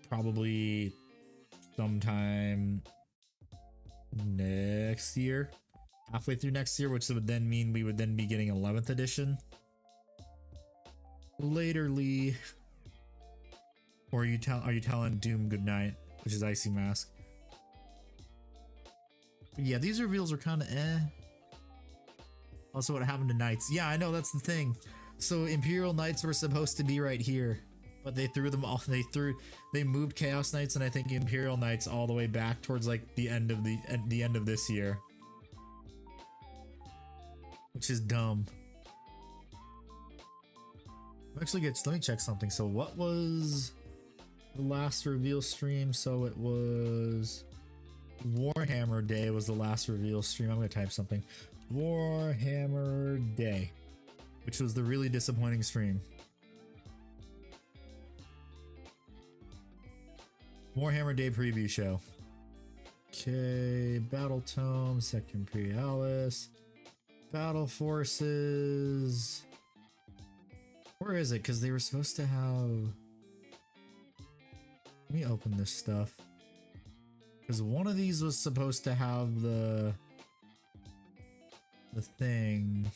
[SPEAKER 1] probably sometime next year, halfway through next year, which would then mean we would then be getting 11th edition laterly. Or are you telling Doom goodnight, which is Icy Mask? But yeah, these reveals are kind of eh. Also, what happened to Knights? Yeah, I know, that's the thing. So Imperial Knights were supposed to be right here, but they threw them all. They moved Chaos Knights and I think Imperial Knights all the way back towards like the end of this year, which is dumb. Actually, let me check something. So what was the last reveal stream? So it was Warhammer Day was the last reveal stream. I'm gonna type something. Warhammer Day, which was the really disappointing stream. Warhammer Day preview show. Okay, Battle Tome, Second Imperialis, Battle Forces. Where is it? Because they were supposed to have. Let me open this stuff. Because one of these was supposed to have the thing.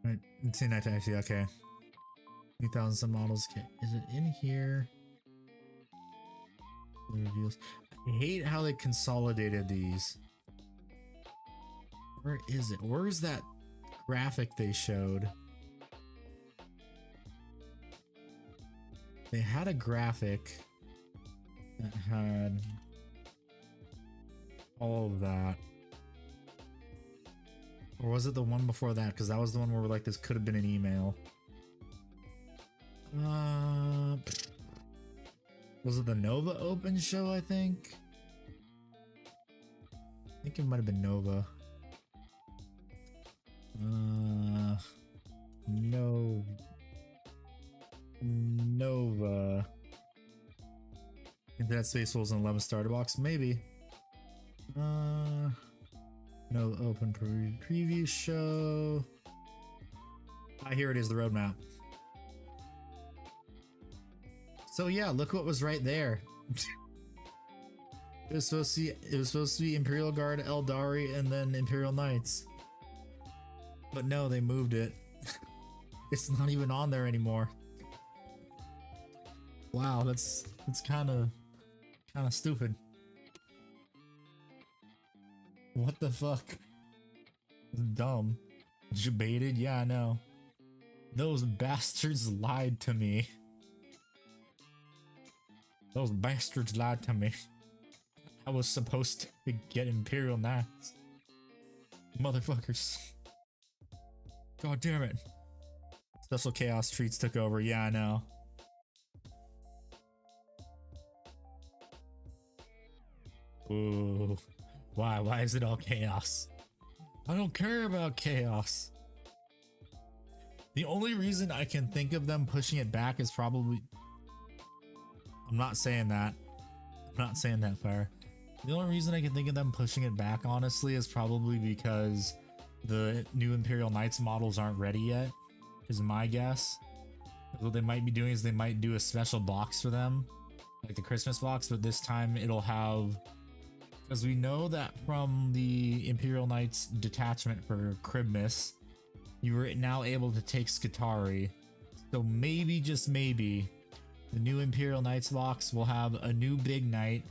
[SPEAKER 1] Right, it's in that actually, okay. 2,000 some models. Okay, is it in here? The reveals. I hate how they consolidated these. Where is it? Where's that graphic they showed? They had a graphic that had all of that. Or was it the one before that? Because that was the one where we're like, this could have been an email. Was it the Nova Open show, I think? I think it might have been Nova. No. Nova. Internet Space Wolves and 11 starter box? Maybe. No open preview show. Here it is, the roadmap. So yeah, look what was right there. It was supposed to be Imperial Guard, Eldari, and then Imperial Knights. But no, they moved it. It's not even on there anymore. Wow, that's kind of stupid. What the fuck? Dumb. Debated? Yeah, I know. Those bastards lied to me. Those bastards lied to me. I was supposed to get Imperial Knights. Motherfuckers. God damn it. Special Chaos Treats took over. Yeah, I know. Ooh. Why? Why is it all chaos? I don't care about chaos. The only reason I can think of them pushing it back is probably... I'm not saying that. I'm not saying that, Fire. The only reason I can think of them pushing it back, honestly, is probably because the new Imperial Knights models aren't ready yet, is my guess. What they might be doing is they might do a special box for them, like the Christmas box, but this time it'll have... Because we know that from the Imperial Knights detachment for Christmas, you were now able to take Skitarii. So maybe, just maybe, the new Imperial Knights box will have a new big knight,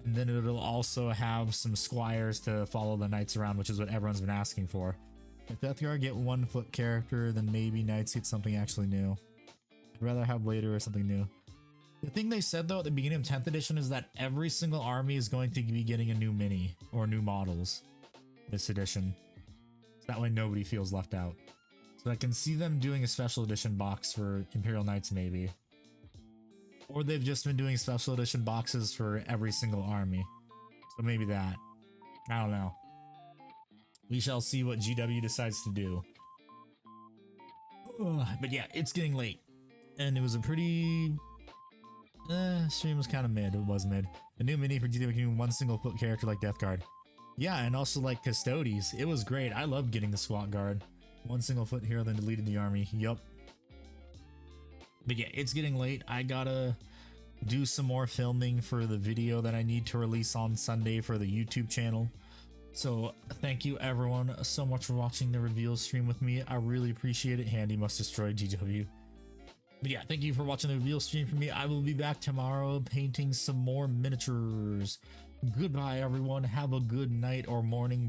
[SPEAKER 1] and then it'll also have some squires to follow the knights around, which is what everyone's been asking for. If Death Guard get 1 foot character, then maybe knights get something actually new. I'd rather have later or something new. The thing they said though at the beginning of 10th edition is that every single army is going to be getting a new mini or new models this edition. So that way nobody feels left out. So I can see them doing a special edition box for Imperial Knights maybe. Or they've just been doing special edition boxes for every single army. So maybe that. I don't know. We shall see what GW decides to do. But yeah, it's getting late. And it was a pretty... stream was kind of mid. It was mid. A new mini for GW can 1 single foot character like Death Guard. Yeah, and also like Custodes. It was great. I loved getting the SWAT Guard. 1 single foot hero, then deleted the army. Yup. But yeah, it's getting late. I gotta do some more filming for the video that I need to release on Sunday for the YouTube channel. So thank you everyone so much for watching the reveal stream with me. I really appreciate it. Handy must destroy GW. But yeah, thank you for watching the reveal stream for me. I will be back tomorrow painting some more miniatures. Goodbye everyone. Have a good night or morning.